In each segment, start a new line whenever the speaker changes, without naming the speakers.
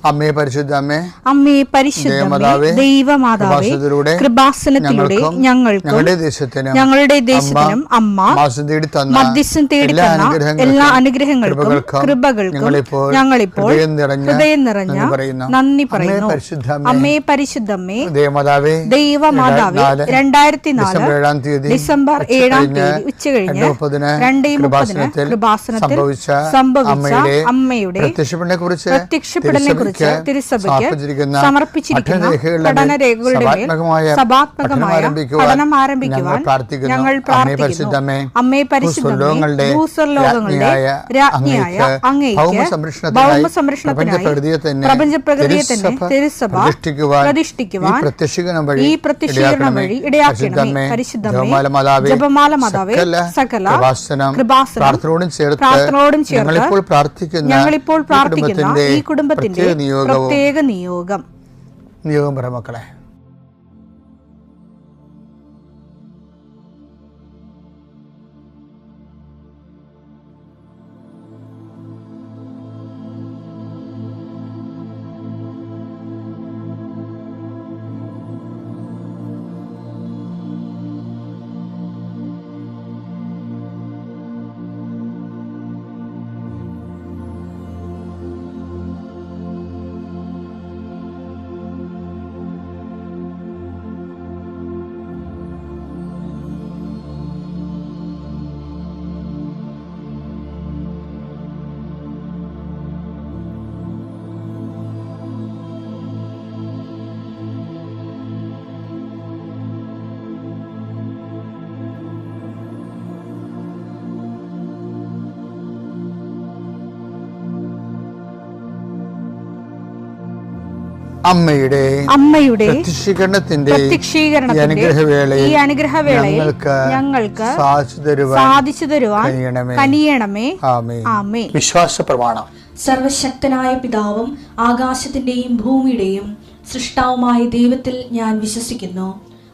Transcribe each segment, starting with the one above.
അമ്മേ പരിശുദ്ധ അമ്മേ,
അമ്മേ പരിശുദ്ധ ദൈവമാതാവേ, കൃപാസനത്തിലൂടെ ഞങ്ങൾക്കും ഞങ്ങളുടെ ദേശത്തിനും അമ്മ മധ്യസ്ഥം തേടിത്തന്ന എല്ലാ അനുഗ്രഹങ്ങൾക്കും കൃപകൾക്കും ഞങ്ങളിപ്പോൾ ഹൃദയം നിറഞ്ഞ നന്ദി പറയുന്നു. അമ്മേ പരിശുദ്ധമ്മേ ദൈവമാതാവേ, 2004 ഡിസംബർ 7 ഉച്ചകഴിഞ്ഞ് 2:30 കൃപാസനത്തിൽ സംഭവിച്ച അമ്മയുടെ പ്രത്യക്ഷപ്പെടലിനെ കുറിച്ച് തിരുസഭയ്ക്ക് സമർപ്പിച്ചിരിക്കുന്ന പഠനരേഖകളുടെ മേൽ സഭാത്മകമായ പഠനം ആരംഭിക്കുവാൻ ഞങ്ങൾ പ്രാർത്ഥിക്കുന്നു. അമ്മേ പരിശുദ്ധമേ, ഭൂസ്വർലോകങ്ങളുടെ രാജ്ഞിയായ അങ്ങേയ്ക്ക് ഭൗമസംരക്ഷണത്തിനായി പ്രപഞ്ചപ്രകൃതിയെ തന്നെ തിരുസഭ പ്രതിഷ്ഠിക്കുവാൻ ഈ പ്രത്യക്ഷീകരണം വഴി ഇടയാക്കണമേ. പരിശുദ്ധമേ, ജപമാല മാതാവേ, സകല കൃപാസനം പ്രാർത്ഥനയോടും ചേർത്ത് ഞങ്ങളിപ്പോൾ പ്രാർത്ഥിക്കുന്ന ഈ കുടുംബത്തിന്റെ പ്രത്യേക നിയോഗം
പറ മക്കളെ. അമ്മയുടെ പ്രത്യക്ഷീകരണത്തിന്റെ ഈ അനുഗ്രഹവേളയിൽ ഞങ്ങൾക്ക് സാധിച്ചു തരുവാൻ കനിയണമേ. ആമേൻ. വിശ്വാസ പ്രമാണം.
സർവശക്തനായ പിതാവും ആകാശത്തിന്റെയും ഭൂമിയുടെയും സൃഷ്ടാവുമായ ദൈവത്തിൽ ഞാൻ വിശ്വസിക്കുന്നു.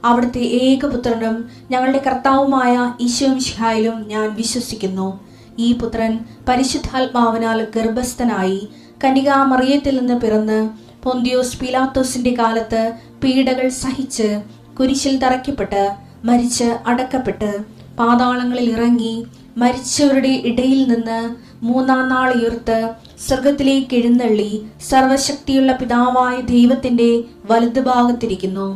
അവിടുത്തെ ഏകപുത്രനും ഞങ്ങളുടെ കർത്താവുമായ ഈശോ മിശിഹായിലും ഞാൻ വിശ്വസിക്കുന്നു. ഈ പുത്രൻ പരിശുദ്ധാത്മാവിനാൽ ഗർഭസ്ഥനായി കന്യകാമറിയത്തിൽ നിന്ന് പിറന്ന് പൊന്തിയോസ് പീലാത്തോസിന്റെ കാലത്ത് പീഡകൾ സഹിച്ച് കുരിശിൽ തറയ്ക്കപ്പെട്ട് മരിച്ച് അടക്കപ്പെട്ട് പാതാളങ്ങളിൽ ഇറങ്ങി മരിച്ചവരുടെ ഇടയിൽ നിന്ന് 3-ാം നാൾ ഉയർത്ത് സ്വർഗത്തിലേക്ക് എഴുന്നള്ളി സർവശക്തിയുള്ള പിതാവായ ദൈവത്തിന്റെ വലതുഭാഗത്തിരിക്കുന്നു.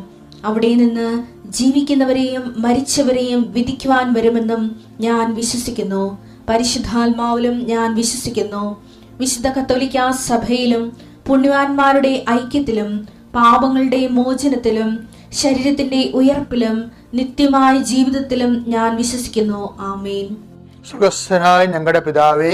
അവിടെ നിന്ന് ജീവിക്കുന്നവരെയും മരിച്ചവരെയും വിധിക്കുവാൻ വരുമെന്നും ഞാൻ വിശ്വസിക്കുന്നു. പരിശുദ്ധാത്മാവിലും ഞാൻ വിശ്വസിക്കുന്നു. വിശുദ്ധ കത്തോലിക്കാ സഭയിലും പുണ്യവാന്മാരുടെ ഐക്യത്തിലും പാപങ്ങളുടെ മോചനത്തിലും ശരീരത്തിന്റെ ഉയർപ്പിലും നിത്യമായ ജീവിതത്തിലും ഞാൻ വിശ്വസിക്കുന്നു. ആമേൻ.
സ്വർഗ്ഗസ്ഥനായ ഞങ്ങളുടെ പിതാവേ,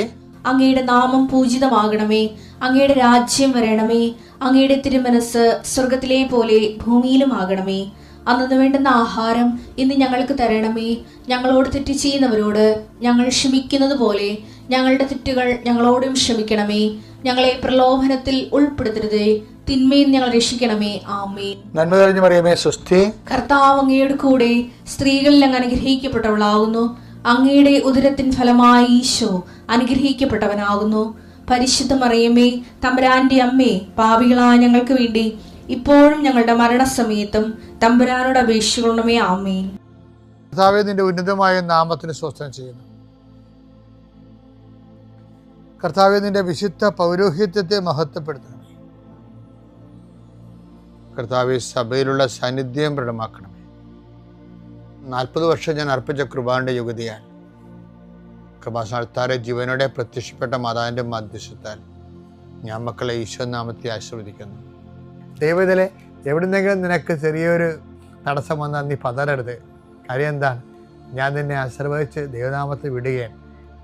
അങ്ങയുടെ നാമം പൂജിതമാകണമേ. അങ്ങയുടെ രാജ്യം വരണമേ. അങ്ങയുടെ തിരുമനസ് സ്വർഗത്തിലെ പോലെ ഭൂമിയിലും ആകണമേ. അന്നു വേണ്ടുന്ന ആഹാരം ഇന്ന് ഞങ്ങൾക്ക് തരണമേ. ഞങ്ങളോട് തെറ്റ് ചെയ്യുന്നവരോട് ഞങ്ങൾ ക്ഷമിക്കുന്നത് പോലെ ഞങ്ങളുടെ തെറ്റുകൾ ഞങ്ങളോടും ക്ഷമിക്കണമേ. ഞങ്ങളെ പ്രലോഭനത്തിൽ ഉൾപ്പെടുത്തരുതേ, തിന്മയിൽ ഞങ്ങൾ രക്ഷിക്കണമേ. ആമേൻ.
നന്മ നിറഞ്ഞ മറിയമേ, സ്വസ്തി.
കർത്താവ് അങ്ങയുടെ കൂടെ സ്ത്രീകളിൽ അങ്ങ് അനുഗ്രഹിക്കപ്പെട്ടവളാകുന്നു. അങ്ങയുടെ ഉദരത്തിൻ ഫലമായി ഈശോ അനുഗ്രഹിക്കപ്പെട്ടവനാകുന്നു. പരിശുദ്ധ മറിയമേ, തമ്പുരാന്റെ അമ്മേ, പാപികളായ ഞങ്ങൾക്ക് വേണ്ടി ഇപ്പോഴും ഞങ്ങളുടെ മരണസമയത്തും തമ്പുരാനോട് അപേക്ഷിക്കണമേ. ആമേൻ.
കർത്താവേ, നിന്റെ ഉന്നതമായ നാമത്തിന് സ്തോത്രം ചെയ്യുന്നു. കർത്താവേ, നിന്റെ വിശുദ്ധ പൗരോഹിത്യത്തെ മഹത്വപ്പെടുത്തണമേ. കർത്താവേ, സഭയിലുള്ള സാന്നിധ്യം പ്രകടമാക്കണമേ. 40 വർഷം ഞാൻ അർപ്പിച്ച കൃപാന്റെ യുഗതിയാൽ കൃപാസനത്താരെ ജീവനോടെ പ്രത്യക്ഷപ്പെട്ട മാതാവിന്റെ മധ്യസ്ഥത്താൽ ഞാൻ മക്കളെ ഈശോ നാമത്തെ ആശീർവദിക്കുന്നു. ദൈവത്തിലെ എവിടുന്നെങ്കിലും നിനക്ക് ചെറിയൊരു തടസ്സം വന്നാൽ നീ പതറരുത്. കാര്യം എന്താണ്? ഞാൻ നിന്നെ ആശീർവദിച്ച് ദൈവനാമത്തെ വിടുകയാണ്.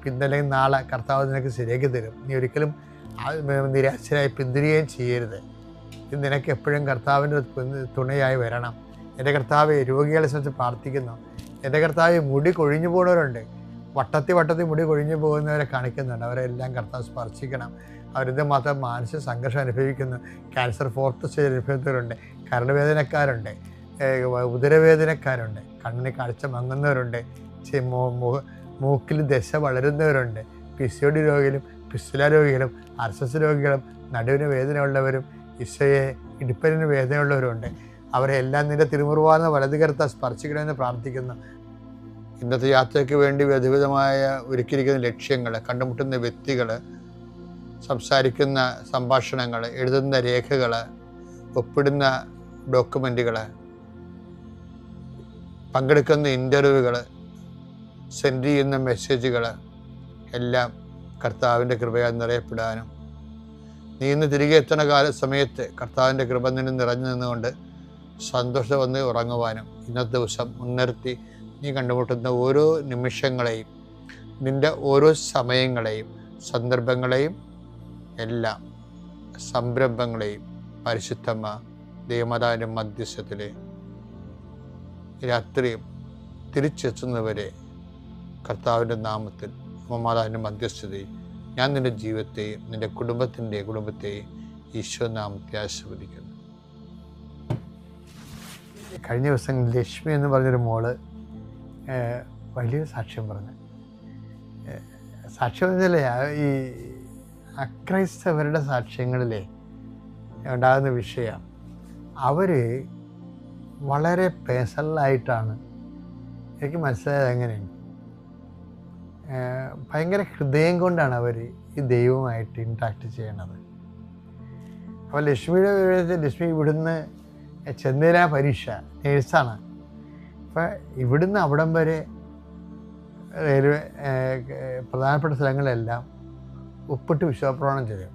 പിന്നല്ലെങ്കിൽ നാളെ കർത്താവ് നിനക്ക് ശരിയാക്കി തരും. നീ ഒരിക്കലും നിരാശരായി പിന്തിരിയുകയും ചെയ്യരുത്. ഇത് നിനക്ക് എപ്പോഴും കർത്താവിൻ്റെ തുണയായി വരണം. എൻ്റെ കർത്താവ് രോഗികളെ സംബന്ധിച്ച് പ്രാർത്ഥിക്കുന്നു. എൻ്റെ കർത്താവ് മുടി കൊഴിഞ്ഞു പോകുന്നവരുണ്ട്. വട്ടത്തി മുടി കൊഴിഞ്ഞു പോകുന്നവരെ കാണിക്കുന്നുണ്ട്. അവരെല്ലാം കർത്താവ് സ്പർശിക്കണം. അവരിത് മാത്രം മാനസിക സംഘർഷം അനുഭവിക്കുന്നു. Cancer 4th stage അനുഭവിക്കുന്നവരുണ്ട്. കരളുവേദനക്കാരുണ്ട്, ഉദരവേദനക്കാരുണ്ട്, കണ്ണിന് കാഴ്ച മങ്ങുന്നവരുണ്ട്, മൂക്കിൽ ദശ വളരുന്നവരുണ്ട്, PCOD രോഗികളും, പിസ്തുല രോഗികളും, RSS രോഗികളും, നടുവിന് വേദനയുള്ളവരും ഈശോയെ ഇടുപ്പലിന് വേദനയുള്ളവരുമുണ്ട്. അവരെ എല്ലാം നിൻ്റെ തിരുമുറുവാർന്ന വലതുകരത്താൽ സ്പർശിക്കണമെന്ന് പ്രാർത്ഥിക്കുന്നു. ഇന്നത്തെ യാത്രയ്ക്ക് വേണ്ടി വിവിധമായ ഒരുക്കിയിരിക്കുന്ന ലക്ഷ്യങ്ങൾ, കണ്ടുമുട്ടുന്ന വ്യക്തികൾ, സംസാരിക്കുന്ന സംഭാഷണങ്ങൾ, എഴുതുന്ന രേഖകൾ, ഒപ്പിടുന്ന ഡോക്യുമെൻറ്റുകൾ, പങ്കെടുക്കുന്ന ഇൻ്റർവ്യൂകൾ, സെൻഡ് ചെയ്യുന്ന മെസ്സേജുകൾ എല്ലാം കർത്താവിൻ്റെ കൃപയാൽ നിറയപ്പെടാനും നീ ഇന്ന് തിരികെ എത്തണ സമയത്ത് കർത്താവിൻ്റെ കൃപ നിന്നെ നിറഞ്ഞു നിന്നുകൊണ്ട് സന്തോഷം വന്ന് ഉറങ്ങുവാനും ഇന്നത്തെ ദിവസം മുൻനിർത്തി നീ കണ്ടുമുട്ടുന്ന ഓരോ നിമിഷങ്ങളെയും, നിൻ്റെ ഓരോ സമയങ്ങളെയും, സന്ദർഭങ്ങളെയും, എല്ലാം സംരംഭങ്ങളെയും പരിശുദ്ധമ്മ ദൈവമാതാവിൻ്റെ മധ്യസ്ഥത്തിൽ രാത്രിയും തിരിച്ചെത്തുന്നവരെ കർത്താവിൻ്റെ നാമത്തിൽ മാതാവിൻ്റെ മധ്യസ്ഥതയും ഞാൻ നിൻ്റെ ജീവിതത്തെയും നിൻ്റെ കുടുംബത്തെയും ഈശോ നാമത്തെ ആശീർവദിക്കുന്നു. കഴിഞ്ഞ ദിവസം ലക്ഷ്മി എന്ന് പറഞ്ഞൊരു മോള് വലിയൊരു സാക്ഷ്യം പറഞ്ഞു. സാക്ഷ്യം പറഞ്ഞല്ലേ, ഈ അക്രൈസ്തവരുടെ സാക്ഷ്യങ്ങളിലെ ഉണ്ടാകുന്ന വിഷയം, അവർ വളരെ പേഴ്സണലായിട്ടാണ് എനിക്ക് മനസ്സിലായത്. എങ്ങനെയാണ് ഭയങ്കര ഹൃദയം കൊണ്ടാണ് അവർ ഈ ദൈവവുമായിട്ട് ഇൻട്രാക്ട് ചെയ്യണത്. അപ്പോൾ ലക്ഷ്മി ഇവിടുന്ന് ചെന്നൈയിലെ പരീക്ഷ നേഴ്സാണ്. അപ്പം ഇവിടുന്ന് അവിടം വരെ റെയിൽവേ പ്രധാനപ്പെട്ട സ്ഥലങ്ങളിലെല്ലാം ഒപ്പിട്ട് വിശ്വാസപ്രമാണം ചെയ്യും.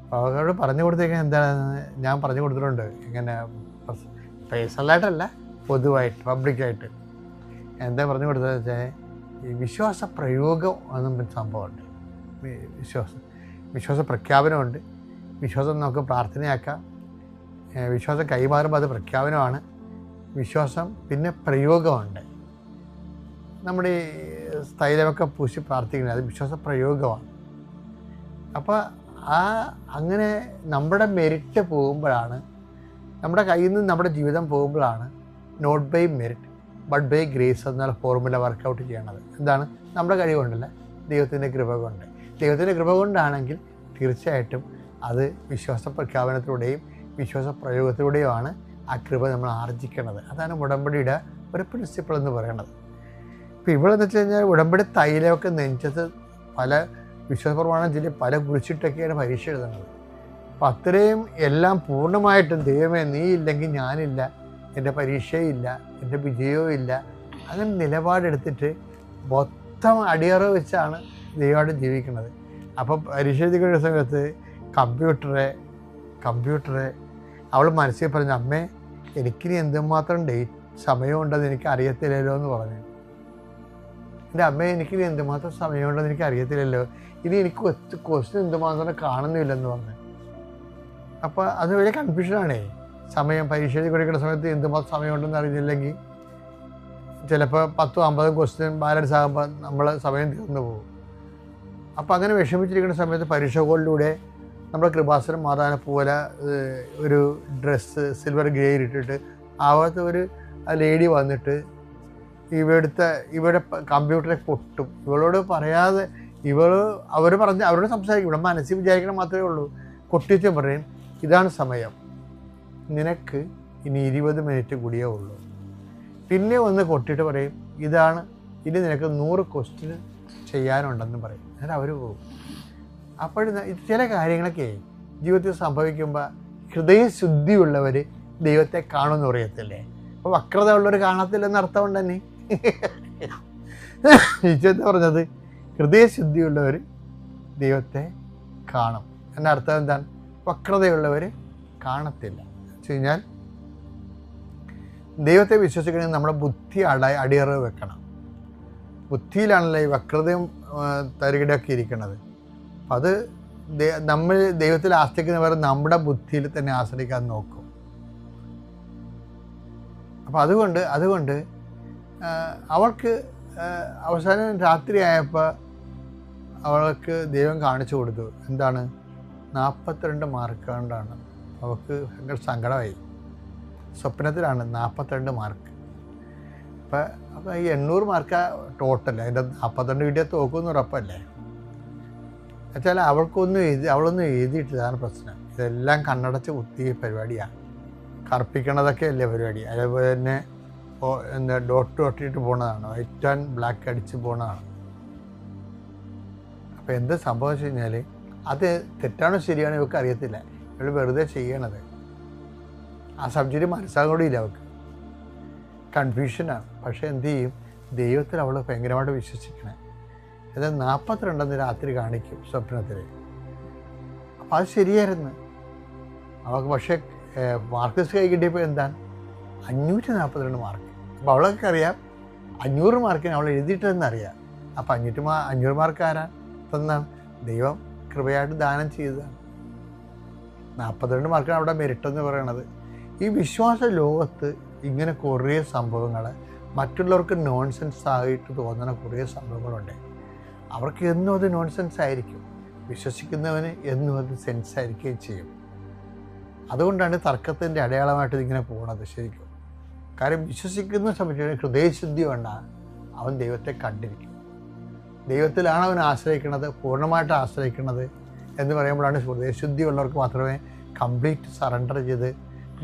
അപ്പോൾ അവരോട് പറഞ്ഞു കൊടുത്തേക്കാൻ എന്താണെന്ന് ഞാൻ പറഞ്ഞു കൊടുത്തിട്ടുണ്ട്. ഇങ്ങനെ പേഴ്സണലായിട്ടല്ല, പൊതുവായിട്ട് പബ്ലിക്കായിട്ട് എന്താ പറഞ്ഞു കൊടുത്തതെന്ന് വെച്ചാൽ ഈ വിശ്വാസ പ്രയോഗം എന്നും സംഭവമുണ്ട്. വിശ്വാസ പ്രഖ്യാപനമുണ്ട്. വിശ്വാസം നമുക്ക് പ്രാർത്ഥനയാക്കാം. വിശ്വാസം കൈമാറുമ്പോൾ അത് പ്രഖ്യാപനമാണ്. വിശ്വാസം പിന്നെ പ്രയോഗമുണ്ട്. നമ്മുടെ ഈ സ്ഥൈര്യമൊക്കെ പൂശി പ്രാർത്ഥിക്കുന്നത് അത് വിശ്വാസ പ്രയോഗമാണ്. അപ്പോൾ അങ്ങനെ നമ്മുടെ മെരിറ്റ് പോകുമ്പോഴാണ്, നമ്മുടെ കയ്യിൽ നിന്ന് നമ്മുടെ ജീവിതം പോകുമ്പോഴാണ് not by merit but by grace എന്നുള്ള ഫോർമുല വർക്കൗട്ട് ചെയ്യണത്. എന്താണ്? നമ്മുടെ കഴിവ് കൊണ്ടല്ല, ദൈവത്തിൻ്റെ കൃപ കൊണ്ട്. ദൈവത്തിൻ്റെ കൃപ കൊണ്ടാണെങ്കിൽ തീർച്ചയായിട്ടും അത് വിശ്വാസ പ്രഖ്യാപനത്തിലൂടെയും വിശ്വാസ പ്രയോഗത്തിലൂടെയുമാണ് ആ കൃപ നമ്മൾ ആർജിക്കുന്നത്. അതാണ് ഉടമ്പടിയുടെ ഒരു പ്രിൻസിപ്പിൾ എന്ന് പറയുന്നത്. ഇപ്പോൾ ഇവിടെ എന്ന് വെച്ച് കഴിഞ്ഞാൽ ഉടമ്പടി തൈലമൊക്കെ നെഞ്ചത്ത് പല വിശ്വാസപ്രമാണം ചൊല്ലി പല കുറിച്ചിട്ടൊക്കെയാണ് പരീക്ഷ എഴുതുന്നത്. അപ്പം അത്രയും എല്ലാം പൂർണ്ണമായിട്ടും ദൈവമേ നീ ഇല്ലെങ്കിൽ ഞാനില്ല, എൻ്റെ പരീക്ഷയില്ല, എൻ്റെ വിജയവും ഇല്ല, അങ്ങനെ നിലപാടെടുത്തിട്ട് മൊത്തം അടിയറവ് വെച്ചാണ് ദൈവമായിട്ട് ജീവിക്കുന്നത്. അപ്പം പരീക്ഷ എഴുതിക്കുന്ന സമയത്ത് കമ്പ്യൂട്ടറെ അവൾ മനസ്സിൽ പറഞ്ഞു, അമ്മേ എനിക്കിനി എന്തുമാത്രം സമയമുണ്ടെന്ന് എനിക്ക് അറിയത്തില്ലല്ലോ എന്ന് പറഞ്ഞു. എൻ്റെ അമ്മേ എനിക്കിനി എന്തുമാത്രം സമയമുണ്ടെന്ന് എനിക്ക് അറിയത്തില്ലല്ലോ, ഇനി എനിക്ക് ക്വസ്റ്റ്യൻ എന്തുമാത്രം കാണുന്നില്ലെന്ന് പറഞ്ഞു. അപ്പോൾ അത് വലിയ കൺഫ്യൂഷനാണേ. സമയം പരീക്ഷ എഴുതി കൊടുക്കുന്ന സമയത്ത് എന്തുമാത്രം സമയമുണ്ടെന്ന് അറിഞ്ഞില്ലെങ്കിൽ ചിലപ്പോൾ 10-50 ക്വസ്റ്റ്യൻ ബാലൻസ് ആകുമ്പോൾ നമ്മൾ സമയം തീർന്നു പോകും. അപ്പോൾ അങ്ങനെ വിഷമിച്ചിരിക്കുന്ന സമയത്ത് പരീക്ഷ ഹോളിലൂടെ നമ്മുടെ കൃപാസനം മാതാവിനെ പോലെ ഒരു ഡ്രസ്സ് സിൽവർ ഗ്രേയിൽ ഇട്ടിട്ട് ആവാത്ത ഒരു ലേഡി വന്നിട്ട് ഇവരുടെ കമ്പ്യൂട്ടറെ പൊട്ടും. ഇവളോട് പറയാതെ അവരോട് സംസാരിക്കും. ഇവിടെ മനസ്സിൽ വിചാരിക്കണം മാത്രമേ ഉള്ളൂ. കൊട്ടിച്ച് പറയും, ഇതാണ് സമയം, നിനക്ക് ഇനി 20 മിനിറ്റ് കൂടിയേ ഉള്ളൂ. പിന്നെ ഒന്ന് കൊട്ടിയിട്ട് പറയും, ഇനി നിനക്ക് 100 ക്വസ്റ്റ്യൻ ചെയ്യാനുണ്ടെന്ന് പറയും. എന്നിട്ട് അവർ പോകും. അപ്പോൾ ചില കാര്യങ്ങളൊക്കെ ജീവിതത്തിൽ സംഭവിക്കുമ്പോൾ ഹൃദയശുദ്ധിയുള്ളവർ ദൈവത്തെ കാണുമെന്ന് പറയത്തില്ലേ. അപ്പോൾ വക്രത ഉള്ളവർ കാണത്തില്ലെന്ന് അർത്ഥമുണ്ട് തന്നെ. ഈശോ പറഞ്ഞത് ഹൃദയശുദ്ധിയുള്ളവർ ദൈവത്തെ കാണും എന്ന അർത്ഥം എന്താണ്? വക്രതയുള്ളവർ കാണത്തില്ല എന്ന് വെച്ച് കഴിഞ്ഞാൽ ദൈവത്തെ വിശ്വസിക്കണമെങ്കിൽ നമ്മുടെ ബുദ്ധി അടിയറവ് വെക്കണം. ബുദ്ധിയിലാണല്ലോ ഈ വക്രതയും തരികിടയൊക്കെ ഇരിക്കുന്നത്. അപ്പം അത് നമ്മൾ ദൈവത്തിൽ ആശ്രയിക്കുന്നവർ നമ്മുടെ ബുദ്ധിയിൽ തന്നെ ആശ്രയിക്കാൻ നോക്കും. അപ്പം അതുകൊണ്ട് അവൾക്ക് അവസാനം രാത്രിയായപ്പോൾ അവൾക്ക് ദൈവം കാണിച്ചു കൊടുത്തു. എന്താണ്? 42 മാർക്ക് കൊണ്ടാണ്. അവൾക്ക് ഭയങ്കര സങ്കടമായി. സ്വപ്നത്തിലാണ് 42 മാർക്ക്. അപ്പോൾ ഈ 800 മാർക്ക് ടോട്ടൽ. അതിൻ്റെ 42 കിട്ടിയാൽ തോക്കുമെന്ന് ഉറപ്പല്ലേ. എന്നുവെച്ചാൽ അവളൊന്നും എഴുതിയിട്ടില്ലാണ് പ്രശ്നം. ഇതെല്ലാം കണ്ണടച്ച് കുത്തിയ പരിപാടിയാണ്. കറുപ്പിക്കണതൊക്കെ അല്ലേ പരിപാടി. അതേപോലെ തന്നെ ഡോട്ട് ഒട്ടിയിട്ട് പോണതാണ്, വൈറ്റ് ആൻഡ് ബ്ലാക്ക് അടിച്ച് പോണതാണ്. അപ്പോൾ എന്ത് സംഭവിച്ചു കഴിഞ്ഞാൽ അത് തെറ്റാണോ ശരിയാണോ ഇവർക്ക് അറിയത്തില്ല. ഇവൾ വെറുതെ ചെയ്യണത്. ആ സബ്ജക്റ്റ് മനസ്സിലാകൂടിയില്ല അവൾക്ക്, കൺഫ്യൂഷനാണ്. പക്ഷേ എന്ത് ചെയ്യും, ദൈവത്തിൽ അവൾ ഭയങ്കരമായിട്ട് വിശ്വസിക്കണേ. ഇത് 42 രാത്രി കാണിക്കും സ്വപ്നത്തിൽ. അപ്പോൾ അത് ശരിയായിരുന്നു അവൾക്ക്. പക്ഷേ മാർക്സ് കൈ കിട്ടിയപ്പോൾ എന്താണ് 542 മാർക്ക്. അപ്പോൾ അവളൊക്കെ അറിയാം 500 മാർക്കിന് അവൾ എഴുതിയിട്ടതെന്നറിയാം. അപ്പോൾ 500 മാർക്ക് ആരാ തന്നാണ്? ദൈവം കൃപയായിട്ട് ദാനം ചെയ്തതാണ്. 42 മാർക്കാണ് അവിടെ മെരിട്ടെന്ന് പറയണത്. ഈ വിശ്വാസ ലോകത്ത് ഇങ്ങനെ കുറേ സംഭവങ്ങൾ, മറ്റുള്ളവർക്ക് നോൺസെൻസ് ആയിട്ട് തോന്നുന്ന കുറേ സംഭവങ്ങളുണ്ട്. അവർക്ക് എന്നും അത് നോൺസെൻസ് ആയിരിക്കും, വിശ്വസിക്കുന്നവന് എന്നും അത് സെൻസ് ആയിരിക്കുകയും ചെയ്യും. അതുകൊണ്ടാണ് തർക്കത്തിൻ്റെ അടയാളമായിട്ട് ഇതിങ്ങനെ പോകുന്നത് ശരിക്കും. കാര്യം വിശ്വസിക്കുന്ന സമയത്ത് ഹൃദയശുദ്ധി കൊണ്ടാണ് അവൻ ദൈവത്തെ കണ്ടിരിക്കും. ദൈവത്തിലാണ് അവൻ ആശ്രയിക്കുന്നത്, പൂർണ്ണമായിട്ട് ആശ്രയിക്കുന്നത് എന്ന് പറയുമ്പോഴാണ് ഹൃദയശുദ്ധി ഉള്ളവർക്ക് മാത്രമേ കംപ്ലീറ്റ് സറണ്ടർ ചെയ്ത്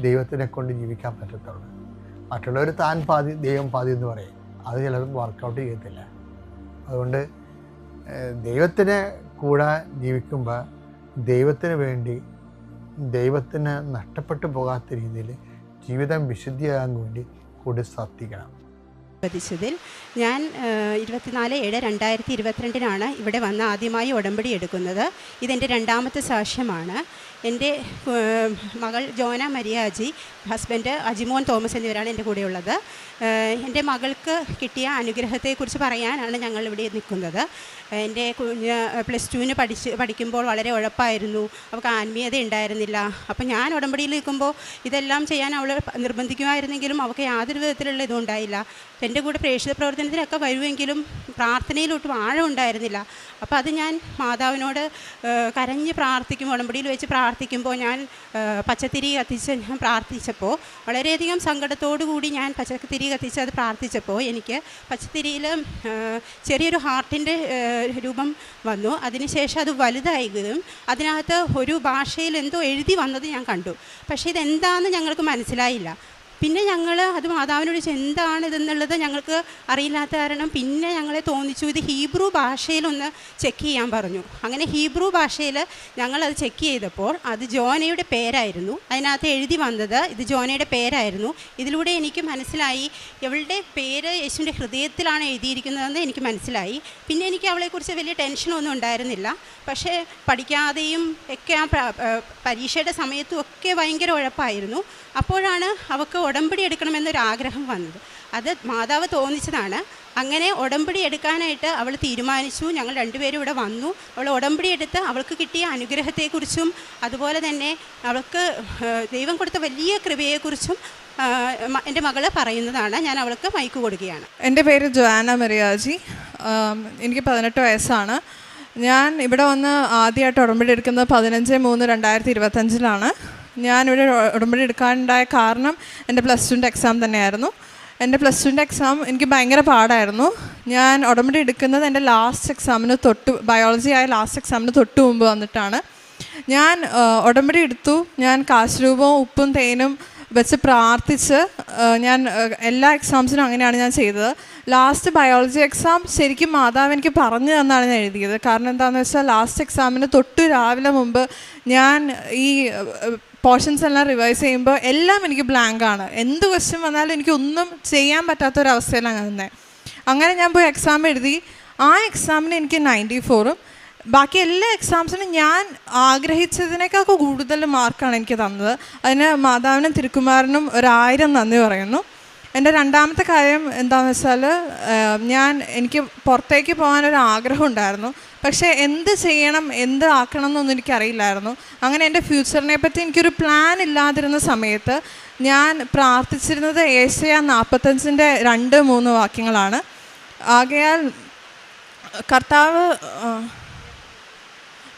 ദൈവത്തിനെ കൊണ്ട് ജീവിക്കാൻ പറ്റത്തുള്ളൂ. മറ്റുള്ളവർ താൻ പാതി ദൈവം പാതി എന്ന് പറയും. അത് ചിലർക്ക് വർക്കൗട്ട് ചെയ്യത്തില്ല. അതുകൊണ്ട് ദൈവത്തിനെ കൂടെ ജീവിക്കുമ്പോൾ ദൈവത്തിന് വേണ്ടി, ദൈവത്തിന് നഷ്ടപ്പെട്ടു പോകാത്ത രീതിയിൽ ജീവിതം വിശുദ്ധിയാകാൻ വേണ്ടി കൂടി ശ്രദ്ധിക്കണം.
ിൽ ഞാൻ 24/7/2022 ഇവിടെ വന്ന് ആദ്യമായി ഉടമ്പടി എടുക്കുന്നത്. ഇതെൻ്റെ 2ാമത്തെ സാക്ഷ്യമാണ്. എൻ്റെ മകൾ ജോന മരിയാജി, ഹസ്ബൻഡ് അജിമോൻ തോമസ് എന്നിവരാണ് എൻ്റെ കൂടെയുള്ളത്. എൻ്റെ മകൾക്ക് കിട്ടിയ അനുഗ്രഹത്തെക്കുറിച്ച് പറയാനാണ് ഞങ്ങൾ ഇവിടെ നിൽക്കുന്നത്. എൻ്റെ കുഞ്ഞ് +2 പഠിക്കുമ്പോൾ വളരെ ഉഴപ്പായിരുന്നു, അവൾക്ക് ആത്മീയത ഉണ്ടായിരുന്നില്ല. അപ്പം ഞാൻ ഉടമ്പടിയിൽ നിൽക്കുമ്പോൾ ഇതെല്ലാം ചെയ്യാൻ അവൾ നിർബന്ധിക്കുമായിരുന്നെങ്കിലും അവൾക്ക് യാതൊരു വിധത്തിലുള്ള ഇതും ഉണ്ടായില്ല. എൻ്റെ കൂടെ പ്രേക്ഷിത പ്രവർത്തനത്തിനൊക്കെ വരുമെങ്കിലും പ്രാർത്ഥനയിലൊട്ടും ആഴം ഉണ്ടായിരുന്നില്ല. അപ്പോൾ അത് ഞാൻ മാതാവിനോട് കരഞ്ഞ് പ്രാർത്ഥിക്കും. ഉടമ്പടിയിൽ വെച്ച് പ്രാർത്ഥിക്കുമ്പോൾ ഞാൻ പച്ചത്തിരി കത്തിച്ച് ഞാൻ പ്രാർത്ഥിച്ചപ്പോൾ, വളരെയധികം സങ്കടത്തോടു കൂടി ഞാൻ പച്ചത്തിരി കത്തിച്ച് അത് പ്രാർത്ഥിച്ചപ്പോൾ എനിക്ക് പച്ചത്തിരിയിൽ ചെറിയൊരു ഹാർട്ടിൻ്റെ രൂപം വന്നു. അതിനുശേഷം അത് വലുതാവുകയും അതിനകത്ത് ഒരു ഭാഷയിൽ എന്തോ എഴുതി വന്നത് ഞാൻ കണ്ടു. പക്ഷേ ഇതെന്താണെന്ന് ഞങ്ങൾക്ക് മനസ്സിലായില്ല. പിന്നെ ഞങ്ങൾ അത് മാതാവിനോട് എന്താണ് ഇതെന്നുള്ളത് ഞങ്ങൾക്ക് അറിയില്ലാത്ത കാരണം പിന്നെ ഞങ്ങളെ തോന്നിച്ചു ഇത് ഹീബ്രു ഭാഷയിലൊന്ന് ചെക്ക് ചെയ്യാൻ പറഞ്ഞു. അങ്ങനെ ഹീബ്രു ഭാഷയിൽ ഞങ്ങളത് ചെക്ക് ചെയ്തപ്പോൾ അത് ജോനയുടെ പേരായിരുന്നു. അതിനകത്ത് എഴുതി വന്നത് ഇത് ജോനയുടെ പേരായിരുന്നു. ഇതിലൂടെ എനിക്ക് മനസ്സിലായി ഇവളുടെ പേര് യേശുവിൻ്റെ ഹൃദയത്തിലാണ് എഴുതിയിരിക്കുന്നതെന്ന് എനിക്ക് മനസ്സിലായി. പിന്നെ എനിക്ക് അവളെക്കുറിച്ച് വലിയ ടെൻഷനൊന്നും ഉണ്ടായിരുന്നില്ല. പക്ഷേ പഠിക്കാതെയും ഒക്കെ ആ പരീക്ഷയുടെ സമയത്തും ഒക്കെ ഭയങ്കര ഉഴപ്പായിരുന്നു. അപ്പോഴാണ് അവൾക്ക് ഉടമ്പടി എടുക്കണമെന്നൊരാഗ്രഹം വന്നത്. അത് മാതാവ് തോന്നിച്ചതാണ്. അങ്ങനെ ഉടമ്പടി എടുക്കാനായിട്ട് അവൾ തീരുമാനിച്ചു. ഞങ്ങൾ രണ്ടുപേരും ഇവിടെ വന്നു. അവൾ ഉടമ്പടി എടുത്ത് അവൾക്ക് കിട്ടിയ അനുഗ്രഹത്തെക്കുറിച്ചും അതുപോലെ തന്നെ അവൾക്ക് ദൈവം കൊടുത്ത വലിയ കൃപയെക്കുറിച്ചും എൻ്റെ മകൾ പറയുന്നതാണ്. ഞാൻ അവൾക്ക് മൈക്ക് കൊടുക്കുകയാണ്.
എൻ്റെ പേര് ജോന മരിയാജി. എനിക്ക് 18 വയസ്സാണ്. ഞാൻ ഇവിടെ വന്ന് ആദ്യമായിട്ട് ഉടമ്പടി എടുക്കുന്നത് 15/3/2025 ഞാനിവിടെ ഉടമ്പടി എടുക്കാനുണ്ടായ കാരണം എൻ്റെ +2 എക്സാം തന്നെയായിരുന്നു. എൻ്റെ +2 എക്സാം എനിക്ക് ഭയങ്കര പാടായിരുന്നു. ഞാൻ ഉടമ്പടി എടുക്കുന്നത് എൻ്റെ ലാസ്റ്റ് എക്സാമിന് ബയോളജി ആയ ലാസ്റ്റ് എക്സാമിന് തൊട്ട് മുമ്പ് വന്നിട്ടാണ്. ഞാൻ ഉടമ്പടി എടുത്തു. ഞാൻ കാശുരൂപവും ഉപ്പും തേനും വെച്ച് പ്രാർത്ഥിച്ച് ഞാൻ എല്ലാ എക്സാംസിനും അങ്ങനെയാണ് ഞാൻ ചെയ്തത്. ലാസ്റ്റ് ബയോളജി എക്സാം ശരിക്കും മാതാവ് എനിക്ക് പറഞ്ഞു തന്നാണ് ഞാൻ എഴുതിയത്. കാരണം എന്താണെന്ന് വെച്ചാൽ ലാസ്റ്റ് എക്സാമിന് തൊട്ട് രാവിലെ മുമ്പ് ഞാൻ ഈ പോർഷൻസ് എല്ലാം റിവൈസ് ചെയ്യുമ്പോൾ എല്ലാം എനിക്ക് ബ്ലാങ്കാണ്. എന്ത് ക്വസ്റ്റ്യൻ വന്നാലും എനിക്കൊന്നും ചെയ്യാൻ പറ്റാത്തൊരവസ്ഥയിലാണ് നിന്നത്. അങ്ങനെ ഞാൻ പോയി എക്സാം എഴുതി. ആ എക്സാമിന് എനിക്ക് 94ഉം ബാക്കി എല്ലാ എക്സാംസിനും ഞാൻ ആഗ്രഹിച്ചതിനേക്കാൾ കൂടുതൽ മാർക്കാണ് എനിക്ക് തന്നത്. അതിന് മാതാവിനും തിരുക്കുമാരനും 1000 നന്ദി പറയുന്നു. എൻ്റെ 2ാമത്തെ കാര്യം എന്താണെന്ന് വെച്ചാൽ എനിക്ക് പുറത്തേക്ക് പോകാനൊരു ആഗ്രഹം ഉണ്ടായിരുന്നു. പക്ഷേ എന്ത് ചെയ്യണം എന്ത് ആക്കണം എന്നൊന്നും എനിക്കറിയില്ലായിരുന്നു. അങ്ങനെ എൻ്റെ ഫ്യൂച്ചറിനെ പറ്റി എനിക്കൊരു പ്ലാൻ ഇല്ലാതിരുന്ന സമയത്ത് ഞാൻ പ്രാർത്ഥിച്ചിരുന്നത് ഏശയ്യ 45ൻ്റെ 2-3 വാക്യങ്ങളാണ്. ആകയാൽ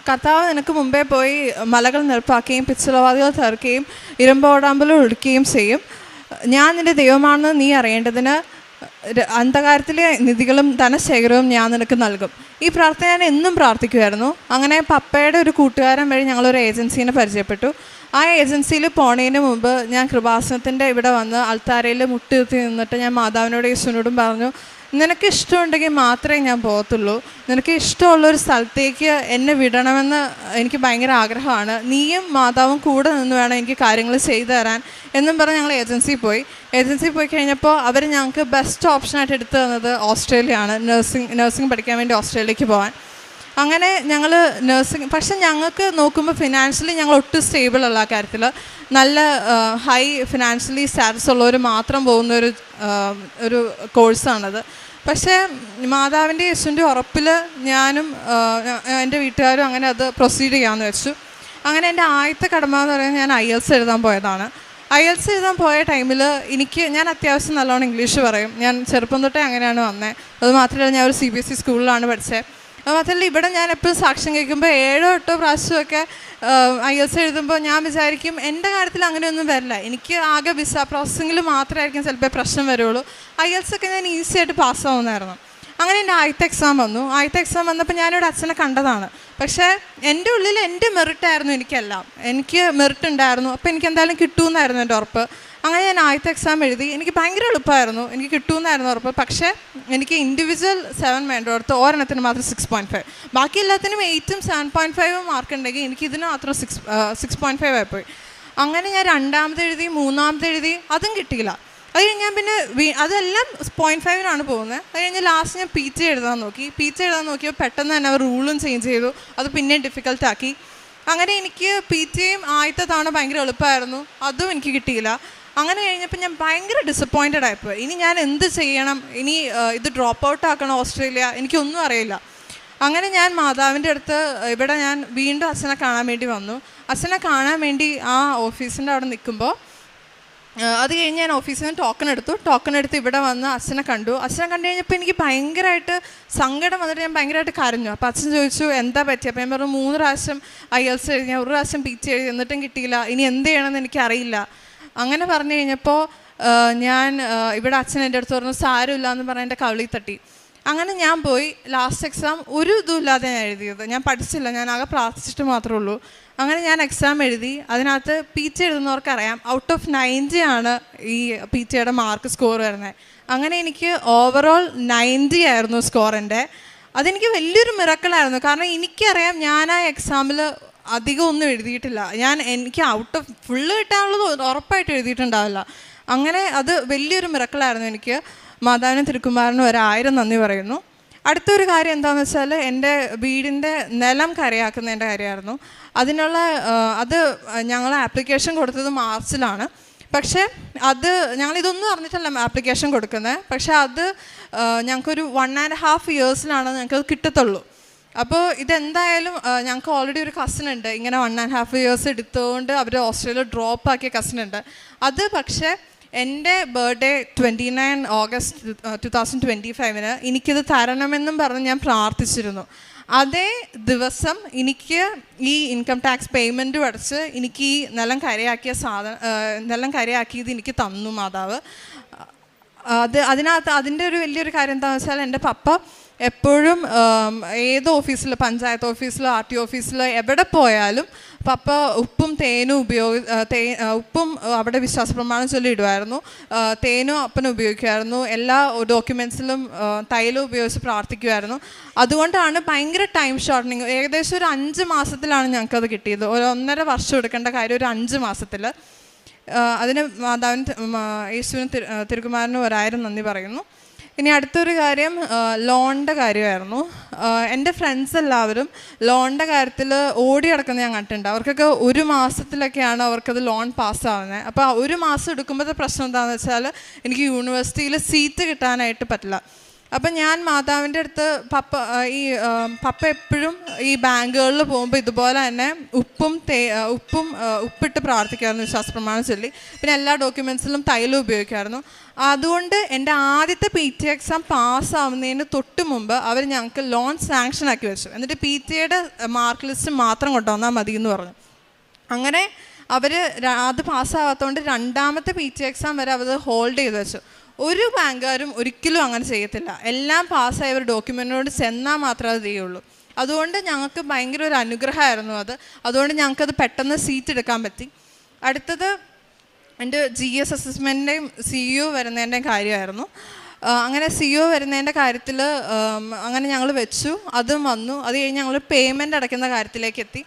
കർത്താവ് നിനക്ക് മുമ്പേ പോയി മലകൾ നിരപ്പാക്കുകയും പിച്ചളവാതികൾ തകർക്കുകയും ഇരുമ്പോടാമ്പലും ഒടുക്കുകയും ചെയ്യും. ഞാൻ നിൻ്റെ ദൈവമാണെന്ന് നീ അറിയേണ്ടതിന് അന്ധകാരത്തിലെ നിധികളും ധനശേഖരവും ഞാൻ നിനക്ക് നൽകും. ഈ പ്രാർത്ഥന ഞാൻ എന്നും പ്രാർത്ഥിക്കുമായിരുന്നു. അങ്ങനെ പപ്പയുടെ ഒരു കൂട്ടുകാരൻ വഴി ഞങ്ങളൊരു ഏജൻസീനെ പരിചയപ്പെട്ടു. ആ ഏജൻസിയിൽ പോണതിന് മുമ്പ് ഞാൻ കൃപാസനത്തിൻ്റെ ഇവിടെ വന്ന് അൾത്താരയിൽ മുട്ടുകുത്തി നിന്നിട്ട് ഞാൻ മാതാവിനോടും യേശുവിനോടും പറഞ്ഞു, നിനക്ക് ഇഷ്ടമുണ്ടെങ്കിൽ മാത്രമേ ഞാൻ പോകത്തുള്ളൂ, നിനക്ക് ഇഷ്ടമുള്ളൊരു സ്ഥലത്തേക്ക് എന്നെ വിടണമെന്ന് എനിക്ക് ഭയങ്കര ആഗ്രഹമാണ്, നീയും മാതാവും കൂടെ നിന്ന് വേണം എനിക്ക് കാര്യങ്ങൾ ചെയ്തു തരാൻ എന്നും പറഞ്ഞ് ഞങ്ങൾ ഏജൻസിയിൽ പോയി കഴിഞ്ഞപ്പോൾ അവർ ഞങ്ങൾക്ക് ബെസ്റ്റ് ഓപ്ഷനായിട്ട് എടുത്തു തന്നത് ഓസ്ട്രേലിയയാണ്. നഴ്സിംഗ് പഠിക്കാൻ വേണ്ടി ഓസ്ട്രേലിയക്ക് പോകാൻ. അങ്ങനെ ഞങ്ങൾ നഴ്സിംഗ്, പക്ഷെ ഞങ്ങൾക്ക് നോക്കുമ്പോൾ ഫിനാൻഷ്യലി ഞങ്ങൾ ഒട്ടും സ്റ്റേബിൾ അല്ല. ആ കാര്യത്തിൽ നല്ല ഹൈ ഫിനാൻഷ്യലി സ്റ്റാറ്റസ് ഉള്ളവർ മാത്രം പോകുന്ന ഒരു കോഴ്സാണത്. പക്ഷേ മാതാവിൻ്റെ യേശുവിൻ്റെ ഉറപ്പിൽ ഞാനും എൻ്റെ വീട്ടുകാരും അങ്ങനെ അത് പ്രൊസീഡ് ചെയ്യാമെന്ന് വെച്ചു. അങ്ങനെ എൻ്റെ ആദ്യത്തെ കടമ എന്ന് പറയുന്നത് ഞാൻ IELTS എഴുതാൻ പോയതാണ്. IELTS എഴുതാൻ പോയ ടൈമിൽ ഞാൻ അത്യാവശ്യം നല്ലോണം ഇംഗ്ലീഷ് പറയും. ഞാൻ ചെറുപ്പം തൊട്ടേ അങ്ങനെയാണ് വന്നത്. അതുമാത്രമല്ല ഞാൻ ഒരു CBSE സ്കൂളിലാണ് പഠിച്ചത്. അതുമാത്രമല്ല ഇവിടെ ഞാൻ എപ്പോഴും സാക്ഷ്യം കേൾക്കുമ്പോൾ 7-8 പ്രാവശ്യമൊക്കെ IELTS എഴുതുമ്പോൾ ഞാൻ വിചാരിക്കും എൻ്റെ കാര്യത്തിൽ അങ്ങനെയൊന്നും വരില്ല, എനിക്ക് ആകെ വിസ പ്രോസസ്സിങ്ങിൽ മാത്രമായിരിക്കും ചിലപ്പോൾ പ്രശ്നം വരുള്ളൂ. IELTS ഒക്കെ ഞാൻ ഈസി ആയിട്ട് പാസ്സാവുന്നായിരുന്നു. അങ്ങനെ എൻ്റെ ആദ്യത്തെ എക്സാം വന്നു. ആദ്യത്തെ എക്സാം വന്നപ്പോൾ ഞാനിവിടെ അച്ഛനെ കണ്ടതാണ്. പക്ഷേ എൻ്റെ ഉള്ളിൽ എൻ്റെ മെറിറ്റായിരുന്നു എനിക്കെല്ലാം. എനിക്ക് മെറിറ്റ് ഉണ്ടായിരുന്നു. അപ്പോൾ എനിക്ക് എന്തായാലും കിട്ടുമെന്നായിരുന്നു എൻ്റെ ഉറപ്പ്. അങ്ങനെ ഞാൻ ആദ്യത്തെ എക്സാം എഴുതി. എനിക്ക് ഭയങ്കര എളുപ്പമായിരുന്നു, എനിക്ക് കിട്ടുമെന്നായിരുന്നു ഉറപ്പ്. പക്ഷേ എനിക്ക് ഇൻഡിവിജ്വൽ 7 വേണ്ടടുത്ത് ഒരെണ്ണത്തിന് മാത്രം 6.5, ബാക്കി എല്ലാത്തിനും 8ഉം 7.5 മാർക്ക് ഉണ്ടെങ്കിൽ എനിക്ക് ഇതിന് മാത്രം 6.5 ആയിപ്പോയി. അങ്ങനെ ഞാൻ രണ്ടാമത് എഴുതി, മൂന്നാമത് എഴുതി, അതും കിട്ടിയില്ല. അത് കഴിഞ്ഞ് ഞാൻ പിന്നെ അതെല്ലാം 0.5 പോകുന്നത്. അത് കഴിഞ്ഞ് ലാസ്റ്റ് ഞാൻ PT എഴുതാൻ നോക്കിയപ്പോൾ പെട്ടെന്ന് തന്നെ അവർ റൂളും ചേഞ്ച് ചെയ്തു. അത് പിന്നെയും ഡിഫിക്കൽട്ടാക്കി. അങ്ങനെ എനിക്ക് PTയും ആദ്യത്തെ തവണ ഭയങ്കര എളുപ്പമായിരുന്നു, അതും എനിക്ക് കിട്ടിയില്ല. അങ്ങനെ കഴിഞ്ഞപ്പോൾ ഞാൻ ഭയങ്കര ഡിസപ്പോയിൻറ്റഡ് ആയിപ്പോയി. ഇനി ഞാൻ എന്ത് ചെയ്യണം, ഇനി ഇത് ഡ്രോപ്പ് ഔട്ട് ആക്കണം ഓസ്ട്രേലിയ, എനിക്കൊന്നും അറിയില്ല. അങ്ങനെ ഞാൻ മാതാവിൻ്റെ അടുത്ത് ഇവിടെ ഞാൻ വീണ്ടും അച്ഛനെ കാണാൻ വേണ്ടി വന്നു. അച്ഛനെ കാണാൻ വേണ്ടി ആ ഓഫീസിൻ്റെ അവിടെ നിൽക്കുമ്പോൾ അത് കഴിഞ്ഞ് ഞാൻ ഓഫീസിൽ നിന്ന് ടോക്കൺ എടുത്ത് ഇവിടെ വന്ന് അച്ഛനെ കണ്ടു കഴിഞ്ഞപ്പോൾ എനിക്ക് ഭയങ്കരമായിട്ട് സങ്കടം വന്നിട്ട് ഞാൻ ഭയങ്കരമായിട്ട് കരഞ്ഞു. അപ്പോൾ അച്ഛൻ ചോദിച്ചു എന്താ പറ്റി? അപ്പോൾ ഞാൻ പറഞ്ഞു 3 പ്രാവശ്യം IELTS എഴുതി, ഞാൻ 1 പ്രാവശ്യം PT എഴുതി, എന്നിട്ടും കിട്ടിയില്ല, ഇനി എന്ത് ചെയ്യണമെന്ന് എനിക്കറിയില്ല. അങ്ങനെ പറഞ്ഞു കഴിഞ്ഞപ്പോൾ ഞാൻ ഇവിടെ അച്ഛൻ എൻ്റെ അടുത്ത് പറഞ്ഞു സാരമില്ല എന്ന് പറഞ്ഞ് എൻ്റെ കവിളിൽ തട്ടി. അങ്ങനെ ഞാൻ പോയി ലാസ്റ്റ് എക്സാം ഒരു ഇതും ഇല്ലാതെ ഞാൻ എഴുതിയത്. ഞാൻ പഠിച്ചില്ല, ഞാൻ ആകെ പ്രാർത്ഥിച്ചിട്ട് മാത്രമേ ഉള്ളൂ. അങ്ങനെ ഞാൻ എക്സാം എഴുതി. അതിനകത്ത് PT എഴുതുന്നവർക്കറിയാം ഔട്ട് ഓഫ് 90 ആണ് ഈ PTയുടെ മാർക്ക് സ്കോർ വരുന്നത്. അങ്ങനെ എനിക്ക് ഓവറോൾ 90 ആയിരുന്നു സ്കോർ എൻ്റെ. അതെനിക്ക് വലിയൊരു മിറക്കിളായിരുന്നു. കാരണം എനിക്കറിയാം ഞാൻ ആ എക്സാമിൽ അധികം ഒന്നും എഴുതിയിട്ടില്ല. എനിക്ക് ഔട്ട് ഓഫ് ഫുള്ള് കിട്ടാനുള്ളത് ഉറപ്പായിട്ട് എഴുതിയിട്ടുണ്ടാവില്ല. അങ്ങനെ അത് വലിയൊരു മിറക്കിളായിരുന്നു എനിക്ക്. മാതാവിനും തിരുക്കുമാരനും 1000 നന്ദി പറയുന്നു. അടുത്തൊരു കാര്യം എന്താണെന്ന് വെച്ചാൽ എൻ്റെ വീടിൻ്റെ നിലം കരയാക്കുന്നതിൻ്റെ കാര്യമായിരുന്നു. അത് ഞങ്ങൾ ആപ്ലിക്കേഷൻ കൊടുത്തത് മാർച്ചിലാണ്. പക്ഷേ ഞങ്ങളിതൊന്നും അറിഞ്ഞിട്ടല്ല ആപ്ലിക്കേഷൻ കൊടുക്കുന്നത്. പക്ഷേ അത് ഞങ്ങൾക്കൊരു 1.5 ഇയേഴ്സിലാണ് ഞങ്ങൾക്കത് കിട്ടത്തുള്ളൂ. അപ്പോൾ ഇതെന്തായാലും ഞങ്ങൾക്ക് ഓൾറെഡി ഒരു കസിൻ ഉണ്ട്, ഇങ്ങനെ 1.5 ഇയേഴ്സ് എടുത്തുകൊണ്ട് അവർ ഓസ്ട്രേലിയ ഡ്രോപ്പ് ആക്കിയ കസിൻ ഉണ്ട്. അത് പക്ഷേ എൻ്റെ ബർത്ത്ഡേ 29 ഓഗസ്റ്റ് 2025 എനിക്കിത് തരണമെന്നും പറഞ്ഞ് ഞാൻ പ്രാർത്ഥിച്ചിരുന്നു. അതേ ദിവസം എനിക്ക് ഈ ഇൻകം ടാക്സ് പേയ്മെൻറ്റും അടച്ച് എനിക്ക് ഈ നിലം കരയാക്കിയത് എനിക്ക് തന്നു മാതാവ്. അതിൻ്റെ ഒരു വലിയൊരു കാര്യം എന്താണെന്ന് വെച്ചാൽ എൻ്റെ പപ്പ എപ്പോഴും ഏത് ഓഫീസിൽ, പഞ്ചായത്ത് ഓഫീസിലോ RTO ഓഫീസിലോ എവിടെ പോയാലും പപ്പ ഉപ്പും തേനും ഉപ്പും അവിടെ വിശ്വാസ പ്രമാണം ചൊല്ലിയിടുമായിരുന്നു, തേനും അപ്പനും ഉപയോഗിക്കുമായിരുന്നു, എല്ലാ ഡോക്യുമെൻറ്റ്സിലും തൈലം ഉപയോഗിച്ച് പ്രാർത്ഥിക്കുമായിരുന്നു. അതുകൊണ്ടാണ് ഭയങ്കര ടൈം ഷോർട്ടനിങ്. ഏകദേശം ഒരു 5 മാസത്തിലാണ് ഞങ്ങൾക്കത് കിട്ടിയത്. ഒരു 1.5 വർഷം എടുക്കേണ്ട കാര്യം ഒരു 5 മാസത്തിൽ. അതിന് മാതാവിന് യേശുവിനും തിരുക്കുമാരനും 1000 നന്ദി പറയുന്നു. ഇനി അടുത്തൊരു കാര്യം ലോണിൻ്റെ കാര്യമായിരുന്നു. എൻ്റെ ഫ്രണ്ട്സ് എല്ലാവരും ലോണിൻ്റെ കാര്യത്തിൽ ഓടി നടക്കുന്നത് ഞാൻ കണ്ടിട്ടുണ്ട്. അവർക്കൊക്കെ 1 മാസത്തിലൊക്കെയാണ് അവർക്കത് ലോൺ പാസ്സാവുന്നത്. അപ്പോൾ 1 മാസം എടുക്കുമ്പോഴത്തെ പ്രശ്നം എന്താണെന്ന് വെച്ചാൽ എനിക്ക് യൂണിവേഴ്സിറ്റിയിൽ സീറ്റ് കിട്ടാനായിട്ട് പറ്റില്ല. അപ്പം ഞാൻ മാതാവിൻ്റെ അടുത്ത് പപ്പ എപ്പോഴും ഈ ബാങ്കുകളിൽ പോകുമ്പോൾ ഇതുപോലെ തന്നെ ഉപ്പിട്ട് പ്രാർത്ഥിക്കാമായിരുന്നു, വിശ്വാസപ്രമാണം ചൊല്ലി. പിന്നെ എല്ലാ ഡോക്യുമെൻറ്റ്സിലും തൈലം ഉപയോഗിക്കുമായിരുന്നു. അതുകൊണ്ട് എൻ്റെ ആദ്യത്തെ PT എക്സാം പാസ്സാവുന്നതിന് തൊട്ട് മുമ്പ് അവർ ഞങ്ങൾക്ക് ലോൺ സാങ്ഷൻ ആക്കി വെച്ചു. എന്നിട്ട് PTയുടെ മാർക്ക് ലിസ്റ്റ് മാത്രം കൊണ്ടുവന്നാൽ മതി എന്ന് പറഞ്ഞു. അങ്ങനെ അവർ അത് പാസ്സാവാത്തതുകൊണ്ട് രണ്ടാമത്തെ PT എക്സാം വരെ അവർ ഹോൾഡ് ചെയ്ത് വെച്ചു. ഒരു ബാങ്കുകാരും ഒരിക്കലും അങ്ങനെ ചെയ്യത്തില്ല. എല്ലാം പാസ്സായി അവർ ഡോക്യുമെൻറ്റിനോട് ചെന്നാൽ മാത്രമേ അത് ചെയ്യുള്ളൂ. അതുകൊണ്ട് ഞങ്ങൾക്ക് ഭയങ്കര ഒരു അനുഗ്രഹമായിരുന്നു അത്. അതുകൊണ്ട് ഞങ്ങൾക്കത് പെട്ടെന്ന് സീറ്റ് എടുക്കാൻ പറ്റി. അടുത്തത് എൻ്റെ GS അസസ്മെൻറ്റിൻ്റെയും CEO വരുന്നതിൻ്റെയും കാര്യമായിരുന്നു. അങ്ങനെ CEO വരുന്നതിൻ്റെ കാര്യത്തിൽ അങ്ങനെ ഞങ്ങൾ വെച്ചു, അതും വന്നു. അത് കഴിഞ്ഞ് ഞങ്ങൾ പേയ്മെൻറ്റ് അടയ്ക്കുന്ന കാര്യത്തിലേക്ക് എത്തി.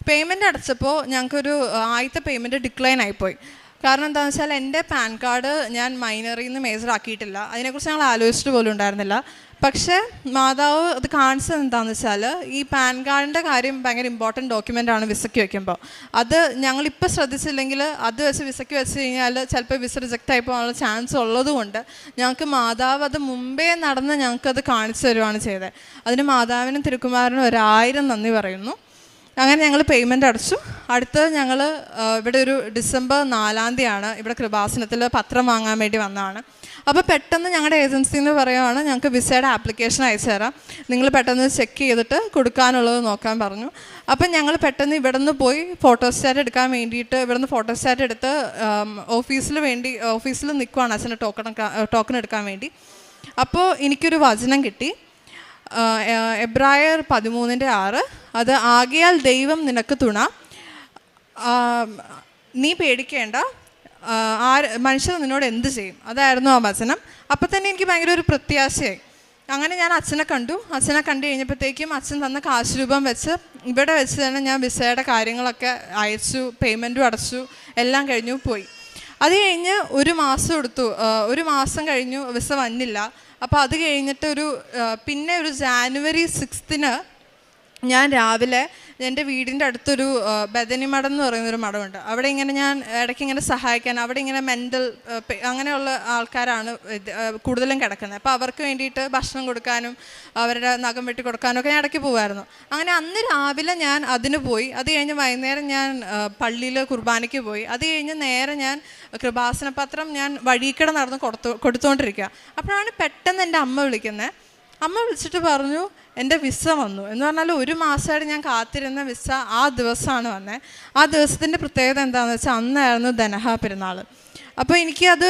പേയ്മെൻറ്റ് അടച്ചപ്പോൾ ഞങ്ങൾക്കൊരു ആദ്യത്തെ പേയ്മെൻറ്റ് ഡിക്ലൈൻ ആയിപ്പോയി. കാരണം എന്താണെന്ന് വെച്ചാൽ എൻ്റെ പാൻ കാർഡ് ഞാൻ മൈനറിൽ നിന്ന് മേജർ ആക്കിയിട്ടില്ല. അതിനെക്കുറിച്ച് ഞങ്ങൾ ആലോചിച്ചിട്ട് പോലും ഉണ്ടായിരുന്നില്ല. പക്ഷേ മാതാവ് അത് കാണിച്ചത് എന്താണെന്ന് വെച്ചാൽ ഈ പാൻ കാർഡിൻ്റെ കാര്യം ഭയങ്കര ഇമ്പോർട്ടൻറ്റ് ഡോക്യുമെൻ്റാണ് വിസയ്ക്ക് വയ്ക്കുമ്പോൾ. അത് ഞങ്ങളിപ്പോൾ ശ്രദ്ധിച്ചില്ലെങ്കിൽ അത് വെച്ച് വിസയ്ക്ക് വെച്ച് കഴിഞ്ഞാൽ ചിലപ്പോൾ വിസ റിജക്റ്റ് ആയി പോകാനുള്ള ചാൻസ് ഉള്ളതുകൊണ്ട് ഞങ്ങൾക്ക് മാതാവ് അത് മുമ്പേ നടന്ന് ഞങ്ങൾക്കത് കാണിച്ചു തരുവാണ് ചെയ്തത്. അതിന് മാതാവിനും തിരുക്കുമാരനും 1000 നന്ദി പറയുന്നു. അങ്ങനെ ഞങ്ങൾ പേയ്മെൻറ്റ് അടച്ചു. അടുത്തത് ഞങ്ങൾ ഇവിടെ ഒരു ഡിസംബർ 4 ഇവിടെ കൃപാസനത്തിൽ പത്രം വാങ്ങാൻ വേണ്ടി വന്നതാണ്. അപ്പോൾ പെട്ടെന്ന് ഞങ്ങളുടെ ഏജൻസിയിൽ നിന്ന് പറയുകയാണ്, ഞങ്ങൾക്ക് വിസയുടെ ആപ്ലിക്കേഷൻ അയച്ചു തരാം, നിങ്ങൾ പെട്ടെന്ന് ചെക്ക് ചെയ്തിട്ട് കൊടുക്കാനുള്ളത് നോക്കാൻ പറഞ്ഞു. അപ്പം ഞങ്ങൾ പെട്ടെന്ന് ഇവിടെ നിന്ന് പോയി ഫോട്ടോസ്റ്റാറ്റ് എടുക്കാൻ വേണ്ടിയിട്ട് ഇവിടുന്ന് ഫോട്ടോസ്റ്റാറ്റ് എടുത്ത് ഓഫീസിൽ നിൽക്കുവാണ് അച്ഛൻ്റെ ടോക്കൺ എടുക്കാൻ വേണ്ടി. അപ്പോൾ എനിക്കൊരു വചനം കിട്ടി, എബ്രായർ 13:6. അത് ആകയാൽ ദൈവം നിനക്ക് തുണ, നീ പേടിക്കേണ്ട, മനുഷ്യർ നിന്നോട് എന്ത് ചെയ്യും, അതായിരുന്നു ആ വചനം. അപ്പം തന്നെ എനിക്ക് ഭയങ്കര ഒരു പ്രത്യാശയായി. അങ്ങനെ ഞാൻ അച്ഛനെ കണ്ടു. അച്ഛനെ കണ്ടു കഴിഞ്ഞപ്പോഴത്തേക്കും അച്ഛൻ തന്ന കാശ് രൂപം വെച്ച് ഇവിടെ വെച്ച് തന്നെ ഞാൻ വിസയുടെ കാര്യങ്ങളൊക്കെ അയച്ചു, പേയ്മെൻറ്റും അടച്ചു, എല്ലാം കഴിഞ്ഞു പോയി. അത് കഴിഞ്ഞ് 1 മാസം എടുത്തു. 1 മാസം കഴിഞ്ഞു, വിസ വന്നില്ല. അപ്പോൾ അത് കഴിഞ്ഞിട്ട് പിന്നെ ഒരു ജാനുവരി 6 ഞാൻ രാവിലെ എൻ്റെ വീടിൻ്റെ അടുത്തൊരു ബദനി മഠം എന്ന് പറയുന്നൊരു മഠമുണ്ട്. അവിടെ ഇങ്ങനെ ഞാൻ ഇടയ്ക്ക് ഇങ്ങനെ സഹായിക്കാൻ, അവിടെ ഇങ്ങനെ മെൻ്റൽ അങ്ങനെയുള്ള ആൾക്കാരാണ് കൂടുതലും കിടക്കുന്നത്. അപ്പോൾ അവർക്ക് വേണ്ടിയിട്ട് ഭക്ഷണം കൊടുക്കാനും അവരുടെ നഖം വെട്ടി കൊടുക്കാനും ഒക്കെ ഞാൻ ഇടയ്ക്ക് പോകുമായിരുന്നു. അങ്ങനെ അന്ന് രാവിലെ ഞാൻ അതിന് പോയി. അത് കഴിഞ്ഞ് വൈകുന്നേരം ഞാൻ പള്ളിയിൽ കുർബാനയ്ക്ക് പോയി. അത് കഴിഞ്ഞ് നേരെ ഞാൻ കൃപാസന പത്രം ഞാൻ വഴിക്കട നടന്ന് കൊടുത്തുകൊണ്ടിരിക്കുക. അപ്പോഴാണ് പെട്ടെന്ന് എൻ്റെ അമ്മ വിളിക്കുന്നത്. അമ്മ വിളിച്ചിട്ട് പറഞ്ഞു, എൻ്റെ വിസ വന്നു എന്ന് പറഞ്ഞാൽ 1 മാസമായിട്ട് ഞാൻ കാത്തിരുന്ന വിസ ആ ദിവസമാണ് വന്നത്. ആ ദിവസത്തിൻ്റെ പ്രത്യേകത എന്താണെന്ന് വെച്ചാൽ അന്നായിരുന്നു ധനഹ പെരുന്നാൾ. അപ്പോൾ എനിക്കത്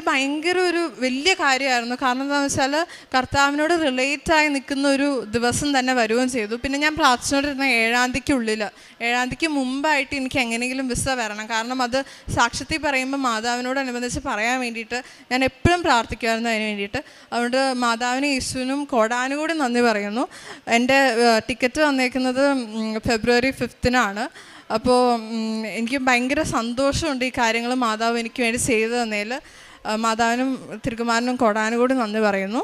ഭയങ്കര ഒരു വലിയ കാര്യമായിരുന്നു. കാരണം എന്താണെന്ന് വെച്ചാൽ കർത്താവിനോട് റിലേറ്റായി നിൽക്കുന്ന ഒരു ദിവസം തന്നെ വരികയും ചെയ്തു. പിന്നെ ഞാൻ പ്രാർത്ഥിച്ചുകൊണ്ടിരുന്ന 7-ാം തീയതിക്ക് മുമ്പായിട്ട് എനിക്ക് എങ്ങനെയെങ്കിലും വിസ വരണം. കാരണം അത് സാക്ഷ്യത്തിൽ പറയുമ്പോൾ മാതാവിനോടനുബന്ധിച്ച് പറയാൻ വേണ്ടിയിട്ട് ഞാൻ എപ്പോഴും പ്രാർത്ഥിക്കുമായിരുന്നു അതിന് വേണ്ടിയിട്ട്. അതുകൊണ്ട് മാതാവിനും യേശുവിനും കോടാനുകൂടി നന്ദി പറയുന്നു. എൻ്റെ ടിക്കറ്റ് വന്നേക്കുന്നത് ഫെബ്രുവരി 5 അപ്പോൾ എനിക്ക് ഭയങ്കര സന്തോഷമുണ്ട് ഈ കാര്യങ്ങൾ മാതാവ് എനിക്ക് വേണ്ടി ചെയ്തു തന്നതിൽ. മാതാവിനും തിരുക്കുമാരനും കോടാനുകൂടി നന്ദി പറയുന്നു.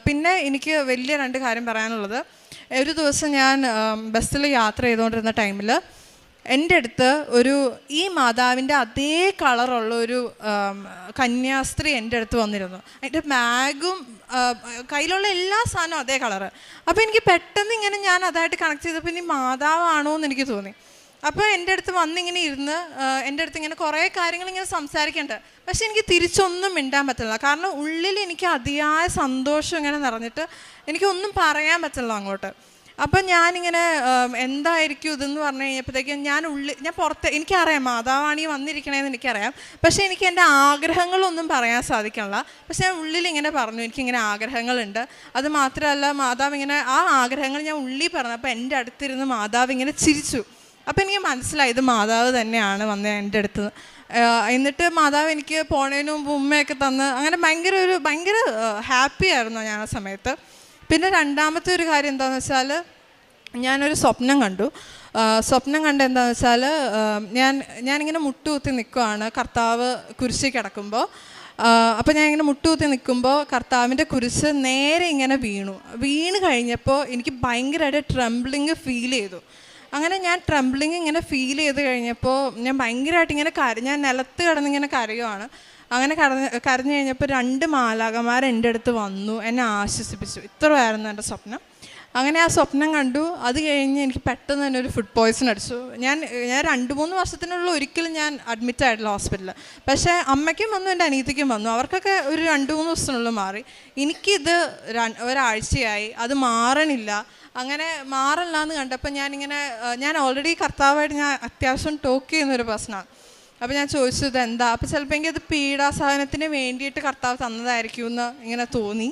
പിന്നെ എനിക്ക് വലിയ 2 കാര്യം പറയാനുള്ളത്, ഒരു ദിവസം ഞാൻ ബസ്സിൽ യാത്ര ചെയ്തുകൊണ്ടിരുന്ന ടൈമിൽ എൻ്റെ അടുത്ത് ഈ മാതാവിൻ്റെ അതേ കളറുള്ള ഒരു കന്യാസ്ത്രീ എൻ്റെ അടുത്ത് വന്നിരുന്നു. അതിൻ്റെ ബാഗും കയ്യിലുള്ള എല്ലാ സാധനവും അതേ കളറ്. അപ്പോൾ എനിക്ക് പെട്ടെന്ന് ഇങ്ങനെ ഞാൻ അതായിട്ട് കണക്ട് ചെയ്തപ്പോൾ ഇനി മാതാവാണോ എന്ന് എനിക്ക് തോന്നി. അപ്പോൾ എൻ്റെ അടുത്ത് വന്നിങ്ങനെ ഇരുന്ന് എൻ്റെ അടുത്ത് ഇങ്ങനെ കുറേ കാര്യങ്ങൾ ഇങ്ങനെ സംസാരിക്കേണ്ടത്. പക്ഷെ എനിക്ക് തിരിച്ചൊന്നും മിണ്ടാൻ പറ്റില്ല. കാരണം ഉള്ളിൽ എനിക്ക് അതിയായ സന്തോഷം ഇങ്ങനെ നിറഞ്ഞിട്ട് എനിക്കൊന്നും പറയാൻ പറ്റില്ല അങ്ങോട്ട്. അപ്പം ഞാനിങ്ങനെ എന്തായിരിക്കും ഇതെന്ന് പറഞ്ഞു കഴിഞ്ഞപ്പോഴത്തേക്കും ഞാൻ പുറത്ത് എനിക്കറിയാം മാതാവാണ് ഈ വന്നിരിക്കണേന്ന് എനിക്കറിയാം. പക്ഷേ എനിക്ക് എൻ്റെ ആഗ്രഹങ്ങളൊന്നും പറയാൻ സാധിക്കണില്ല. പക്ഷെ ഞാൻ ഉള്ളിൽ ഇങ്ങനെ പറഞ്ഞു എനിക്കിങ്ങനെ ആഗ്രഹങ്ങളുണ്ട്. അത് മാത്രമല്ല മാതാവ് ഇങ്ങനെ ആ ആഗ്രഹങ്ങൾ ഞാൻ ഉള്ളിൽ പറഞ്ഞു. അപ്പോൾ എൻ്റെ അടുത്തിരുന്ന് മാതാവ് ഇങ്ങനെ ചിരിച്ചു. അപ്പോൾ എനിക്ക് മനസ്സിലായി ഇത് മാതാവ് തന്നെയാണ് വന്നത് എൻ്റെ അടുത്ത്. എന്നിട്ട് മാതാവ് എനിക്ക് പോണതിന് മുമ്പ് ഉമ്മയൊക്കെ തന്ന് അങ്ങനെ ഭയങ്കര ഹാപ്പി ആയിരുന്നു ഞാൻ ആ സമയത്ത്. പിന്നെ രണ്ടാമത്തെ ഒരു കാര്യം എന്താണെന്ന് വെച്ചാൽ ഞാനൊരു സ്വപ്നം കണ്ടു. സ്വപ്നം കണ്ട എന്താണെന്ന് വെച്ചാൽ ഞാനിങ്ങനെ മുട്ടുകുത്തി നിൽക്കുവാണ് കർത്താവ് കുരിശിൽ കിടക്കുമ്പോൾ. അപ്പോൾ ഞാനിങ്ങനെ മുട്ടുകുത്തി നിൽക്കുമ്പോൾ കർത്താവിൻ്റെ കുരിശ് നേരെ ഇങ്ങനെ വീണ് കഴിഞ്ഞപ്പോൾ എനിക്ക് ഭയങ്കരമായിട്ട് ട്രംബ്ലിങ് ഫീൽ ചെയ്തു. അങ്ങനെ ഞാൻ ട്രംബ്ലിങ് ഇങ്ങനെ ഫീൽ ചെയ്ത് കഴിഞ്ഞപ്പോൾ ഞാൻ ഭയങ്കരമായിട്ട് ഇങ്ങനെ ഞാൻ നിലത്ത് കിടന്നിങ്ങനെ കരയുവാണ്. അങ്ങനെ കരഞ്ഞു കഴിഞ്ഞപ്പോൾ 2 മാലാഖമാർ എൻ്റെ അടുത്ത് വന്നു, എന്നെ ആശ്വസിപ്പിച്ചു. ഇത്രയായിരുന്നു എൻ്റെ സ്വപ്നം. അങ്ങനെ ആ സ്വപ്നം കണ്ടു. അത് കഴിഞ്ഞ് എനിക്ക് പെട്ടെന്ന് തന്നെ ഒരു ഫുഡ് പോയ്സൺ അടിച്ചു. ഞാൻ 2-3 വർഷത്തിനുള്ള ഒരിക്കലും ഞാൻ അഡ്മിറ്റ് ആയിട്ടില്ല ഹോസ്പിറ്റലിൽ. പക്ഷേ അമ്മയ്ക്കും വന്നു, എൻ്റെ അനിയത്തിക്കും വന്നു. അവർക്കൊക്കെ ഒരു 2-3 ദിവസത്തിനുള്ളിൽ മാറി. എനിക്കിത് ഒരാഴ്ചയായി, അത് മാറണില്ല. അങ്ങനെ മാറില്ല എന്ന് കണ്ടപ്പോൾ ഞാൻ ഓൾറെഡി കർത്താവായിട്ട് ഞാൻ അത്യാവശ്യം ടോക്ക് ചെയ്യുന്നൊരു പേഴ്സണാണ്. അപ്പോൾ ഞാൻ ചോദിച്ചു ഇതെന്താ, അപ്പോൾ ചിലപ്പോൾ എനിക്കത് പീഡാസഹനത്തിന് വേണ്ടിയിട്ട് കർത്താവ് തന്നതായിരിക്കും എന്ന് ഇങ്ങനെ തോന്നി.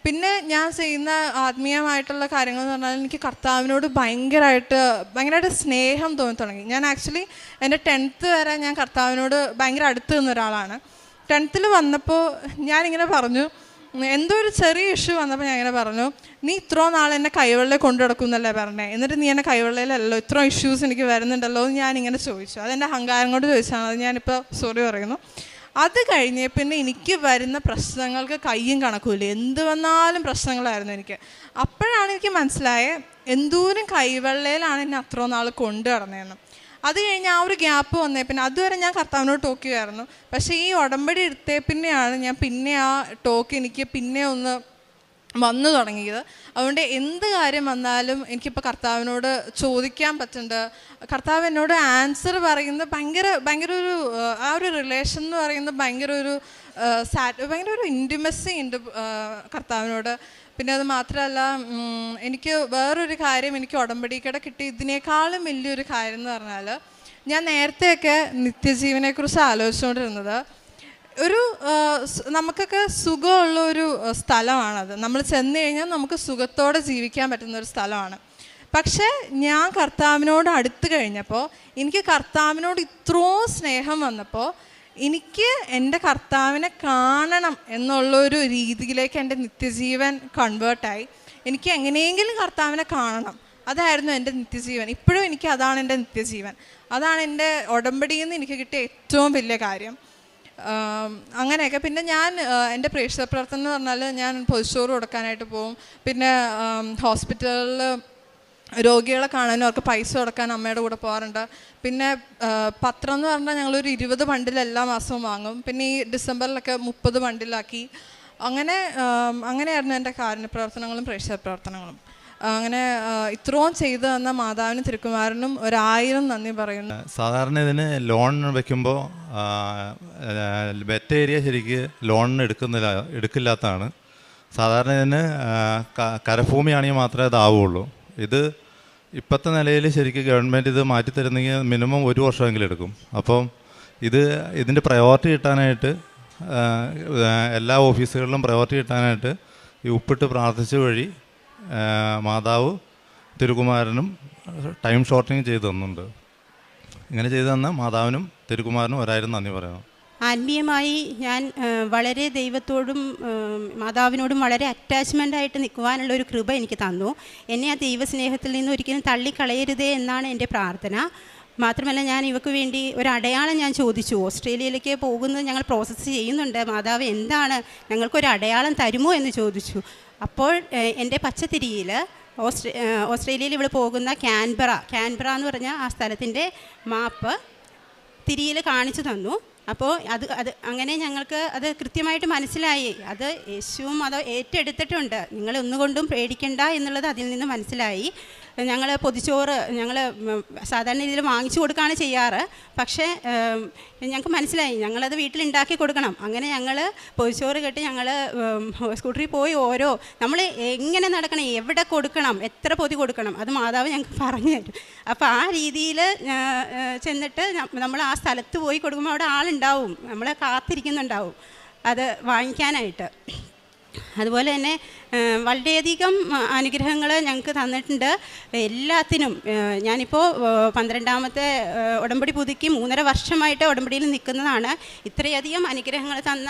പിന്നെ ഞാൻ ചെയ്യുന്ന ആത്മീയമായിട്ടുള്ള കാര്യങ്ങൾ എന്ന് പറഞ്ഞാൽ എനിക്ക് കർത്താവിനോട് ഭയങ്കരമായിട്ട് സ്നേഹം തോന്നി തുടങ്ങി. ഞാൻ ആക്ച്വലി എൻ്റെ 10th വരെ ഞാൻ കർത്താവിനോട് ഭയങ്കര അടുത്ത് നിന്ന ഒരാളാണ്. 10th വന്നപ്പോൾ ഞാനിങ്ങനെ പറഞ്ഞു, എന്തോ ഒരു ചെറിയ ഇഷ്യൂ വന്നപ്പോൾ ഞാൻ ഇങ്ങനെ പറഞ്ഞു, നീ ഇത്രയും നാൾ എന്നെ കൈവെള്ളയിൽ കൊണ്ടു നടക്കുന്നല്ലേ പറഞ്ഞേ, എന്നിട്ട് നീ എന്നെ കൈവെള്ളയിലല്ലോ, ഇത്ര ഇഷ്യൂസ് എനിക്ക് വരുന്നുണ്ടല്ലോ എന്ന് ഞാനിങ്ങനെ ചോദിച്ചു. അതെൻ്റെ അഹങ്കാരം കൊണ്ട് ചോദിച്ചാണ്, അത് ഞാനിപ്പോൾ സോറി പറയുന്നു. അത് കഴിഞ്ഞ് പിന്നെ എനിക്ക് വരുന്ന പ്രശ്നങ്ങൾക്ക് കയ്യും കണക്കുമില്ല, എന്ത് വന്നാലും പ്രശ്നങ്ങളായിരുന്നു എനിക്ക്. അപ്പോഴാണ് എനിക്ക് മനസ്സിലായത് എന്തോരം കൈവെള്ളയിലാണ് എന്നെ അത്രയും നാൾ കൊണ്ടു നടന്നതെന്ന്. അത് കഴിഞ്ഞ് ആ ഒരു ഗ്യാപ്പ് വന്നേ പിന്നെ അതുവരെ ഞാൻ കർത്താവിനോട് ടോക്ക് ചെയ്യുമായിരുന്നു. പക്ഷേ ഈ ഉടമ്പടി എടുത്തേ പിന്നെയാണ് ഞാൻ പിന്നെ ആ ടോക്ക് എനിക്ക് പിന്നെ ഒന്ന് വന്നു തുടങ്ങിയത്. അതുകൊണ്ട് എന്ത് കാര്യം വന്നാലും എനിക്കിപ്പോൾ കർത്താവിനോട് ചോദിക്കാൻ പറ്റുന്നുണ്ട്. കർത്താവ് എന്നോട് ആൻസർ പറയുന്നത് ഭയങ്കര ഒരു ആ ഒരു റിലേഷൻ എന്ന് പറയുന്നത് ഭയങ്കര ഒരു ഇൻറ്റിമസി ഉണ്ട് കർത്താവിനോട്. പിന്നെ അത് മാത്രമല്ല, എനിക്ക് വേറൊരു കാര്യം എനിക്ക് ഉടമ്പടിക്കടെ കിട്ടി ഇതിനേക്കാളും വലിയൊരു കാര്യം എന്ന് പറഞ്ഞാൽ, ഞാൻ നേരത്തെയൊക്കെ നിത്യജീവനെക്കുറിച്ച് ആലോചിച്ചുകൊണ്ടിരുന്നത് നമുക്കൊക്കെ സുഖമുള്ള ഒരു സ്ഥലമാണത്. നമ്മൾ ചെന്ന് കഴിഞ്ഞാൽ നമുക്ക് സുഖത്തോടെ ജീവിക്കാൻ പറ്റുന്ന ഒരു സ്ഥലമാണ്. പക്ഷേ ഞാൻ കർത്താവിനോട് അടുത്ത് കഴിഞ്ഞപ്പോൾ എനിക്ക് കർത്താവിനോട് ഇത്രയും സ്നേഹം വന്നപ്പോൾ എനിക്ക് എൻ്റെ കർത്താവിനെ കാണണം എന്നുള്ളൊരു രീതിയിലേക്ക് എൻ്റെ നിത്യജീവൻ കൺവേർട്ടായി. എനിക്ക് എങ്ങനെയെങ്കിലും കർത്താവിനെ കാണണം, അതായിരുന്നു എൻ്റെ നിത്യജീവൻ. ഇപ്പോഴും എനിക്ക് അതാണ് എൻ്റെ നിത്യജീവൻ. അതാണ് എൻ്റെ ഉടമ്പടിയിൽ നിന്ന് എനിക്ക് കിട്ടിയ ഏറ്റവും വലിയ കാര്യം. അങ്ങനെയൊക്കെ. പിന്നെ ഞാൻ എൻ്റെ പ്രേക്ഷിത പ്രവർത്തനം എന്ന് പറഞ്ഞാൽ ഞാൻ പൊതിച്ചോറ് കൊടുക്കാനായിട്ട് പോകും. പിന്നെ ഹോസ്പിറ്റലിൽ രോഗികളെ കാണാനും അവർക്ക് പൈസ കൊടുക്കാൻ അമ്മയുടെ കൂടെ പോകാറുണ്ട്. പിന്നെ പത്രം എന്ന് പറഞ്ഞാൽ ഞങ്ങളൊരു 20 ബണ്ടിൽ എല്ലാ മാസവും വാങ്ങും. പിന്നെ ഈ ഡിസംബറിലൊക്കെ 30 ബണ്ടിലാക്കി. അങ്ങനെയായിരുന്നു എൻ്റെ കാരുണ്യ പ്രവർത്തനങ്ങളും പ്രേക്ഷിത പ്രവർത്തനങ്ങളും. അങ്ങനെ ഇത്രയും ചെയ്തു തന്ന മാതാവിനും തിരുക്കുമാരനും 1000 നന്ദി പറയുന്നു.
സാധാരണ ഇതിന് ലോൺ വെക്കുമ്പോൾ വെറ്റ് ഏരിയ ശരിക്ക് ലോണിന് എടുക്കില്ലാത്തതാണ്. സാധാരണ ഇതിന് കരഭൂമിയാണെങ്കിൽ മാത്രമേ ഇതാവുള്ളൂ. ഇത് ഇപ്പോഴത്തെ നിലയിൽ ശരിക്കും ഗവൺമെൻറ് ഇത് മാറ്റിത്തരുന്നെങ്കിൽ മിനിമം 1 വർഷമെങ്കിലും എടുക്കും. അപ്പം ഇതിൻ്റെ പ്രയോറിറ്റി കിട്ടാനായിട്ട് എല്ലാ ഓഫീസുകളിലും പ്രയോറിറ്റി കിട്ടാനായിട്ട് ഈ ഉപ്പിട്ട് പ്രാർത്ഥിച്ച വഴി മാതാവ് തിരുക്കുമാരനും ടൈം ഷോർട്ടിങ് ചെയ്തു തന്നുണ്ട്. ഇങ്ങനെ ചെയ്തു തന്ന മാതാവിനും തിരുക്കുമാരനും 1000 നന്ദി പറയുന്നു.
ആത്മീയമായി ഞാൻ വളരെ ദൈവത്തോടും മാതാവിനോടും വളരെ അറ്റാച്ച്മെൻ്റായിട്ട് നിൽക്കുവാനുള്ള ഒരു കൃപ എനിക്ക് തന്നു. എന്നെ ആ ദൈവസ്നേഹത്തിൽ നിന്ന് ഒരിക്കലും തള്ളിക്കളയരുതേ എന്നാണ് എൻ്റെ പ്രാർത്ഥന. മാത്രമല്ല, ഞാൻ ഇവർക്ക് വേണ്ടി ഒരു അടയാളം ഞാൻ ചോദിച്ചു. ഓസ്ട്രേലിയയിലേക്ക് പോകുന്നത് ഞങ്ങൾ പ്രോസസ്സ് ചെയ്യുന്നുണ്ട്, മാതാവ് എന്താണ് ഞങ്ങൾക്കൊരു അടയാളം തരുമോ എന്ന് ചോദിച്ചു. അപ്പോൾ എൻ്റെ പച്ചത്തിരിയിൽ ഓസ്ട്രേലിയയിൽ ഇവിടെ പോകുന്ന കാൻബറ എന്ന് പറഞ്ഞ ആ സ്ഥലത്തിൻ്റെ മാപ്പ് തിരിയിൽ കാണിച്ചു തന്നു. അപ്പോൾ അത് അങ്ങനെ ഞങ്ങൾക്ക് അത് കൃത്യമായിട്ട് മനസ്സിലായി. അത് യേശുവും അത് ഏറ്റെടുത്തിട്ടുണ്ട്. നിങ്ങൾ ഒന്നുകൊണ്ടും പേടിക്കണ്ട എന്നുള്ളത് അതിൽ നിന്ന് മനസ്സിലായി. ഞങ്ങൾ പൊതിച്ചോറ് സാധാരണ രീതിയിൽ വാങ്ങിച്ചു കൊടുക്കുകയാണ് ചെയ്യാറ്. പക്ഷേ ഞങ്ങൾക്ക് മനസ്സിലായി ഞങ്ങളത് വീട്ടിലുണ്ടാക്കി കൊടുക്കണം. അങ്ങനെ ഞങ്ങൾ പൊതിച്ചോറ് കെട്ടി ഞങ്ങൾ സ്കൂട്ടറിൽ പോയി നമ്മൾ എങ്ങനെ നടക്കണം, എവിടെ കൊടുക്കണം, എത്ര പൊതി കൊടുക്കണം, അത് മാതാവ് ഞങ്ങൾക്ക് പറഞ്ഞു തരും. അപ്പോൾ ആ രീതിയിൽ ചെന്നിട്ട് നമ്മൾ ആ സ്ഥലത്ത് പോയി കൊടുക്കുമ്പോൾ അവിടെ ആളുണ്ടാവും, നമ്മളെ കാത്തിരിക്കുന്നുണ്ടാവും അത് വാങ്ങിക്കാനായിട്ട്. അതുപോലെ തന്നെ വളരെയധികം അനുഗ്രഹങ്ങൾ ഞങ്ങൾക്ക് തന്നിട്ടുണ്ട് എല്ലാത്തിനും. ഞാനിപ്പോൾ 12ാമത്തെ ഉടമ്പടി പുതുക്കി 3.5 വർഷമായിട്ട് ഉടമ്പടിയിൽ നിൽക്കുന്നതാണ്. ഇത്രയധികം അനുഗ്രഹങ്ങൾ തന്ന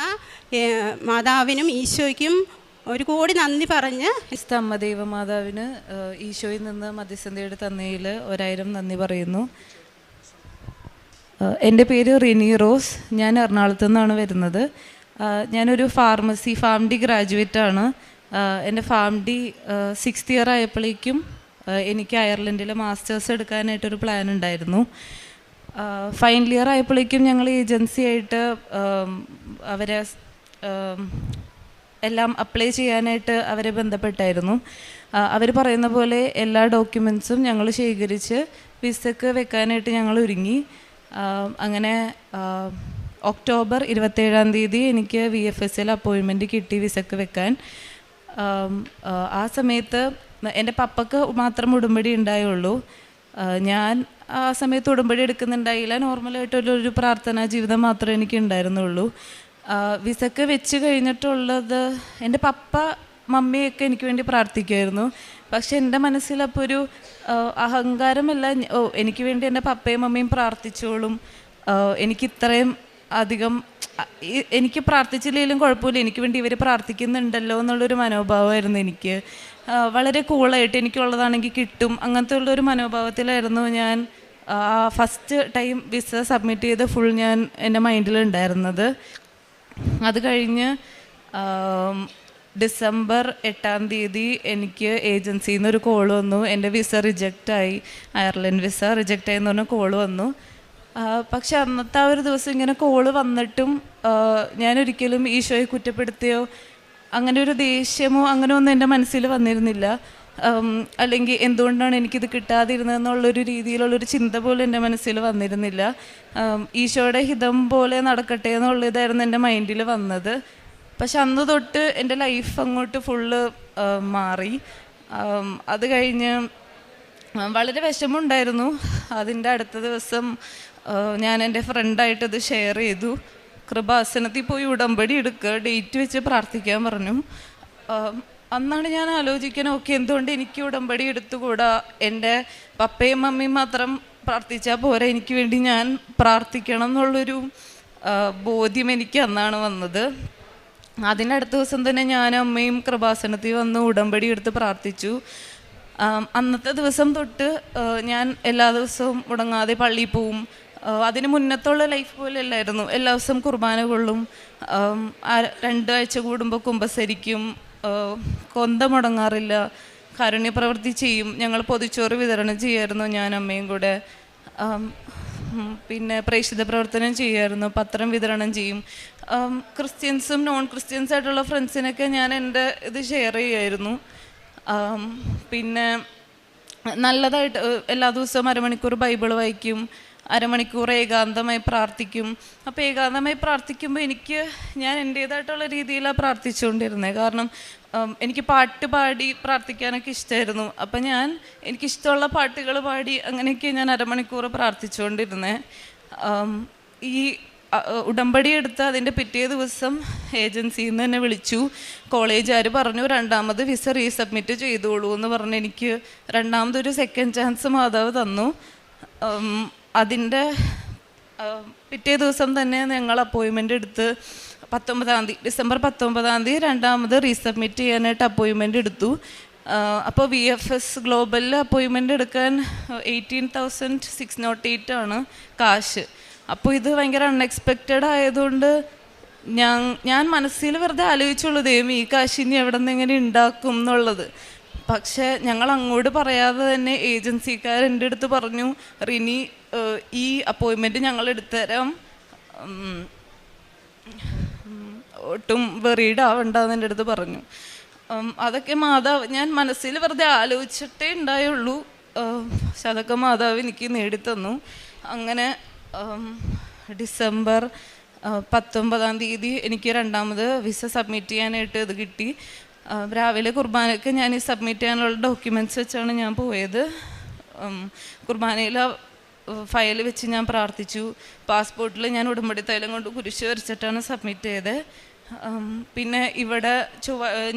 മാതാവിനും ഈശോയ്ക്കും ഒരു കോടി നന്ദി പറഞ്ഞ്
അമ്മ ദൈവമാതാവിന് ഈശോയിൽ നിന്ന് മധ്യസ്ഥതയുടെ തന്നതിൽ 1000 നന്ദി പറയുന്നു. എൻ്റെ പേര് റിനി റോസ്. ഞാൻ എറണാകുളത്തു നിന്നാണ് വരുന്നത്. ഞാനൊരു ഫാം ഡി ഗ്രാജുവേറ്റാണ്. എൻ്റെ ഫാം ഡി 6th ഇയർ ആയപ്പോഴേക്കും എനിക്ക് അയർലൻഡിൽ മാസ്റ്റേഴ്സ് എടുക്കാനായിട്ടൊരു പ്ലാൻ ഉണ്ടായിരുന്നു. ഫൈനൽ ഇയർ ആയപ്പോഴേക്കും ഞങ്ങൾ ഏജൻസിയായിട്ട് അവരെ എല്ലാം അപ്ലൈ ചെയ്യാനായിട്ട് അവരെ ബന്ധപ്പെട്ടായിരുന്നു. അവർ പറയുന്ന പോലെ എല്ലാ ഡോക്യുമെൻറ്റ്സും ഞങ്ങൾ ശേഖരിച്ച് വിസക്ക് വെക്കാനായിട്ട് ഞങ്ങൾ ഒരുങ്ങി. അങ്ങനെ ഒക്ടോബർ 27-ാം തീയതി എനിക്ക് VFSൽ അപ്പോയിൻമെൻറ്റ് കിട്ടി വിസക്ക് വെക്കാൻ. ആ സമയത്ത് എൻ്റെ പപ്പക്ക് മാത്രം ഉടമ്പടി ഉണ്ടായുള്ളൂ. ഞാൻ ആ സമയത്ത് ഉടമ്പടി എടുക്കുന്നുണ്ടായില്ല. നോർമലായിട്ടൊരു പ്രാർത്ഥനാ ജീവിതം മാത്രമേ എനിക്ക് ഉണ്ടായിരുന്നുള്ളൂ. വിസക്ക് വെച്ച് കഴിഞ്ഞിട്ടുള്ളത് എൻ്റെ പപ്പ മമ്മിയൊക്കെ എനിക്ക് വേണ്ടി പ്രാർത്ഥിക്കുമായിരുന്നു. പക്ഷെ എൻ്റെ മനസ്സിലപ്പോൾ ഒരു അഹങ്കാരമല്ല, എനിക്ക് വേണ്ടി എൻ്റെ പപ്പയും മമ്മിയും പ്രാർത്ഥിച്ചോളും, എനിക്കിത്രയും അധികം എനിക്ക് പ്രാർത്ഥിച്ചില്ലെങ്കിലും കുഴപ്പമില്ല, എനിക്ക് വേണ്ടി ഇവർ പ്രാർത്ഥിക്കുന്നുണ്ടല്ലോ എന്നുള്ളൊരു മനോഭാവമായിരുന്നു എനിക്ക്. വളരെ കൂളായിട്ട് എനിക്കുള്ളതാണെങ്കിൽ കിട്ടും അങ്ങനത്തെ ഉള്ളൊരു മനോഭാവത്തിലായിരുന്നു ഞാൻ ഫസ്റ്റ് ടൈം വിസ സബ്മിറ്റ് ചെയ്ത് ഫുൾ ഞാൻ എൻ്റെ മൈൻഡിലുണ്ടായിരുന്നത്. അത് കഴിഞ്ഞ് ഡിസംബർ 8-ാം തീയതി എനിക്ക് ഏജൻസിയിൽ നിന്നൊരു കോൾ വന്നു. എൻ്റെ വിസ റിജക്റ്റായി, അയർലൻഡ് വിസ റിജക്റ്റായി എന്ന് പറഞ്ഞ കോൾ വന്നു. പക്ഷെ അന്നത്തെ ആ ഒരു ദിവസം ഇങ്ങനെ കോള് വന്നിട്ടും ഞാനൊരിക്കലും ഈശോയെ കുറ്റപ്പെടുത്തിയോ അങ്ങനെ ഒരു ദേഷ്യമോ അങ്ങനെ ഒന്നും എൻ്റെ മനസ്സിൽ വന്നിരുന്നില്ല. അല്ലെങ്കിൽ എന്തുകൊണ്ടാണ് എനിക്കിത് കിട്ടാതിരുന്നതെന്നുള്ളൊരു രീതിയിലുള്ളൊരു ചിന്ത പോലും എൻ്റെ മനസ്സിൽ വന്നിരുന്നില്ല. ഈശോയുടെ ഹിതം പോലെ നടക്കട്ടെ എന്നുള്ളതായിരുന്നു എൻ്റെ മൈൻഡിൽ വന്നത്. പക്ഷെ അന്ന് തൊട്ട് എൻ്റെ ലൈഫ് അങ്ങോട്ട് ഫുള്ള് മാറി. അത് കഴിഞ്ഞ് വളരെ വിഷമമുണ്ടായിരുന്നു. അതിൻ്റെ അടുത്ത ദിവസം ഞാൻ എൻ്റെ ഫ്രണ്ടായിട്ടത് ഷെയർ ചെയ്തു. കൃപാസനത്തിൽ പോയി ഉടമ്പടി എടുക്കുക, ഡേറ്റ് വെച്ച് പ്രാർത്ഥിക്കാൻ പറഞ്ഞു. അന്നാണ് ഞാൻ ആലോചിക്കണം, ഓക്കെ എന്തുകൊണ്ട് എനിക്ക് ഉടമ്പടി എടുത്തുകൂടാ, എൻ്റെ പപ്പയും മമ്മിയും മാത്രം പ്രാർത്ഥിച്ചാൽ പോരാ, എനിക്ക് വേണ്ടി ഞാൻ പ്രാർത്ഥിക്കണം എന്നുള്ളൊരു ബോധ്യം എനിക്ക് അന്നാണ് വന്നത്. അതിനടുത്ത ദിവസം തന്നെ ഞാനും അമ്മയും കൃപാസനത്തിൽ വന്ന് ഉടമ്പടി എടുത്ത് പ്രാർത്ഥിച്ചു. അന്നത്തെ ദിവസം തൊട്ട് ഞാൻ എല്ലാ ദിവസവും മുടങ്ങാതെ പള്ളിയിൽ പോവും. അതിന് മുന്നത്തുള്ള ലൈഫ് പോലെ അല്ലായിരുന്നു. എല്ലാ ദിവസവും കുർബാന കൊള്ളും, 2 ആഴ്ച കൂടുമ്പോൾ കുമ്പസരിക്കും, കൊന്ത മുടങ്ങാറില്ല, കാരുണ്യപ്രവൃത്തി ചെയ്യും. ഞങ്ങൾ പൊതിച്ചോറ് വിതരണം ചെയ്യുമായിരുന്നു ഞാൻ അമ്മയും കൂടെ. പിന്നെ പ്രേക്ഷിത പ്രവർത്തനം ചെയ്യുമായിരുന്നു, പത്രം വിതരണം ചെയ്യും. ക്രിസ്ത്യൻസും നോൺ ക്രിസ്ത്യൻസ് ആയിട്ടുള്ള ഫ്രണ്ട്സിനൊക്കെ ഞാൻ എൻ്റെ ഇത് ഷെയർ ചെയ്യുമായിരുന്നു. പിന്നെ നല്ലതായിട്ട് എല്ലാ ദിവസവും 1/2 മണിക്കൂർ ബൈബിൾ വായിക്കും, 1/2 മണിക്കൂർ ഏകാന്തമായി പ്രാർത്ഥിക്കും. അപ്പോൾ ഏകാന്തമായി പ്രാർത്ഥിക്കുമ്പോൾ ഞാൻ എൻ്റേതായിട്ടുള്ള രീതിയിലാണ് പ്രാർത്ഥിച്ചുകൊണ്ടിരുന്നത്. കാരണം എനിക്ക് പാട്ട് പാടി പ്രാർത്ഥിക്കാനൊക്കെ ഇഷ്ടമായിരുന്നു. അപ്പം എനിക്കിഷ്ടമുള്ള പാട്ടുകൾ പാടി അങ്ങനെയൊക്കെ ഞാൻ 1/2 മണിക്കൂർ പ്രാർത്ഥിച്ചുകൊണ്ടിരുന്നത്. ഈ ഉടമ്പടി എടുത്ത് അതിൻ്റെ പിറ്റേ ദിവസം ഏജൻസിയിൽ നിന്ന് തന്നെ വിളിച്ചു. കോളേജുകാർ പറഞ്ഞു 2ാമത് വിസ റീസബ്മിറ്റ് ചെയ്തോളൂ എന്ന് പറഞ്ഞ് എനിക്ക് 2ാമതൊരു സെക്കൻഡ് ചാൻസ് മാതാവ് തന്നു. അതിൻ്റെ പിറ്റേ ദിവസം തന്നെ ഞങ്ങൾ അപ്പോയിൻമെൻ്റ് എടുത്ത് 19-ാം തീയതി ഡിസംബർ 19-ാം തീയതി 2ാമത് റീസബ്മിറ്റ് ചെയ്യാനായിട്ട് അപ്പോയിൻമെൻ്റ് എടുത്തു. അപ്പോൾ VFS ഗ്ലോബലിൽ അപ്പോയിൻമെൻ്റ് എടുക്കാൻ 18,608 ആണ് കാശ്. അപ്പോൾ ഇത് ഭയങ്കര അൺഎക്സ്പെക്റ്റഡ് ആയതുകൊണ്ട് ഞാൻ മനസ്സിൽ വെറുതെ ആലോചിച്ചുള്ളൂ, ദൈവം ഈ കാശ് ഇനി എവിടെ നിന്ന് എങ്ങനെ ഉണ്ടാക്കും എന്നുള്ളത്. പക്ഷേ ഞങ്ങൾ അങ്ങോട്ട് പറയാതെ തന്നെ ഏജൻസിക്കാർ എൻ്റെ അടുത്ത് പറഞ്ഞു, റിനി ഈ അപ്പോയിൻമെൻറ്റ് ഞങ്ങൾ എടുത്തുതരാം, ഒട്ടും വെറീഡ് ആവണ്ടെന്ന് എൻ്റെ അടുത്ത് പറഞ്ഞു. അതൊക്കെ മാതാവ് ഞാൻ മനസ്സിൽ വെറുതെ ആലോചിച്ചിട്ടേ ഉണ്ടായുള്ളൂ. പക്ഷെ അതൊക്കെ മാതാവ് എനിക്ക് നേടിത്തന്നു. അങ്ങനെ ഡിസംബർ 19-ാം തീയതി എനിക്ക് 2ാമത് വിസ സബ്മിറ്റ് ചെയ്യാനായിട്ട് ഇത് കിട്ടി. രാവിലെ കുർബാനയ്ക്ക് ഞാൻ ഈ സബ്മിറ്റ് ചെയ്യാനുള്ള ഡോക്യുമെൻറ്റ്സ് വെച്ചാണ് ഞാൻ പോയത്. കുർബാനയിൽ ഫയൽ വെച്ച് ഞാൻ പ്രാർത്ഥിച്ചു. പാസ്പോർട്ടിൽ ഞാൻ ഉടമ്പടി തൈലം കൊണ്ട് കുരിശ് വരച്ചിട്ടാണ് സബ്മിറ്റ് ചെയ്തത്. പിന്നെ ഇവിടെ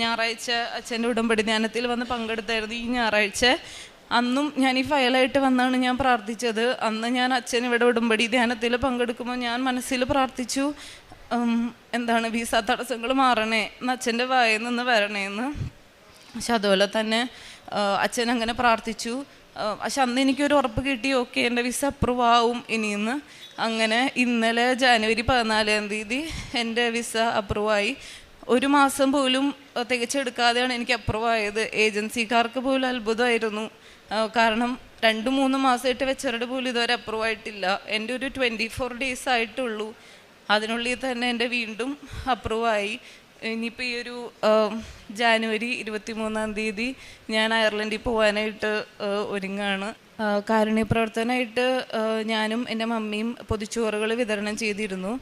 ഞായറാഴ്ച അച്ഛൻ്റെ ഉടമ്പടി ധ്യാനത്തിൽ വന്ന് പങ്കെടുത്തായിരുന്നു. ഈ ഞായറാഴ്ച അന്നും ഞാൻ ഈ ഫയലായിട്ട് വന്നാണ് ഞാൻ പ്രാർത്ഥിച്ചത്. അന്ന് ഞാൻ അച്ഛൻ ഇവിടെ ഉടമ്പടി ധ്യാനത്തിൽ പങ്കെടുക്കുമ്പോൾ ഞാൻ മനസ്സിൽ പ്രാർത്ഥിച്ചു, വിസ തടസ്സങ്ങൾ മാറണേ എന്ന്, അച്ഛൻ്റെ വായിൽ നിന്ന് വരണേന്ന്. പക്ഷെ അതുപോലെ തന്നെ അച്ഛൻ അങ്ങനെ പ്രാർത്ഥിച്ചു. പക്ഷെ അന്ന് എനിക്കൊരു ഉറപ്പ് കിട്ടി, ഓക്കെ എൻ്റെ വിസ അപ്രൂവ് ആവും ഇനിയെന്ന്. അങ്ങനെ ഇന്നലെ ജനുവരി 14-ാം തീയതി എൻ്റെ വിസ അപ്രൂവായി. 1 മാസം പോലും തികച്ചെടുക്കാതെയാണ് എനിക്ക് അപ്രൂവ് ആയത്. ഏജൻസിക്കാർക്ക് പോലും അത്ഭുതമായിരുന്നു. കാരണം 2-3 മാസമായിട്ട് വെച്ചവരുടെ പോലും ഇതുവരെ അപ്രൂവ് ആയിട്ടില്ല. എൻ്റെ ഒരു 24 ഡേയ്സ് ആയിട്ടുള്ളൂ. അതിനുള്ളിൽ തന്നെ എൻ്റെ വീണ്ടും അപ്രൂവായി. ഇനിയിപ്പോൾ ഈ ഒരു ജനുവരി 23-ാം തീയതി ഞാൻ അയർലൻഡിൽ പോകാനായിട്ട് ഒരുങ്ങാണ്. കാരുണ്യ പ്രവർത്തനമായിട്ട് ഞാനും എൻ്റെ മമ്മിയും പൊതിച്ചോറുകൾ വിതരണം ചെയ്തിരുന്നു.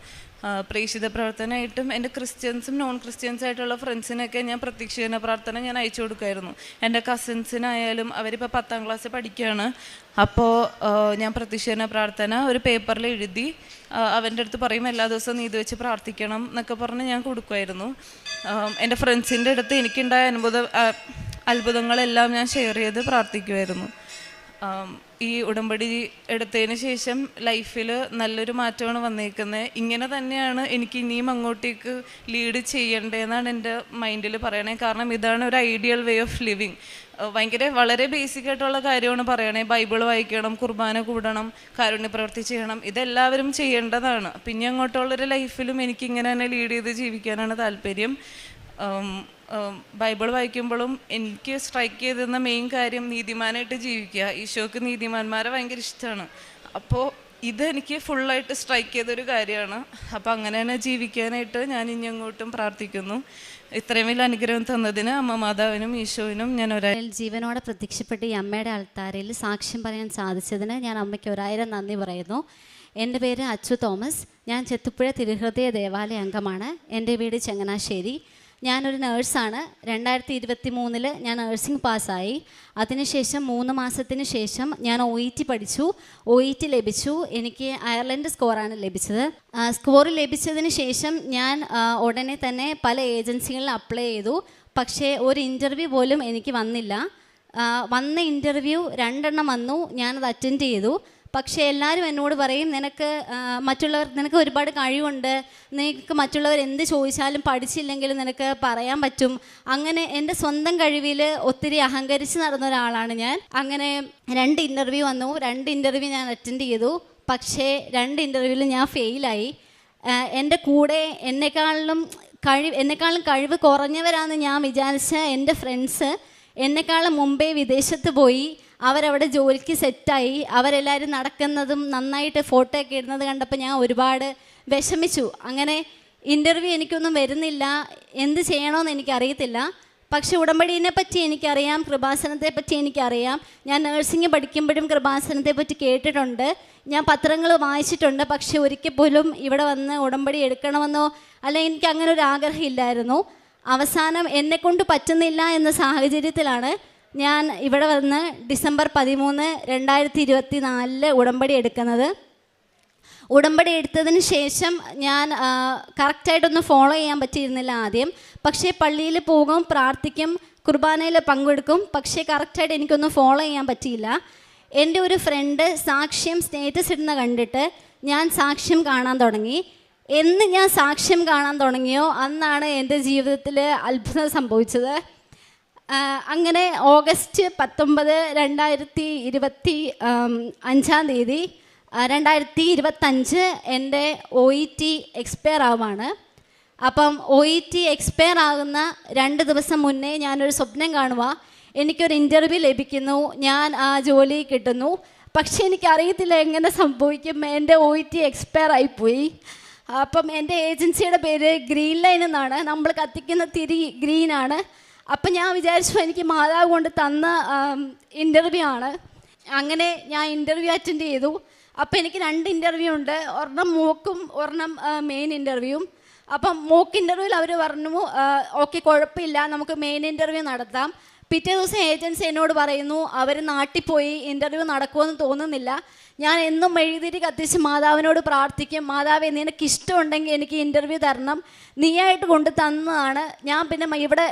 പ്രേക്ഷിത പ്രവർത്തനമായിട്ടും എൻ്റെ ക്രിസ്ത്യൻസും നോൺ ക്രിസ്ത്യൻസായിട്ടുള്ള ഫ്രണ്ട്സിനൊക്കെ ഞാൻ പ്രത്യക്ഷീകരണ പ്രാർത്ഥന ഞാൻ അയച്ചു കൊടുക്കുമായിരുന്നു. എൻ്റെ കസിൻസിനായാലും അവരിപ്പോൾ 10ാം ക്ലാസ് പഠിക്കുകയാണ്. അപ്പോൾ ഞാൻ പ്രത്യക്ഷീകരണ പ്രാർത്ഥന ഒരു പേപ്പറിൽ എഴുതി അവൻ്റെ അടുത്ത് പറയും എല്ലാ ദിവസവും നീ ഇത് വെച്ച് പ്രാർത്ഥിക്കണം എന്നൊക്കെ പറഞ്ഞ് ഞാൻ കൊടുക്കുമായിരുന്നു. എൻ്റെ ഫ്രണ്ട്സിൻ്റെ അടുത്ത് എനിക്കുണ്ടായ അത്ഭുതങ്ങളെല്ലാം ഞാൻ ഷെയർ ചെയ്ത് പ്രാർത്ഥിക്കുമായിരുന്നു. ഈ ഉടമ്പടി എടുത്തതിന് ശേഷം ലൈഫിൽ നല്ലൊരു മാറ്റമാണ് വന്നേക്കുന്നത്. ഇങ്ങനെ തന്നെയാണ് എനിക്ക് ഇനിയും അങ്ങോട്ടേക്ക് ലീഡ് ചെയ്യേണ്ടതെന്നാണ് എൻ്റെ മൈൻഡിൽ പറയണേ. കാരണം ഇതാണ് ഒരു ഐഡിയൽ വേ ഓഫ് ലിവിങ്. വളരെ ബേസിക് ആയിട്ടുള്ള കാര്യമാണ് പറയണേ. ബൈബിൾ വായിക്കണം, കുർബാന കൂടണം, കാരുണ്യ പ്രവൃത്തി ചെയ്യണം, ഇതെല്ലാവരും ചെയ്യേണ്ടതാണ്. പിന്നെ അങ്ങോട്ടുള്ളൊരു ലൈഫിലും എനിക്കിങ്ങനെ തന്നെ ലീഡ് ചെയ്ത് ജീവിക്കാനാണ് താല്പര്യം. ബൈബിൾ വായിക്കുമ്പോഴും എനിക്ക് സ്ട്രൈക്ക് ചെയ്തിരുന്ന മെയിൻ കാര്യം നീതിമാനായിട്ട് ജീവിക്കുക. ഈശോക്ക് നീതിമാന്മാരെ ഭയങ്കര ഇഷ്ടമാണ്. അപ്പോൾ ഇതെനിക്ക് ഫുള്ളായിട്ട് സ്ട്രൈക്ക് ചെയ്തൊരു കാര്യമാണ്. അപ്പോൾ അങ്ങനെ തന്നെ ജീവിക്കാനായിട്ട് ഞാൻ ഇനി അങ്ങോട്ടും പ്രാർത്ഥിക്കുന്നു. ഇത്രയും വലിയ അനുഗ്രഹം തന്നതിന് അമ്മ മാതാവിനും ഈശോവിനും ഞാൻ
ജീവനോടെ പ്രത്യക്ഷപ്പെട്ട് ഈ അമ്മയുടെ ആൾത്താരയിൽ സാക്ഷ്യം പറയാൻ സാധിച്ചതിന് ഞാൻ അമ്മയ്ക്ക് 1000 നന്ദി പറയുന്നു. എൻ്റെ പേര് അച്ചു തോമസ്. ഞാൻ ചെത്തുപ്പുഴ തിരുഹൃദയ ദേവാലയ അംഗമാണ്. എൻ്റെ വീട് ചങ്ങനാശ്ശേരി. ഞാനൊരു നേഴ്സാണ്. 2023 ഞാൻ നേഴ്സിംഗ് പാസ്സായി. അതിനുശേഷം 3 മാസത്തിന് ശേഷം ഞാൻ OET പഠിച്ചു. OET ലഭിച്ചു. എനിക്ക് അയർലൻഡ് സ്കോറാണ് ലഭിച്ചത്. സ്കോർ ലഭിച്ചതിന് ശേഷം ഞാൻ ഉടനെ തന്നെ പല ഏജൻസികളിൽ അപ്ലൈ ചെയ്തു. പക്ഷേ ഒരു ഇൻ്റർവ്യൂ പോലും എനിക്ക് വന്നില്ല. വന്ന ഇൻ്റർവ്യൂ 2 എണ്ണം വന്നു. ഞാനത് അറ്റൻഡ് ചെയ്തു. പക്ഷേ എല്ലാവരും എന്നോട് പറയും നിനക്ക് ഒരുപാട് കഴിവുണ്ട്, നിനക്ക് മറ്റുള്ളവർ എന്ത് ചോദിച്ചാലും പഠിച്ചില്ലെങ്കിലും നിനക്ക് പറയാൻ പറ്റും. അങ്ങനെ എൻ്റെ സ്വന്തം കഴിവിൽ ഒത്തിരി അഹങ്കരിച്ച് നടന്ന ഒരാളാണ് ഞാൻ. അങ്ങനെ 2 ഇൻ്റർവ്യൂ വന്നു. 2 ഇൻ്റർവ്യൂ ഞാൻ അറ്റൻഡ് ചെയ്തു. പക്ഷേ 2 ഇൻ്റർവ്യൂവിൽ ഞാൻ ഫെയിലായി. എൻ്റെ കൂടെ എന്നെക്കാളും കഴിവ് കുറഞ്ഞവരാണെന്ന് ഞാൻ വിചാരിച്ച എൻ്റെ ഫ്രണ്ട്സ് എന്നെക്കാളും മുമ്പേ വിദേശത്ത് പോയി. അവരവിടെ ജോലിക്ക് സെറ്റായി. അവരെല്ലാവരും നടക്കുന്നതും നന്നായിട്ട് ഫോട്ടോ ഒക്കെ ഇടുന്നത് കണ്ടപ്പോൾ ഞാൻ ഒരുപാട് വിഷമിച്ചു. അങ്ങനെ ഇൻ്റർവ്യൂ എനിക്കൊന്നും വരുന്നില്ല, എന്ത് ചെയ്യണമെന്ന് എനിക്കറിയത്തില്ല. പക്ഷെ ഉടമ്പടീനെ പറ്റി എനിക്കറിയാം, കൃപാസനത്തെ പറ്റി എനിക്കറിയാം. ഞാൻ നഴ്സിംഗ് പഠിക്കുമ്പോഴും കൃപാസനത്തെ പറ്റി കേട്ടിട്ടുണ്ട്, ഞാൻ പത്രങ്ങൾ വായിച്ചിട്ടുണ്ട്. പക്ഷെ ഒരിക്കൽ പോലും ഇവിടെ വന്ന് ഉടമ്പടി എടുക്കണമെന്നോ അല്ലെങ്കിൽ എനിക്ക് അങ്ങനെ ഒരു ആഗ്രഹം ഇല്ലായിരുന്നു. അവസാനം എന്നെക്കൊണ്ട് പറ്റുന്നില്ല എന്ന സാഹചര്യത്തിലാണ് ഞാൻ ഇവിടെ വന്ന് ഡിസംബർ 13, 2024 ഉടമ്പടി എടുക്കുന്നത്. ഉടമ്പടി എടുത്തതിന് ശേഷം ഞാൻ കറക്റ്റായിട്ടൊന്നും ഫോളോ ചെയ്യാൻ പറ്റിയിരുന്നില്ല ആദ്യം. പക്ഷേ പള്ളിയിൽ പോകും, പ്രാർത്ഥിക്കും, കുർബാനയിൽ പങ്കെടുക്കും. പക്ഷേ കറക്റ്റായിട്ട് എനിക്കൊന്നും ഫോളോ ചെയ്യാൻ പറ്റിയില്ല. എൻ്റെ ഒരു ഫ്രണ്ട് സാക്ഷ്യം സ്റ്റേറ്റസ് ഇടുന്ന കണ്ടിട്ട് ഞാൻ സാക്ഷ്യം കാണാൻ തുടങ്ങി. എന്ന് ഞാൻ സാക്ഷ്യം കാണാൻ തുടങ്ങിയോ അന്നാണ് എൻ്റെ ജീവിതത്തിൽ അത്ഭുതം സംഭവിച്ചത്. അങ്ങനെ ഓഗസ്റ്റ് 19, 2025 2025 എൻ്റെ OET എക്സ്പയർ ആവുകയാണ്. അപ്പം OET എക്സ്പയർ ആകുന്ന 2 ദിവസം മുന്നേ ഞാനൊരു സ്വപ്നം കാണുക, എനിക്കൊരു ഇൻ്റർവ്യൂ ലഭിക്കുന്നു, ഞാൻ ആ ജോലി കിട്ടുന്നു. പക്ഷേ എനിക്കറിയത്തില്ല എങ്ങനെ സംഭവിക്കും. എൻ്റെ OET എക്സ്പയർ ആയിപ്പോയി. അപ്പം എൻ്റെ ഏജൻസിയുടെ പേര് ഗ്രീൻ ലൈൻ എന്നാണ്. നമ്മൾ കത്തിക്കുന്ന തിരി ഗ്രീനാണ്. അപ്പം ഞാൻ വിചാരിച്ചു എനിക്ക് മാതാവ് കൊണ്ട് തന്ന ഇൻ്റർവ്യൂ ആണ്. അങ്ങനെ ഞാൻ ഇൻ്റർവ്യൂ അറ്റൻഡ് ചെയ്തു. അപ്പോൾ എനിക്ക് 2 ഇൻ്റർവ്യൂ ഉണ്ട്, ഒരെണ്ണം മോക്കും ഒരെണ്ണം മെയിൻ ഇൻ്റർവ്യൂവും. അപ്പം മോക്ക് ഇൻ്റർവ്യൂവിൽ അവർ പറഞ്ഞു ഓക്കെ കുഴപ്പമില്ല, നമുക്ക് മെയിൻ ഇൻ്റർവ്യൂ നടത്താം. പിറ്റേ ദിവസം ഏജൻസി എന്നോട് പറയുന്നു അവർ നാട്ടിൽ പോയി, ഇൻ്റർവ്യൂ നടക്കുമെന്ന് തോന്നുന്നില്ല. ഞാൻ എന്നും മെഴുതിരി കത്തിച്ച് മാതാവിനോട് പ്രാർത്ഥിക്കും, മാതാവേ നിനക്ക് ഇഷ്ടമുണ്ടെങ്കിൽ എനിക്ക് ഇൻ്റർവ്യൂ തരണം, നീയായിട്ട് കൊണ്ട് തന്നതാണ്. ഞാൻ പിന്നെ ഇവിടെ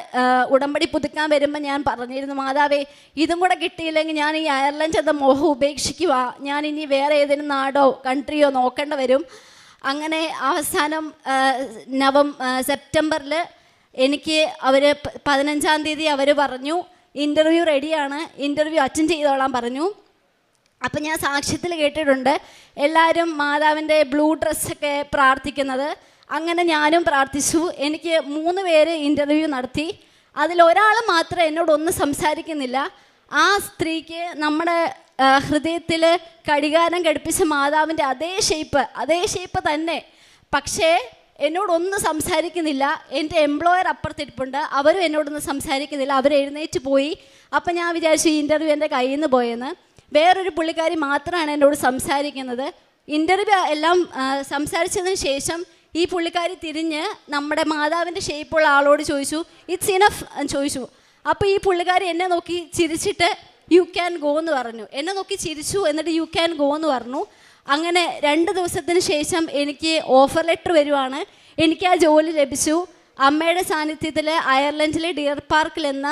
ഉടമ്പടി പുതുക്കാൻ വരുമ്പോൾ ഞാൻ പറഞ്ഞിരുന്നു, മാതാവേ ഇതും കൂടെ കിട്ടിയില്ലെങ്കിൽ ഞാൻ ഈ അയർലൻഡ് എന്ന മോഹം ഉപേക്ഷിക്കുക, ഞാൻ ഇനി വേറെ ഏതെങ്കിലും നാടോ കൺട്രിയോ നോക്കേണ്ടി വരും. അങ്ങനെ അവസാനം സെപ്റ്റംബറിൽ എനിക്ക് അവർ 15-ാം തീയതി അവർ പറഞ്ഞു ഇൻ്റർവ്യൂ റെഡിയാണ്, ഇൻ്റർവ്യൂ അറ്റൻഡ് ചെയ്തോളാൻ പറഞ്ഞു. അപ്പം ഞാൻ സാക്ഷ്യത്തിൽ കേട്ടിട്ടുണ്ട് എല്ലാവരും മാതാവിൻ്റെ ബ്ലൂ ഡ്രസ്സൊക്കെ പ്രാർത്ഥിക്കുന്നത്. അങ്ങനെ ഞാനും പ്രാർത്ഥിച്ചു. എനിക്ക് 3 പേര് ഇൻ്റർവ്യൂ നടത്തി. അതിലൊരാൾ മാത്രം എന്നോടൊന്നും സംസാരിക്കുന്നില്ല. ആ സ്ത്രീക്ക് നമ്മുടെ ഹൃദയത്തിൽ കടികാരം ഘടിപ്പിച്ച മാതാവിൻ്റെ അതേ ഷേപ്പ് തന്നെ. പക്ഷേ എന്നോടൊന്നും സംസാരിക്കുന്നില്ല. എൻ്റെ എംപ്ലോയർ അപ്പുറത്തിരിപ്പുണ്ട്, അവരും എന്നോടൊന്നും സംസാരിക്കുന്നില്ല. അവർ എഴുന്നേറ്റ് പോയി. അപ്പം ഞാൻ വിചാരിച്ചു ഈ ഇൻ്റർവ്യൂ എൻ്റെ കയ്യിൽ നിന്ന് പോയെന്ന്. വേറൊരു പുള്ളിക്കാരി മാത്രമാണ് എന്നോട് സംസാരിക്കുന്നത്. ഇൻ്റർവ്യൂ എല്ലാം സംസാരിച്ചതിന് ശേഷം ഈ പുള്ളിക്കാരി തിരിഞ്ഞ് നമ്മുടെ മാതാവിൻ്റെ ഷേപ്പുള്ള ആളോട് ചോദിച്ചു, ഇറ്റ്സ് ഇനഫ് ചോദിച്ചു. അപ്പോൾ ഈ പുള്ളിക്കാരി എന്നെ നോക്കി ചിരിച്ചിട്ട് യു ക്യാൻ ഗോ എന്ന് പറഞ്ഞു. എന്നെ നോക്കി ചിരിച്ചു, എന്നിട്ട് യു ക്യാൻ ഗോ എന്ന് പറഞ്ഞു. അങ്ങനെ 2 ദിവസത്തിന് ശേഷം എനിക്ക് ഓഫർ ലെറ്റർ വരുവാണ്. എനിക്ക് ആ ജോലി ലഭിച്ചു. അമ്മയുടെ സാന്നിധ്യത്തിൽ അയർലൻഡിലെ ഡിയർ പാർക്കിൽ എന്ന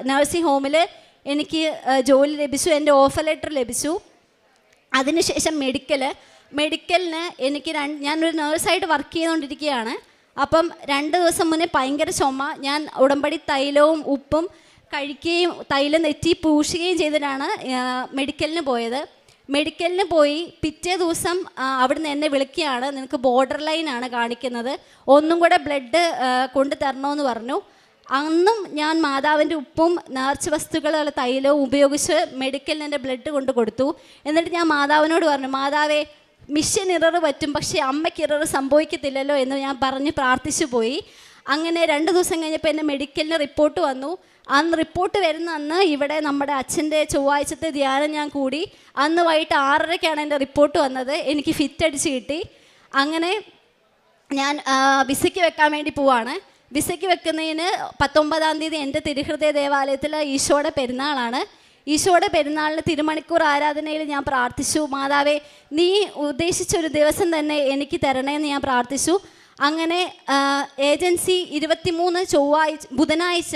നഴ്സിംഗ് ഹോമിൽ എനിക്ക് ജോലി ലഭിച്ചു. എൻ്റെ ഓഫർ ലെറ്റർ ലഭിച്ചു. അതിനുശേഷം മെഡിക്കലിന് എനിക്ക് ഞാനൊരു നേഴ്സായിട്ട് വർക്ക് ചെയ്തുകൊണ്ടിരിക്കുകയാണ്. അപ്പം 2 ദിവസം മുന്നേ ഭയങ്കര ചുമ. ഞാൻ ഉടമ്പടി തൈലവും ഉപ്പും കഴിക്കുകയും തൈലം നെറ്റി പൂശുകയും ചെയ്തിട്ടാണ് മെഡിക്കലിന് പോയത്. മെഡിക്കലിന് പോയി പിറ്റേ ദിവസം അവിടുന്ന് എന്നെ വിളിക്കുകയാണ്, നിനക്ക് ബോർഡർ ലൈനാണ് കാണിക്കുന്നത്, ഒന്നും കൂടെ ബ്ലഡ് കൊണ്ടു തരണമെന്ന് പറഞ്ഞു. അന്നും ഞാൻ മാതാവിൻ്റെ ഉപ്പും നേർച്ച വസ്തുക്കളുടെ തൈലവും ഉപയോഗിച്ച് മെഡിക്കലിന് എൻ്റെ ബ്ലഡ് കൊണ്ട് കൊടുത്തു. എന്നിട്ട് ഞാൻ മാതാവിനോട് പറഞ്ഞു, മാതാവേ മിഷൻ ഇറർ പറ്റും, പക്ഷേ അമ്മയ്ക്ക് ഇറർ സംഭവിക്കത്തില്ലല്ലോ എന്ന് ഞാൻ പറഞ്ഞ് പ്രാർത്ഥിച്ചു പോയി. അങ്ങനെ 2 ദിവസം കഴിഞ്ഞപ്പോൾ എൻ്റെ മെഡിക്കലിന് റിപ്പോർട്ട് വന്നു. അന്ന് റിപ്പോർട്ട് വരുന്ന അന്ന് ഇവിടെ നമ്മുടെ അച്ഛൻ്റെ ചൊവ്വാഴ്ചത്തെ ധ്യാനം ഞാൻ കൂടി. അന്ന് വൈകിട്ട് 6:30-ക്കാണ് എൻ്റെ റിപ്പോർട്ട് വന്നത്. എനിക്ക് ഫിറ്റ് അടിച്ച് കിട്ടി. അങ്ങനെ ഞാൻ വിസയ്ക്ക് വെക്കാൻ വേണ്ടി പോവാണ്. വിസയ്ക്ക് വെക്കുന്നതിന് 19-ാം തീയതി എൻ്റെ തിരുഹൃദയ ദേവാലയത്തിൽ ഈശോയുടെ പെരുന്നാളാണ്. ഈശോയുടെ പെരുന്നാളിന് തിരുമണിക്കൂർ ആരാധനയിൽ ഞാൻ പ്രാർത്ഥിച്ചു, മാതാവേ നീ ഉദ്ദേശിച്ചൊരു ദിവസം തന്നെ എനിക്ക് തരണേന്ന് ഞാൻ പ്രാർത്ഥിച്ചു. അങ്ങനെ ഏജൻസി 23 ബുധനാഴ്ച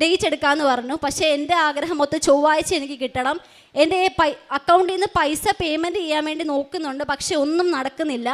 ഡേറ്റ് എടുക്കാമെന്ന് പറഞ്ഞു. പക്ഷേ എൻ്റെ ആഗ്രഹം മൊത്തം ചൊവ്വാഴ്ച എനിക്ക് കിട്ടണം. എൻ്റെ അക്കൗണ്ടിൽ നിന്ന് പൈസ പേയ്മെൻറ്റ് ചെയ്യാൻ വേണ്ടി നോക്കുന്നുണ്ട്, പക്ഷേ ഒന്നും നടക്കുന്നില്ല.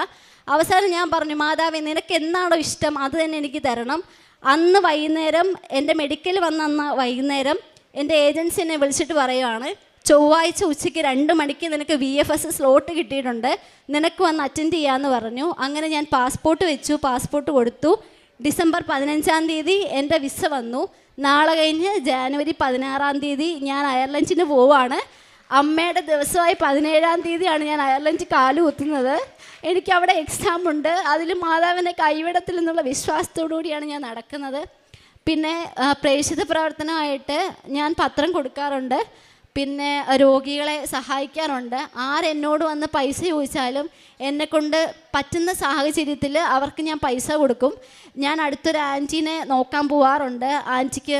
അവസാനം ഞാൻ പറഞ്ഞു, മാതാവേ നിനക്ക് എന്താണോ ഇഷ്ടം അത് തന്നെ എനിക്ക് തരണം. അന്ന് വൈകുന്നേരം എൻ്റെ മെഡിക്കൽ വന്ന വൈകുന്നേരം എൻ്റെ ഏജൻസി എന്നെ വിളിച്ചിട്ട് പറയുകയാണ്, ചൊവ്വാഴ്ച ഉച്ചയ്ക്ക് 2 മണിക്ക് നിനക്ക് VFS സ്ലോട്ട് കിട്ടിയിട്ടുണ്ട്, നിനക്ക് വന്ന് അറ്റൻഡ് ചെയ്യാമെന്ന് പറഞ്ഞു. അങ്ങനെ ഞാൻ പാസ്പോർട്ട് വെച്ചു, പാസ്പോർട്ട് കൊടുത്തു. ഡിസംബർ 15-ാം തീയതി എൻ്റെ വിസ വന്നു. നാളെ കഴിഞ്ഞ് ജാനുവരി 16-ാം തീയതി ഞാൻ അയർലൻഡിന് പോവുകയാണ്. അമ്മയുടെ ദിവസമായി 17-ാം തീയതിയാണ് ഞാൻ അയർലൻഡിൽ കാലുകുത്തുന്നത്. എനിക്കവിടെ എക്സാം ഉണ്ട്. അതിൽ മാതാവിനെ കൈവിടത്തില്ലെന്നുള്ള വിശ്വാസത്തോടു കൂടിയാണ് ഞാൻ നടക്കുന്നത്. പിന്നെ പ്രേക്ഷിത പ്രവർത്തനമായിട്ട് ഞാൻ പത്രം കൊടുക്കാറുണ്ട്, പിന്നെ രോഗികളെ സഹായിക്കാറുണ്ട്. ആരെന്നോട് വന്ന് പൈസ ചോദിച്ചാലും എന്നെക്കൊണ്ട് പറ്റുന്ന സാഹചര്യത്തിൽ അവർക്ക് ഞാൻ പൈസ കൊടുക്കും. ഞാൻ അടുത്തൊരു ആൻറ്റീനെ നോക്കാൻ പോവാറുണ്ട്. ആൻറ്റിക്ക്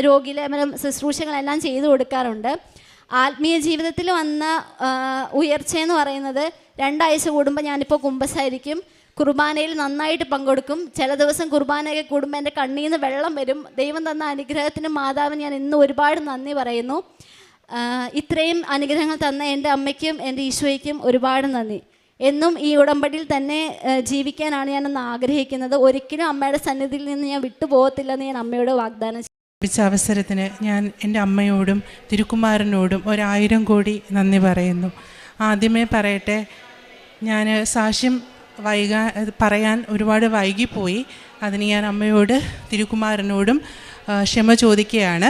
രോഗിലേപനം ശുശ്രൂഷകളെല്ലാം ചെയ്തു കൊടുക്കാറുണ്ട്. ആത്മീയ ജീവിതത്തിൽ വന്ന ഉയർച്ചയെന്ന് പറയുന്നത് 2 ആഴ്ച കൂടുമ്പോൾ ഞാനിപ്പോൾ കുമ്പസാരിക്കും, കുർബാനയിൽ നന്നായിട്ട് പങ്കെടുക്കും. ചില ദിവസം കുർബാനയൊക്കെ കൂടുമ്പോൾ എൻ്റെ കണ്ണിൽ നിന്ന് വെള്ളം വരും. ദൈവം തന്ന അനുഗ്രഹത്തിന് മാതാവിന് ഞാൻ ഇന്ന് ഒരുപാട് നന്ദി പറയുന്നു. ഇത്രയും അനുഗ്രഹങ്ങൾ തന്ന എൻ്റെ അമ്മയ്ക്കും എൻ്റെ ഈശോയ്ക്കും ഒരുപാട് നന്ദി. എന്നും ഈ ഉടമ്പടിയിൽ തന്നെ ജീവിക്കാനാണ് ഞാനൊന്ന് ആഗ്രഹിക്കുന്നത്. ഒരിക്കലും അമ്മയുടെ സന്നിധിയിൽ നിന്ന് ഞാൻ വിട്ടുപോകത്തില്ലെന്ന് ഞാൻ അമ്മയോട് വാഗ്ദാനം
ലഭിച്ച അവസരത്തിന് ഞാൻ എൻ്റെ അമ്മയോടും തിരുക്കുമാരനോടും 1000 കോടി നന്ദി പറയുന്നു. ആദ്യമേ പറയട്ടെ, ഞാൻ സാക്ഷ്യം പറയാൻ ഒരുപാട് വൈകിപ്പോയി. അതിന് ഞാൻ അമ്മയോട് തിരുക്കുമാരനോടും ക്ഷമ ചോദിക്കുകയാണ്.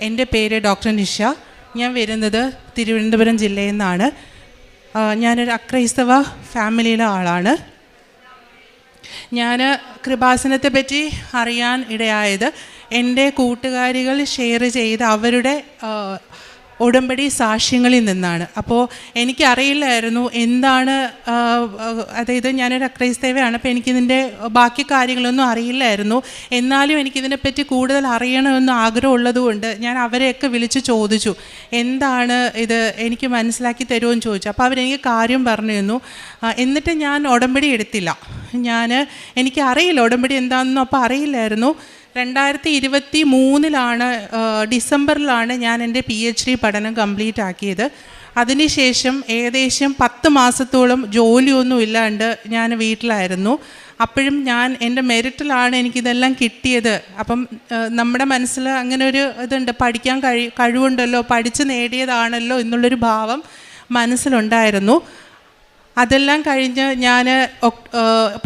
എൻ്റെ പേര് ഡോക്ടർ നിഷ. ഞാൻ വരുന്നത് തിരുവനന്തപുരം ജില്ലയിൽ നിന്നാണ്. ഞാനൊരു അക്രൈസ്തവ ഫാമിലിയിലെ ആളാണ്. ഞാൻ കൃപാസനത്തെ പറ്റി അറിയാൻ ഇടയായത് എൻ്റെ കൂട്ടുകാരികൾ ഷെയർ ചെയ്ത അവരുടെ ഉടമ്പടി സാക്ഷ്യങ്ങളിൽ നിന്നാണ്. അപ്പോൾ എനിക്കറിയില്ലായിരുന്നു എന്താണ്, അതായത് ഞാനൊരു അക്രൈസ്തവയാണ്, അപ്പോൾ എനിക്കിതിൻ്റെ ബാക്കി കാര്യങ്ങളൊന്നും അറിയില്ലായിരുന്നു. എന്നാലും എനിക്കിതിനെപ്പറ്റി കൂടുതൽ അറിയണമെന്ന് ആഗ്രഹമുള്ളതുകൊണ്ട് ഞാൻ അവരെയൊക്കെ വിളിച്ച് ചോദിച്ചു, എന്താണ് ഇത്, എനിക്ക് മനസ്സിലാക്കി തരുമെന്ന് ചോദിച്ചു. അപ്പോൾ അവരെനിക്ക് കാര്യം പറഞ്ഞു തന്നു. എന്നിട്ട് ഞാൻ ഉടമ്പടി എടുത്തില്ല. എനിക്കറിയില്ല ഉടമ്പടി എന്താണെന്നും അപ്പോൾ അറിയില്ലായിരുന്നു. 2023 ഡിസംബറിലാണ് ഞാൻ എൻ്റെ PhD പഠനം കംപ്ലീറ്റ് ആക്കിയത്. അതിനുശേഷം ഏകദേശം 10 മാസത്തോളം ജോലിയൊന്നും ഇല്ലാണ്ട് ഞാൻ വീട്ടിലായിരുന്നു. അപ്പോഴും ഞാൻ എൻ്റെ മെറിറ്റിലാണ് എനിക്കിതെല്ലാം കിട്ടിയത്. അപ്പം നമ്മുടെ മനസ്സിൽ അങ്ങനെ ഒരു ഇതുണ്ട്, പഠിക്കാൻ കഴിവുണ്ടല്ലോ, പഠിച്ച് നേടിയതാണല്ലോ എന്നുള്ളൊരു ഭാവം മനസ്സിലുണ്ടായിരുന്നു. അതെല്ലാം കഴിഞ്ഞ് ഞാൻ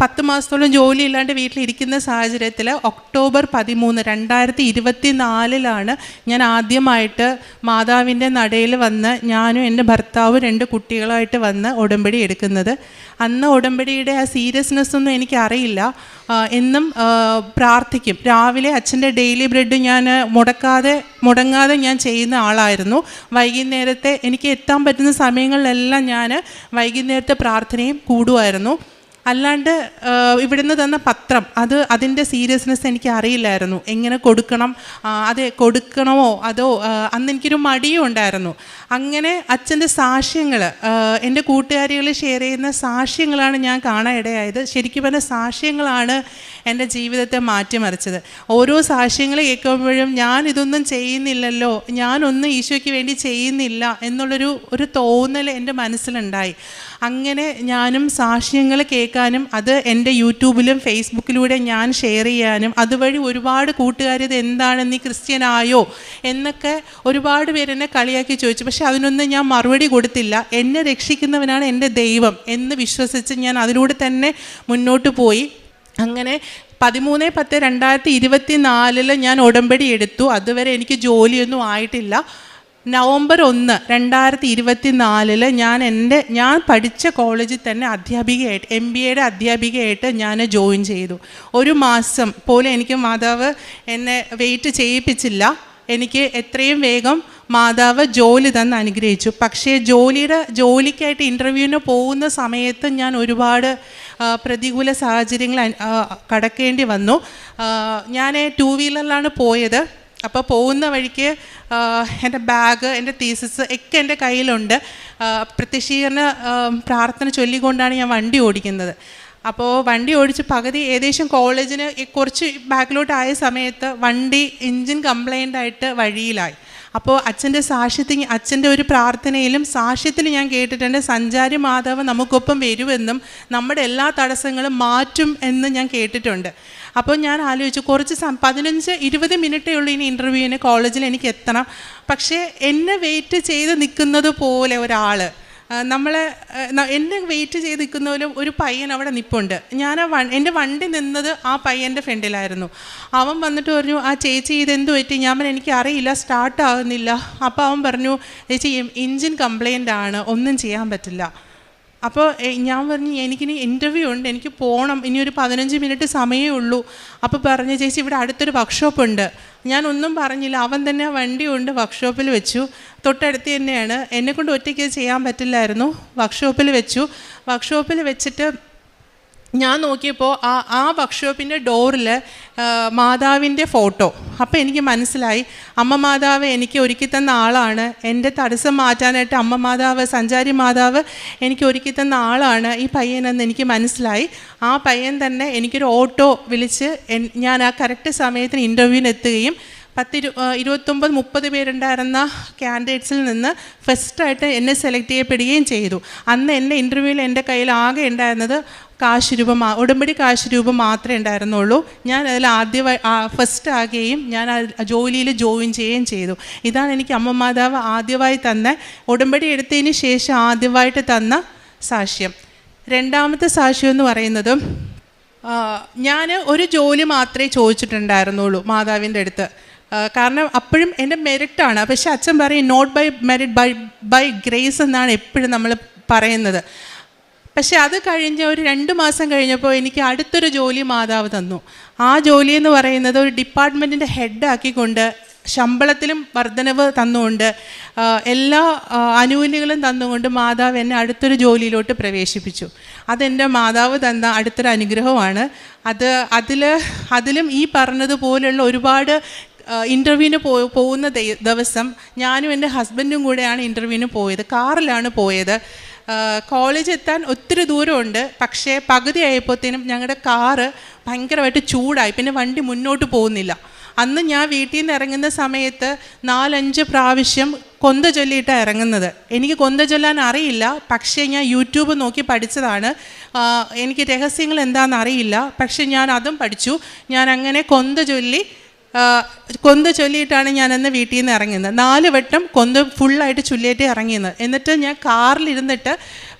10 മാസത്തോളം ജോലി ഇല്ലാണ്ട് വീട്ടിലിരിക്കുന്ന സാഹചര്യത്തിൽ ഒക്ടോബർ 13, 2024 ഞാൻ ആദ്യമായിട്ട് മാതാവിൻ്റെ നടയിൽ വന്ന് ഞാനും എൻ്റെ ഭർത്താവും 2 കുട്ടികളായിട്ട് വന്ന് ഉടമ്പടി എടുക്കുന്നത്. അന്ന് ഉടമ്പടിയുടെ ആ സീരിയസ്നെസ്സൊന്നും എനിക്കറിയില്ല. എന്നും പ്രാർത്ഥിക്കും. രാവിലെ അച്ഛൻ്റെ ഡെയിലി ബ്രെഡ് ഞാൻ മുടങ്ങാതെ ഞാൻ ചെയ്യുന്ന ആളായിരുന്നു. വൈകുന്നേരത്തെ എനിക്ക് എത്താൻ പറ്റുന്ന സമയങ്ങളിലെല്ലാം ഞാൻ വൈകുന്നേരത്തെ പ്രാർത്ഥനയും കൂടുമായിരുന്നു. അല്ലാണ്ട് ഇവിടുന്ന് തന്ന പത്രം അതിൻ്റെ സീരിയസ്നെസ് എനിക്ക് അറിയില്ലായിരുന്നു. എങ്ങനെ കൊടുക്കണം, അത് കൊടുക്കണമോ അതോ അന്ന് എനിക്കൊരു മടിയും ഉണ്ടായിരുന്നു. അങ്ങനെ അച്ഛൻ്റെ സാക്ഷ്യങ്ങൾ, എൻ്റെ കൂട്ടുകാരികൾ ഷെയർ ചെയ്യുന്ന സാക്ഷ്യങ്ങളാണ് ഞാൻ കാണാൻ ഇടയായത്. ശരിക്കും പറഞ്ഞാൽ സാക്ഷ്യങ്ങളാണ് എൻ്റെ ജീവിതത്തെ മാറ്റിമറിച്ചത്. ഓരോ സാക്ഷ്യങ്ങൾ കേൾക്കുമ്പോഴും ഞാൻ ഇതൊന്നും ചെയ്യുന്നില്ലല്ലോ, ഞാനൊന്നും ഈശോയ്ക്ക് വേണ്ടി ചെയ്യുന്നില്ല എന്നുള്ളൊരു തോന്നൽ എൻ്റെ മനസ്സിലുണ്ടായി. അങ്ങനെ ഞാനും സാക്ഷ്യങ്ങൾ കേൾക്കാനും അത് എൻ്റെ യൂട്യൂബിലും ഫേസ്ബുക്കിലൂടെ ഞാൻ ഷെയർ ചെയ്യാനും അതുവഴി ഒരുപാട് കൂട്ടുകാർ ഇത് എന്താണ്, നീ ക്രിസ്ത്യനായോ എന്നൊക്കെ ഒരുപാട് പേര് എന്നെ കളിയാക്കി ചോദിച്ചു. പക്ഷെ അതിനൊന്നും ഞാൻ മറുപടി കൊടുത്തില്ല. എന്നെ രക്ഷിക്കുന്നവനാണ് എൻ്റെ ദൈവം എന്ന് വിശ്വസിച്ച് ഞാൻ അതിലൂടെ തന്നെ മുന്നോട്ട് പോയി. അങ്ങനെ 13/10/2024 ഞാൻ ഉടമ്പടി എടുത്തു. അതുവരെ എനിക്ക് ജോലിയൊന്നും ആയിട്ടില്ല. നവംബർ 1, 2024 ഞാൻ പഠിച്ച കോളേജിൽ തന്നെ അധ്യാപികയായിട്ട് MBAയുടെ അധ്യാപികയായിട്ട് ഞാൻ ജോയിൻ ചെയ്തു. 1 മാസം പോലും എനിക്ക് മാതാവ് എന്നെ വെയിറ്റ് ചെയ്യിപ്പിച്ചില്ല. എനിക്ക് എത്രയും വേഗം മാതാവ് ജോലി തന്ന് അനുഗ്രഹിച്ചു. പക്ഷേ ജോലിക്കായിട്ട് ഇൻ്റർവ്യൂവിന് പോകുന്ന സമയത്ത് ഞാൻ ഒരുപാട് പ്രതികൂല സാഹചര്യങ്ങൾ കടക്കേണ്ടി വന്നു. ഞാൻ 2 വീലറിലാണ് പോയത്. അപ്പോൾ പോകുന്ന വഴിക്ക് എൻ്റെ ബാഗ്, എൻ്റെ തീസിസ് ഒക്കെ എൻ്റെ കയ്യിലുണ്ട്. പ്രത്യക്ഷീകരണ പ്രാർത്ഥന ചൊല്ലിക്കൊണ്ടാണ് ഞാൻ വണ്ടി ഓടിക്കുന്നത്. അപ്പോൾ വണ്ടി ഓടിച്ച് പകുതി ഏകദേശം കോളേജിന് കുറച്ച് ബാക്കിലോട്ടായ സമയത്ത് വണ്ടി എൻജിൻ കംപ്ലൈൻ്റ് ആയിട്ട് വഴിയിലായി. അപ്പോൾ അച്ഛൻ്റെ ഒരു പ്രാർത്ഥനയിലും സാക്ഷ്യത്തിൽ ഞാൻ കേട്ടിട്ടുണ്ട്, സഞ്ചാരി മാതാവ് നമുക്കൊപ്പം വരുമെന്നും നമ്മുടെ എല്ലാ തടസ്സങ്ങളും മാറ്റും എന്ന് ഞാൻ കേട്ടിട്ടുണ്ട്. അപ്പോൾ ഞാൻ ആലോചിച്ചു, കുറച്ച് 15-20 മിനിറ്റേ ഉള്ളൂ ഇനി ഇൻ്റർവ്യൂവിന് കോളേജിൽ എനിക്ക് എത്തണം. പക്ഷേ എന്നെ വെയിറ്റ് ചെയ്ത് നിൽക്കുന്നത് പോലെ ഒരാൾ, എന്നെ വെയിറ്റ് ചെയ്ത് നിൽക്കുന്ന ഒരു പയ്യൻ അവിടെ നിൽപ്പുണ്ട്. എൻ്റെ വണ്ടി നിന്നത് ആ പയ്യൻ്റെ ഫ്രണ്ടിലായിരുന്നു. അവൻ വന്നിട്ട് പറഞ്ഞു, ആ ചേച്ചി ഇതെന്തു പറ്റി? ഞാൻ പറഞ്ഞു, എനിക്കറിയില്ല, സ്റ്റാർട്ട് ആകുന്നില്ല. അപ്പോൾ അവൻ പറഞ്ഞു, ചേച്ചി എൻജിൻ കംപ്ലൈൻ്റ് ആണ്, ഒന്നും ചെയ്യാൻ പറ്റില്ല. അപ്പോൾ ഞാൻ പറഞ്ഞു, എനിക്കിനി ഇൻ്റർവ്യൂ ഉണ്ട്, എനിക്ക് പോകണം, ഇനി ഒരു 15 മിനിറ്റ് സമയമേ ഉള്ളൂ. അപ്പോൾ പറഞ്ഞു, ചേച്ചി ഇവിടെ അടുത്തൊരു വർക്ക്ഷോപ്പ് ഉണ്ട്. ഞാനൊന്നും പറഞ്ഞില്ല. അവൻ തന്നെ വണ്ടി കൊണ്ട് വർക്ക്ഷോപ്പിൽ വെച്ചു. തൊട്ടടുത്ത് തന്നെയാണ്. എന്നെക്കൊണ്ട് ഒറ്റയ്ക്ക് ചെയ്യാൻ പറ്റില്ലായിരുന്നു. വർക്ക്ഷോപ്പിൽ വെച്ചിട്ട് ഞാൻ നോക്കിയപ്പോൾ ആ വർക്ക്ഷോപ്പിൻ്റെ ഡോറിൽ മാതാവിൻ്റെ ഫോട്ടോ. അപ്പോൾ എനിക്ക് മനസ്സിലായി, അമ്മ മാതാവ് എനിക്ക് ഒരുക്കി തന്ന ആളാണ്. എൻ്റെ തടസ്സം മാറ്റാനായിട്ട് അമ്മ മാതാവ്, സഞ്ചാരി മാതാവ് എനിക്ക് ഒരുക്കി തന്ന ആളാണ് ഈ പയ്യനെന്ന് എനിക്ക് മനസ്സിലായി. ആ പയ്യൻ തന്നെ എനിക്കൊരു ഓട്ടോ വിളിച്ച് ഞാൻ ആ കറക്റ്റ് സമയത്തിന് ഇൻ്റർവ്യൂവിന് എത്തുകയും 29-30 പേരുണ്ടായിരുന്ന കാൻഡിഡേറ്റ്സിൽ നിന്ന് ഫസ്റ്റായിട്ട് എന്നെ സെലക്ട് ചെയ്യപ്പെടുകയും ചെയ്തു. അന്ന് എൻ്റെ ഇൻ്റർവ്യൂവിൽ എൻ്റെ കയ്യിൽ ആകെ ഉണ്ടായിരുന്നത് ഉടമ്പടി കാശ് രൂപ മാത്രമേ ഉണ്ടായിരുന്നുള്ളൂ. ഞാൻ അതിൽ ഫസ്റ്റ് ആകുകയും ഞാൻ ജോലിയിൽ ജോയിൻ ചെയ്യുകയും ചെയ്തു. ഇതാണ് എനിക്ക് അമ്മ മാതാവ് ആദ്യമായി തന്ന, ഉടമ്പടി എടുത്തതിന് ശേഷം ആദ്യമായിട്ട് തന്ന സാക്ഷ്യം. രണ്ടാമത്തെ സാക്ഷ്യം എന്ന് പറയുന്നത്, ഞാൻ ഒരു ജോലി മാത്രമേ ചോദിച്ചിട്ടുണ്ടായിരുന്നുള്ളൂ മാതാവിൻ്റെ അടുത്ത്. കാരണം അപ്പോഴും എൻ്റെ മെറിറ്റാണ്. പക്ഷേ അച്ഛൻ പറയും not by merit, by grace എന്നാണ് എപ്പോഴും നമ്മൾ പറയുന്നത്. പക്ഷെ അത് കഴിഞ്ഞ് ഒരു 2 മാസം കഴിഞ്ഞപ്പോൾ എനിക്ക് അടുത്തൊരു ജോലി മാതാവ് തന്നു. ആ ജോലി എന്ന് പറയുന്നത് ഒരു ഡിപ്പാർട്ട്മെൻറ്റിൻ്റെ ഹെഡാക്കിക്കൊണ്ട് ശമ്പളത്തിലും വർധനവ് തന്നുകൊണ്ട് എല്ലാ ആനുകൂല്യങ്ങളും തന്നുകൊണ്ട് മാതാവ് എന്നെ അടുത്തൊരു ജോലിയിലോട്ട് പ്രവേശിപ്പിച്ചു. അതെൻ്റെ മാതാവ് തന്ന അടുത്തൊരു അനുഗ്രഹമാണ്. അതിലും ഈ പറഞ്ഞതുപോലുള്ള ഒരുപാട് ഇൻ്റർവ്യൂവിന് പോകുന്ന ദിവസം ഞാനും എൻ്റെ ഹസ്ബൻഡും കൂടെയാണ് ഇൻ്റർവ്യൂവിന് പോയത്. കാറിലാണ് പോയത്. കോളേജ് എത്താൻ ഒത്തിരി ദൂരമുണ്ട്. പക്ഷേ പകുതി ആയപ്പോഴത്തേനും ഞങ്ങളുടെ കാറ് ഭയങ്കരമായിട്ട് ചൂടായി. പിന്നെ വണ്ടി മുന്നോട്ട് പോകുന്നില്ല. അന്ന് ഞാൻ വീട്ടിൽ നിന്ന് ഇറങ്ങുന്ന സമയത്ത് 4-5 പ്രാവശ്യം കൊന്ത ചൊല്ലിയിട്ടാണ് ഇറങ്ങുന്നത്. എനിക്ക് കൊന്ത ചൊല്ലാൻ അറിയില്ല. പക്ഷേ ഞാൻ യൂട്യൂബ് നോക്കി പഠിച്ചതാണ്. എനിക്ക് രഹസ്യങ്ങൾ എന്താണെന്ന് അറിയില്ല. പക്ഷേ ഞാൻ അതും പഠിച്ചു. ഞാൻ അങ്ങനെ കൊന്ത ചൊല്ലിയിട്ടാണ് ഞാനന്ന് വീട്ടിൽ നിന്ന് ഇറങ്ങുന്നത്. 4 വട്ടം കൊന്ത ഫുള്ളായിട്ട് ചൊല്ലിയിട്ട് ഇറങ്ങിയത്. എന്നിട്ട് ഞാൻ കാറിലിരുന്നിട്ട്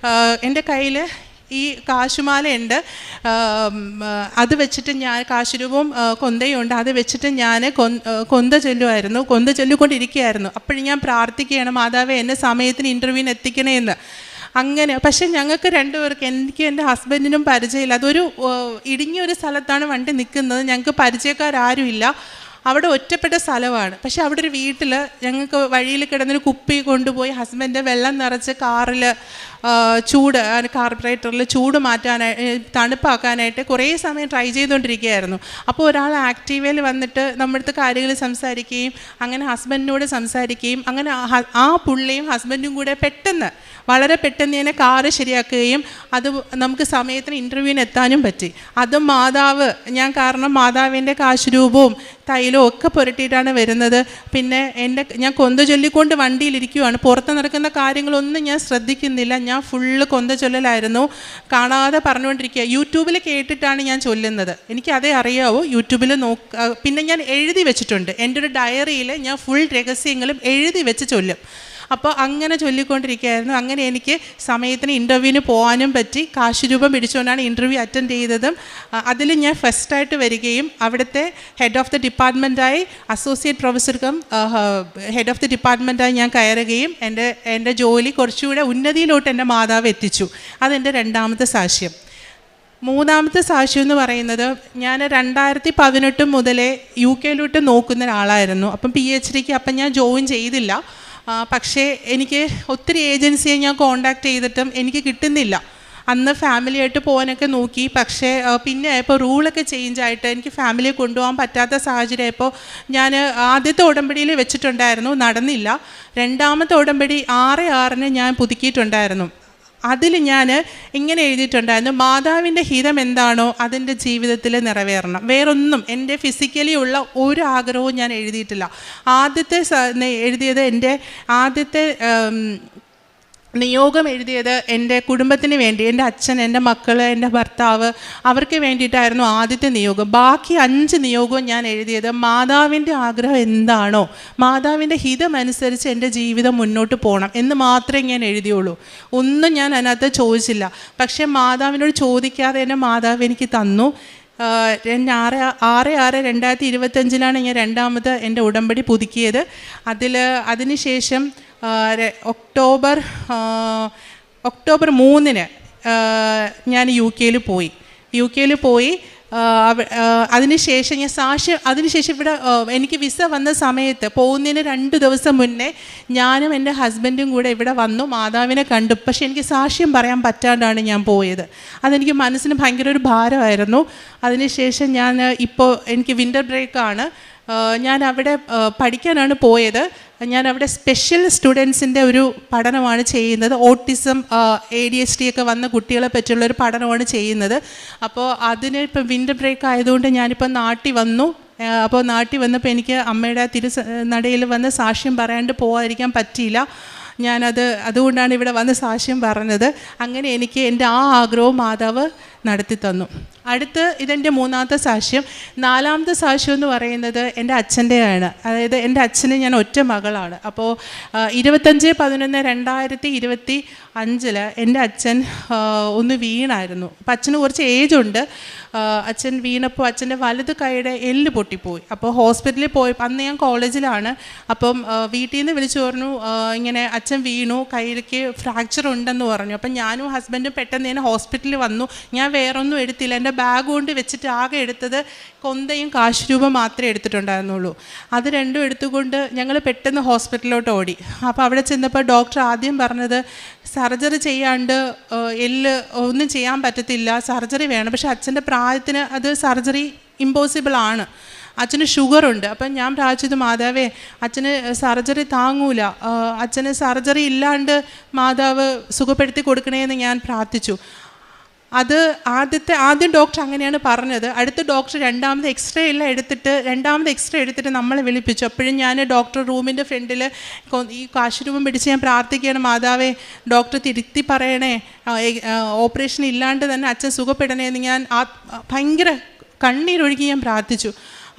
എൻ്റെ കയ്യിൽ ഈ കാശുമാലയുണ്ട്, അത് വെച്ചിട്ട് ഞാൻ കാശുരൂപവും കൊന്തയും ഉണ്ട്, അത് വെച്ചിട്ട് ഞാൻ കൊന്ത ചൊല്ലുമായിരുന്നു, കൊന്ത ചൊല്ലിക്കൊണ്ടിരിക്കുകയായിരുന്നു. അപ്പോഴും ഞാൻ പ്രാർത്ഥിക്കുകയാണ്, മാതാവേ എന്നെ സമയത്തിന് ഇൻ്റർവ്യൂവിന് എത്തിക്കണേ എന്ന്. അങ്ങനെ പക്ഷെ ഞങ്ങൾക്ക് രണ്ടുപേർക്ക്, എനിക്ക് എൻ്റെ ഹസ്ബൻഡിനും പരിചയമില്ല. അതൊരു ഇടുങ്ങിയൊരു സ്ഥലത്താണ് വണ്ടി നിൽക്കുന്നത്, ഞങ്ങൾക്ക് പരിചയക്കാരും ഇല്ല, അവിടെ ഒറ്റപ്പെട്ട സ്ഥലമാണ്. പക്ഷെ അവിടെ ഒരു വീട്ടിൽ ഞങ്ങൾക്ക് വഴിയിൽ കിടന്നൊരു കുപ്പി കൊണ്ടുപോയി ഹസ്ബൻഡ് വെള്ളം നിറച്ച് കാറിൽ ചൂട് കാർബറേറ്ററിൽ ചൂട് തണുപ്പാക്കാനായിട്ട് കുറേ സമയം ട്രൈ ചെയ്തുകൊണ്ടിരിക്കുകയായിരുന്നു. അപ്പോൾ ഒരാൾ ആക്റ്റീവയിൽ വന്നിട്ട് നമ്മുടെ അടുത്ത് കാര്യങ്ങൾ സംസാരിക്കുകയും അങ്ങനെ ഹസ്ബൻഡിനോട് സംസാരിക്കുകയും അങ്ങനെ ആ പുള്ളിയും ഹസ്ബൻഡും കൂടെ വളരെ പെട്ടെന്ന് തന്നെ കാറ് ശരിയാക്കുകയും അത് നമുക്ക് സമയത്തിന് ഇൻ്റർവ്യൂവിന് എത്താനും പറ്റി. അതും മാതാവ്, കാരണം മാതാവിൻ്റെ കാശുരൂപവും തൈലവും ഒക്കെ പുരട്ടിയിട്ടാണ് വരുന്നത്. പിന്നെ ഞാൻ കൊന്ത ചൊല്ലിക്കൊണ്ട് വണ്ടിയിലിരിക്കുകയാണ്, പുറത്ത് നടക്കുന്ന കാര്യങ്ങളൊന്നും ഞാൻ ശ്രദ്ധിക്കുന്നില്ല, ഞാൻ ഫുള്ള് കൊന്ത ചൊല്ലലായിരുന്നു, കാണാതെ പറഞ്ഞുകൊണ്ടിരിക്കുക. യൂട്യൂബിൽ കേട്ടിട്ടാണ് ഞാൻ ചൊല്ലുന്നത്, എനിക്കതേ അറിയാവൂ. യൂട്യൂബിൽ പിന്നെ ഞാൻ എഴുതി വെച്ചിട്ടുണ്ട്, എൻ്റെ ഒരു ഡയറിയിൽ ഞാൻ ഫുൾ രഹസ്യങ്ങളും എഴുതി വെച്ച് ചൊല്ലും. അപ്പോൾ അങ്ങനെ ചൊല്ലിക്കൊണ്ടിരിക്കുകയായിരുന്നു. അങ്ങനെ എനിക്ക് സമയത്തിന് ഇൻ്റർവ്യൂവിന് പോകാനും പറ്റി. കാശുരൂപം പിടിച്ചുകൊണ്ടാണ് ഇൻ്റർവ്യൂ അറ്റൻഡ് ചെയ്തതും. അതിൽ ഞാൻ ഫസ്റ്റായിട്ട് വരികയും അവിടുത്തെ ഹെഡ് ഓഫ് ദി ഡിപ്പാർട്ട്മെൻറ്റായി, associate professor head of the ഡിപ്പാർട്ട്മെൻറ്റായി ഞാൻ കയറുകയും എൻ്റെ ജോലി കുറച്ചുകൂടെ ഉന്നതിയിലോട്ട് എൻ്റെ മാതാവ് എത്തിച്ചു. അതെൻ്റെ രണ്ടാമത്തെ സാക്ഷ്യം. മൂന്നാമത്തെ സാക്ഷ്യം എന്ന് പറയുന്നത്, ഞാൻ 2018 മുതലേ UK നോക്കുന്ന ഒരാളായിരുന്നു. അപ്പം PhDക്ക് അപ്പം ഞാൻ ജോയിൻ ചെയ്തില്ല. പക്ഷേ എനിക്ക് ഒത്തിരി ഏജൻസിയെ ഞാൻ കോണ്ടാക്ട് ചെയ്തിട്ടും എനിക്ക് കിട്ടുന്നില്ല. അന്ന് ഫാമിലിയായിട്ട് പോകാനൊക്കെ നോക്കി, പക്ഷേ പിന്നെ ഇപ്പോൾ റൂളൊക്കെ ചേഞ്ച് ആയിട്ട് എനിക്ക് ഫാമിലിയെ കൊണ്ടുപോകാൻ പറ്റാത്ത സാഹചര്യമായപ്പോൾ ഞാൻ ആദ്യത്തെ ഉടമ്പടിയിൽ വെച്ചിട്ടുണ്ടായിരുന്നു, നടന്നില്ല. രണ്ടാമത്തെ ഉടമ്പടി 6/6 ഞാൻ പുതുക്കിയിട്ടുണ്ടായിരുന്നു. അതിൽ ഞാൻ ഇങ്ങനെ എഴുതിയിട്ടുണ്ടായിരുന്നു, മാതാവിൻ്റെ ഹിതം എന്താണോ അതിൻ്റെ ജീവിതത്തിൽ നിറവേറണം, വേറൊന്നും എൻ്റെ ഫിസിക്കലി ഉള്ള ഒരു ആഗ്രഹവും ഞാൻ എഴുതിയിട്ടില്ല. എഴുതിയത് എൻ്റെ ആദ്യത്തെ നിയോഗം എഴുതിയത് എൻ്റെ കുടുംബത്തിന് വേണ്ടി, എൻ്റെ അച്ഛൻ, എൻ്റെ മക്കൾ, എൻ്റെ ഭർത്താവ്, അവർക്ക് വേണ്ടിയിട്ടായിരുന്നു ആദ്യത്തെ നിയോഗം. ബാക്കി 5 നിയോഗവും ഞാൻ എഴുതിയത് മാതാവിൻ്റെ ആഗ്രഹം എന്താണോ, മാതാവിൻ്റെ ഹിതമനുസരിച്ച് എൻ്റെ ജീവിതം മുന്നോട്ട് പോകണം എന്ന് മാത്രമേ ഞാൻ എഴുതിയുള്ളൂ. ഒന്നും ഞാൻ അതിനകത്ത് ചോദിച്ചില്ല. പക്ഷേ മാതാവിനോട് ചോദിക്കാതെ തന്നെ മാതാവ് എനിക്ക് തന്നു. 6/6/2025 ഞാൻ രണ്ടാമത് എൻ്റെ ഉടമ്പടി പുതുക്കിയത്. അതിനുശേഷം ഒക്ടോബർ 3 ഞാൻ UK പോയി. അതിനുശേഷം ഞാൻ അതിനുശേഷം ഇവിടെ എനിക്ക് വിസ വന്ന സമയത്ത് പോകുന്നതിന് 2 ദിവസം മുന്നേ ഞാനും എൻ്റെ ഹസ്ബൻഡും കൂടെ ഇവിടെ വന്നു, മാതാവിനെ കണ്ടു. പക്ഷേ എനിക്ക് സാക്ഷ്യം പറയാൻ പറ്റാണ്ടാണ് ഞാൻ പോയത്. അതെനിക്ക് മനസ്സിന് ഭയങ്കര ഒരു ഭാരമായിരുന്നു. അതിനുശേഷം ഇപ്പോൾ എനിക്ക് വിൻ്റർ ബ്രേക്കാണ്, ഞാൻ അവിടെ പഠിക്കാനാണ് പോയത്. ഞാൻ അവിടെ സ്പെഷ്യൽ സ്റ്റുഡൻസിൻ്റെ ഒരു പഠനമാണ് ചെയ്യുന്നത്. ഓട്ടിസം, ADHD ഒക്കെ വന്ന കുട്ടികളെ പറ്റിയുള്ളൊരു പഠനമാണ് ചെയ്യുന്നത്. അപ്പോൾ അതിന് ഇപ്പം വിൻ്റർ ബ്രേക്ക് ആയതുകൊണ്ട് ഞാനിപ്പോൾ നാട്ടിൽ വന്നു. അപ്പോൾ നാട്ടിൽ വന്നപ്പോൾ എനിക്ക് അമ്മയുടെ നടയിൽ വന്ന് സാക്ഷ്യം പറയാണ്ട് പോകാതിരിക്കാൻ പറ്റിയില്ല. അതുകൊണ്ടാണ് ഇവിടെ വന്ന് സാക്ഷ്യം പറഞ്ഞത്. അങ്ങനെ എനിക്ക് എൻ്റെ ആ ആഗ്രഹവും മാതാവ് നടത്തി തന്നു. ഇതെൻ്റെ 3ാമത്തെ സാക്ഷ്യം. 4ാമത്തെ സാക്ഷ്യം എന്ന് പറയുന്നത് എൻ്റെ അച്ഛൻ്റെയാണ്. അതായത് എൻ്റെ അച്ഛന് ഞാൻ ഒറ്റ മകളാണ്. അപ്പോൾ 25/11/2025 എൻ്റെ അച്ഛൻ ഒന്ന് വീണായിരുന്നു. അപ്പം അച്ഛന് കുറച്ച് ഏജുണ്ട്. അച്ഛൻ വീണപ്പോൾ അച്ഛൻ്റെ വലത് കൈയുടെ എല്ല് പൊട്ടിപ്പോയി. അപ്പോൾ ഹോസ്പിറ്റലിൽ പോയപ്പോൾ അന്ന് ഞാൻ കോളേജിലാണ്. അപ്പം വീട്ടിൽ നിന്ന് വിളിച്ചു പറഞ്ഞു, ഇങ്ങനെ അച്ഛൻ വീണു, കൈക്ക് ഫ്രാക്ചർ ഉണ്ടെന്ന് പറഞ്ഞു. അപ്പം ഞാനും ഹസ്ബൻഡും പെട്ടെന്ന് തന്നെ ഹോസ്പിറ്റലിൽ വന്നു. ഞാൻ വേറൊന്നും എടുത്തില്ല, എൻ്റെ ബാഗ് കൊണ്ട് വെച്ചിട്ട് ആകെ എടുത്തത് കൊന്തയും കാശുരൂപം മാത്രമേ എടുത്തിട്ടുണ്ടായിരുന്നുള്ളൂ. അത് രണ്ടും എടുത്തുകൊണ്ട് ഞങ്ങൾ പെട്ടെന്ന് ഹോസ്പിറ്റലിലോട്ട് ഓടി. അപ്പോൾ അവിടെ ചെന്നപ്പോൾ ഡോക്ടർ ആദ്യം പറഞ്ഞത് സർജറി ചെയ്യാണ്ട് എല്ല് ഒന്നും ചെയ്യാൻ പറ്റത്തില്ല, സർജറി വേണം. പക്ഷെ അച്ഛൻ്റെ പ്രായത്തിന് അത് സർജറി ഇമ്പോസിബിൾ ആണ്. അച്ഛന് ഷുഗറുണ്ട്. അപ്പം ഞാൻ പ്രാർത്ഥിച്ചത്, മാതാവേ അച്ഛന് സർജറി താങ്ങൂല, അച്ഛന് സർജറി ഇല്ലാണ്ട് മാതാവ് സുഖപ്പെടുത്തി കൊടുക്കണേന്ന് ഞാൻ പ്രാർത്ഥിച്ചു. ആദ്യം ഡോക്ടർ അങ്ങനെയാണ് പറഞ്ഞത്. അടുത്ത ഡോക്ടർ രണ്ടാമത് എക്സ്റേ എടുത്തിട്ട് നമ്മളെ വിളിപ്പിച്ചു. അപ്പോഴും ഞാൻ ഡോക്ടർ റൂമിൻ്റെ ഫ്രണ്ടിൽ ഈ കാശുരൂപം പിടിച്ച് ഞാൻ പ്രാർത്ഥിക്കുകയാണ്, മാതാവേ ഡോക്ടർ തിരുത്തി പറയണേ, ഓപ്പറേഷൻ ഇല്ലാണ്ട് തന്നെ അച്ഛൻ സുഖപ്പെടണേ എന്ന് ഞാൻ ഭയങ്കര കണ്ണീരൊഴുകി ഞാൻ പ്രാർത്ഥിച്ചു.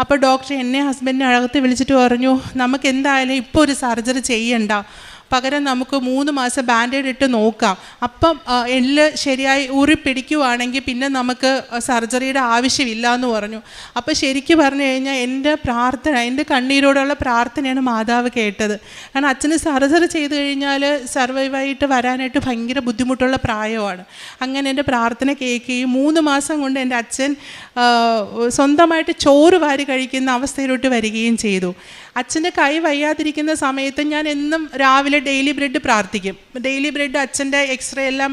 അപ്പോൾ ഡോക്ടർ എന്നെ ഹസ്ബൻഡിനെ അകത്ത് വിളിച്ചിട്ട് പറഞ്ഞു, നമുക്ക് എന്തായാലും ഇപ്പോൾ ഒരു സർജറി ചെയ്യണ്ട, പകരം നമുക്ക് 3 മാസം ബാൻഡേഡ് ഇട്ട് നോക്കാം. അപ്പം എല്ല് ശരിയായി ഊറിപ്പിടിക്കുവാണെങ്കിൽ പിന്നെ നമുക്ക് സർജറിയുടെ ആവശ്യമില്ല എന്ന് പറഞ്ഞു. അപ്പോൾ ശരിക്കും പറഞ്ഞു കഴിഞ്ഞാൽ എൻ്റെ പ്രാർത്ഥന, എൻ്റെ കണ്ണീരോടുള്ള പ്രാർത്ഥനയാണ് മാതാവ് കേട്ടത്. കാരണം അച്ഛന് സർജറി ചെയ്ത് കഴിഞ്ഞാൽ സർവൈവായിട്ട് വരാനായിട്ട് ഭയങ്കര ബുദ്ധിമുട്ടുള്ള പ്രായമാണ്. അങ്ങനെ എൻ്റെ പ്രാർത്ഥന കേൾക്കുകയും 3 മാസം കൊണ്ട് എൻ്റെ അച്ഛൻ സ്വന്തമായിട്ട് ചോറ് വാരി കഴിക്കുന്ന അവസ്ഥയിലോട്ട് വരികയും ചെയ്തു. അച്ഛൻ്റെ കൈ വയ്യാതിരിക്കുന്ന സമയത്ത് ഞാൻ എന്നും രാവിലെ ഡെയിലി ബ്രെഡ് പ്രാർത്ഥിക്കും. ഡെയിലി ബ്രെഡ് അച്ഛൻ്റെ എക്സ്റേ എല്ലാം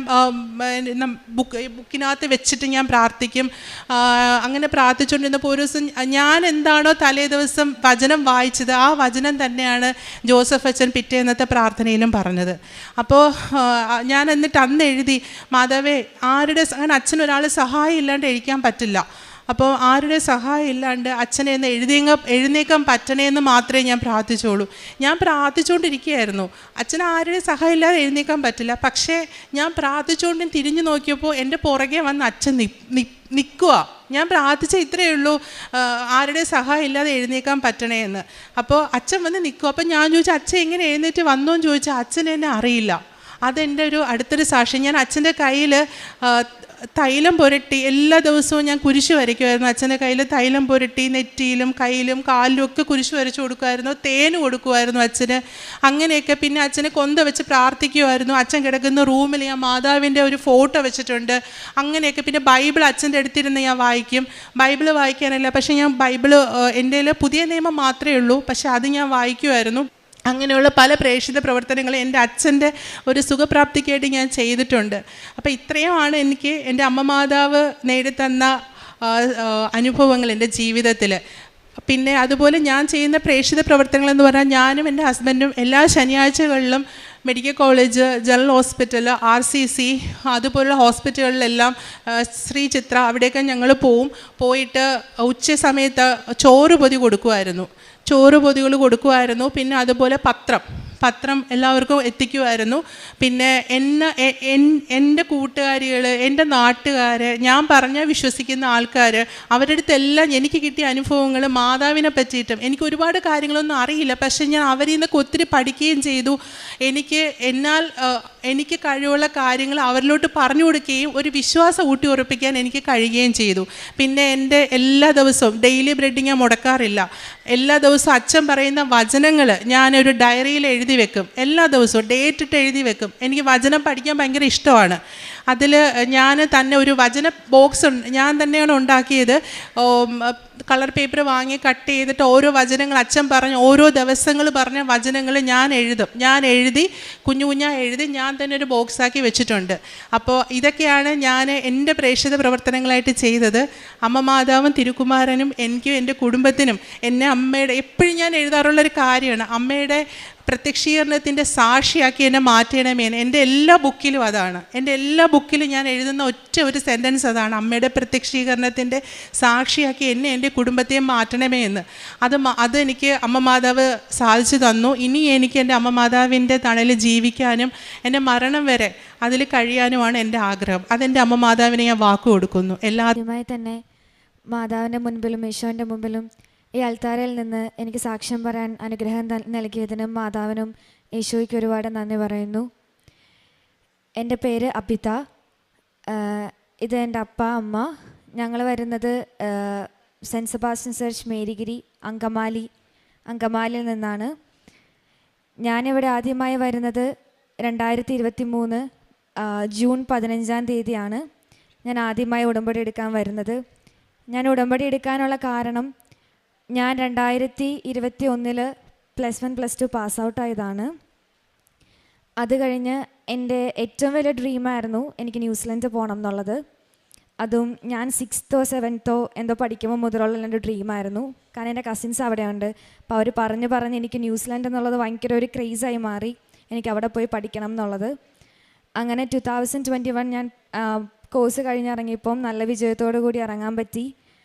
ബുക്കിനകത്ത് വെച്ചിട്ട് ഞാൻ പ്രാർത്ഥിക്കും. അങ്ങനെ പ്രാർത്ഥിച്ചുകൊണ്ടിരുന്നപ്പോൾ ഒരു ദിവസം ഞാൻ എന്താണോ തലേ ദിവസം വചനം വായിച്ചത് ആ വചനം തന്നെയാണ് ജോസഫ് അച്ഛൻ പിറ്റേന്നത്തെ പ്രാർത്ഥനയിലും പറഞ്ഞത്. അപ്പോൾ ഞാൻ എന്നിട്ട് അന്ന് എഴുതി, മാതാവേ ആരുടെ അങ്ങനെ അച്ഛനൊരാൾ സഹായം ഇല്ലാണ്ട് എഴുതിക്കാൻ പറ്റില്ല. അപ്പോൾ ആരുടെ സഹായം ഇല്ലാണ്ട് അച്ഛനെ ഒന്ന് എഴുന്നേക്കാൻ പറ്റണേ എന്ന് മാത്രമേ ഞാൻ പ്രാർത്ഥിച്ചുള്ളൂ. ഞാൻ പ്രാർത്ഥിച്ചുകൊണ്ടിരിക്കുകയായിരുന്നു. അച്ഛൻ ആരുടെ സഹായം ഇല്ലാതെ എഴുന്നേക്കാൻ പറ്റില്ല. പക്ഷേ ഞാൻ പ്രാർത്ഥിച്ചുകൊണ്ട് തിരിഞ്ഞു നോക്കിയപ്പോൾ എൻ്റെ പുറകെ വന്ന് അച്ഛൻ നിൽക്കുക. ഞാൻ പ്രാർത്ഥിച്ച ഇത്രയേ ഉള്ളൂ, ആരുടെ സഹായം ഇല്ലാതെ എഴുന്നേക്കാൻ പറ്റണേ എന്ന്. അപ്പോൾ അച്ഛൻ വന്ന് നിൽക്കുക. അപ്പോൾ ഞാൻ ചോദിച്ചു, അച്ഛൻ എങ്ങനെ എഴുന്നേറ്റ് വന്നോന്ന് ചോദിച്ചാൽ അച്ഛൻ എന്നെ അറിയില്ല. അതെൻ്റെ അടുത്തൊരു സാക്ഷ്യം. ഞാൻ അച്ഛൻ്റെ കയ്യിൽ തൈലം പുരട്ടി എല്ലാ ദിവസവും ഞാൻ കുരിശ് വരയ്ക്കുമായിരുന്നു. അച്ഛൻ്റെ കയ്യിൽ തൈലം പുരട്ടി നെറ്റിയിലും കയ്യിലും കാലിലും ഒക്കെ കുരിശ് വരച്ചു കൊടുക്കുമായിരുന്നു. തേന് കൊടുക്കുമായിരുന്നു അച്ഛന്. അങ്ങനെയൊക്കെ പിന്നെ അച്ഛനെ കൊന്ത വെച്ച് പ്രാർത്ഥിക്കുമായിരുന്നു. അച്ഛൻ കിടക്കുന്ന റൂമിൽ ഞാൻ മാതാവിൻ്റെ ഒരു ഫോട്ടോ വെച്ചിട്ടുണ്ട്. അങ്ങനെയൊക്കെ പിന്നെ ബൈബിൾ അച്ഛൻ്റെ അടുത്തിരുന്ന് ഞാൻ വായിക്കും. ബൈബിൾ വായിക്കാനല്ല, പക്ഷേ ഞാൻ ബൈബിൾ എൻ്റെ പുതിയ നിയമം മാത്രമേ ഉള്ളൂ, പക്ഷേ അത് ഞാൻ വായിക്കുമായിരുന്നു. അങ്ങനെയുള്ള പല പ്രേക്ഷിത പ്രവർത്തനങ്ങൾ എൻ്റെ അച്ഛൻ്റെ ഒരു സുഖപ്രാപ്തിക്കായിട്ട് ഞാൻ ചെയ്തിട്ടുണ്ട്. അപ്പോൾ ഇത്രയുമാണ് എനിക്ക് എൻ്റെ അമ്മ മാതാവ് നേടിത്തന്ന അനുഭവങ്ങൾ എൻ്റെ ജീവിതത്തിൽ. പിന്നെ അതുപോലെ ഞാൻ ചെയ്യുന്ന പ്രേക്ഷിത പ്രവർത്തനങ്ങളെന്ന് പറഞ്ഞാൽ ഞാനും എൻ്റെ ഹസ്ബൻഡും എല്ലാ ശനിയാഴ്ചകളിലും medical college, general hospital, RCC അതുപോലുള്ള ഹോസ്പിറ്റലുകളിലെല്ലാം ശ്രീ ചിത്ര അവിടെയൊക്കെ ഞങ്ങൾ പോയിട്ട് ഉച്ച സമയത്ത് ചോറ് പൊതി കൊടുക്കുമായിരുന്നു. ചോറ് പൊതികൾ കൊടുക്കുമായിരുന്നു. പിന്നെ അതുപോലെ പത്രം എല്ലാവർക്കും എത്തിക്കുമായിരുന്നു. പിന്നെ എൻ്റെ കൂട്ടുകാരികൾ, എൻ്റെ നാട്ടുകാർ, ഞാൻ പറഞ്ഞാൽ വിശ്വസിക്കുന്ന ആൾക്കാർ, അവരുടെ അടുത്തെല്ലാം എനിക്ക് കിട്ടിയ അനുഭവങ്ങൾ മാതാവിനെ പറ്റിയിട്ടും എനിക്ക് ഒരുപാട് കാര്യങ്ങളൊന്നും അറിയില്ല, പക്ഷേ ഞാൻ അവരിൽ നിന്നൊക്കെ ഒത്തിരി പഠിക്കുകയും ചെയ്തു. എനിക്ക് കഴിവുള്ള കാര്യങ്ങൾ അവരിലോട്ട് പറഞ്ഞു കൊടുക്കുകയും ഒരു വിശ്വാസം ഊട്ടി ഉറപ്പിക്കാൻ എനിക്ക് കഴിയുകയും ചെയ്തു. പിന്നെ എൻ്റെ എല്ലാ ദിവസവും ഡെയിലി ബ്രെഡ് ഞാൻ മുടക്കാറില്ല. എല്ലാ ദിവസവും അച്ഛൻ പറയുന്ന വചനങ്ങൾ ഞാനൊരു ഡയറിയിൽ എഴുതി വെക്കും. എല്ലാ ദിവസവും ഡേറ്റ് ഇട്ട് എഴുതി വെക്കും. എനിക്ക് വചനം പഠിക്കാൻ ഭയങ്കര ഇഷ്ടമാണ്. അതിൽ ഞാൻ തന്നെ ഒരു വചന ബോക്സ് ഞാൻ തന്നെയാണ് ഉണ്ടാക്കിയത്. കളർ പേപ്പർ വാങ്ങി കട്ട് ചെയ്തിട്ട് ഓരോ വചനങ്ങൾ അച്ഛൻ പറഞ്ഞ ഓരോ ദിവസങ്ങൾ പറഞ്ഞ വചനങ്ങൾ ഞാൻ എഴുതി കുഞ്ഞായി എഴുതി ഞാൻ തന്നെ ഒരു ബോക്സാക്കി വെച്ചിട്ടുണ്ട്. അപ്പോൾ ഇതൊക്കെയാണ് ഞാൻ എൻ്റെ പ്രേക്ഷിത പ്രവർത്തനങ്ങളായിട്ട് ചെയ്തത്. അമ്മ മാതാവും തിരുക്കുമാരനും എനിക്കും എൻ്റെ കുടുംബത്തിനും എന്നെ അമ്മയുടെ എപ്പോഴും ഞാൻ എഴുതാറുള്ളൊരു കാര്യമാണ്, അമ്മയുടെ പ്രത്യക്ഷീകരണത്തിൻ്റെ സാക്ഷിയാക്കി എന്നെ മാറ്റണമേ. എൻ്റെ എല്ലാ ബുക്കിലും അതാണ്. എൻ്റെ എല്ലാ ബുക്കിലും ഞാൻ എഴുതുന്ന ഒരു സെൻറ്റൻസ് അതാണ്, അമ്മയുടെ പ്രത്യക്ഷീകരണത്തിൻ്റെ സാക്ഷിയാക്കി എന്നെ എൻ്റെ കുടുംബത്തെയും മാറ്റണമേ എന്ന്. അത് എനിക്ക് അമ്മ മാതാവ് സാധിച്ചു തന്നു. ഇനി എനിക്ക് എൻ്റെ അമ്മ മാതാവിൻ്റെ തണലിൽ ജീവിക്കാനും എൻ്റെ മരണം വരെ അതിൽ കഴിയാനുമാണ് എൻ്റെ ആഗ്രഹം. അതെൻ്റെ അമ്മ മാതാവിനെ ഞാൻ വാക്ക് കൊടുക്കുന്നു.
ആദ്യമായി തന്നെ മാതാവിൻ്റെ മുൻപിലും ഈശോൻ്റെ മുമ്പിലും ഈ അൾത്താരയിൽ നിന്ന് എനിക്ക് സാക്ഷ്യം പറയാൻ അനുഗ്രഹം നൽകിയതിനും മാതാവിനും ഈശോയ്ക്ക് ഒരുപാട് നന്ദി പറയുന്നു. എൻ്റെ പേര് അബിത. ഇത് എൻ്റെ അപ്പ, അമ്മ. ഞങ്ങൾ വരുന്നത് സെൻറ്റ് സെബാസ്റ്റ്യൻ ചർച്ച് മേരിഗിരി അങ്കമാലിയിൽ നിന്നാണ്. ഞാനിവിടെ ആദ്യമായി വരുന്നത് 2023 ജൂൺ 15-ാം തീയതിയാണ് ഞാൻ ആദ്യമായി ഉടമ്പടി എടുക്കാൻ വരുന്നത്. ഞാൻ ഉടമ്പടി എടുക്കാനുള്ള കാരണം, ഞാൻ 2021 +1 +2 പാസ് ഔട്ടായതാണ്. അത് കഴിഞ്ഞ് എൻ്റെ ഏറ്റവും വലിയ ഡ്രീമായിരുന്നു എനിക്ക് ന്യൂസിലൻഡ് പോകണം എന്നുള്ളത്. അതും ഞാൻ 6th-ഓ 7th-ഓ എന്തോ പഠിക്കുമ്പോൾ മുതലുള്ള എൻ്റെ ഡ്രീമായിരുന്നു. കാരണം എൻ്റെ കസിൻസ് അവിടെയുണ്ട്. അപ്പോൾ അവർ പറഞ്ഞ് എനിക്ക് ന്യൂസിലൻഡ് എന്നുള്ളത് ഭയങ്കര ഒരു ക്രേസായി മാറി, എനിക്ക് അവിടെ പോയി പഠിക്കണം എന്നുള്ളത്. അങ്ങനെ 2021 ഞാൻ കോഴ്സ് കഴിഞ്ഞിറങ്ങിയപ്പം നല്ല വിജയത്തോടു കൂടി ഇറങ്ങാൻ പറ്റി.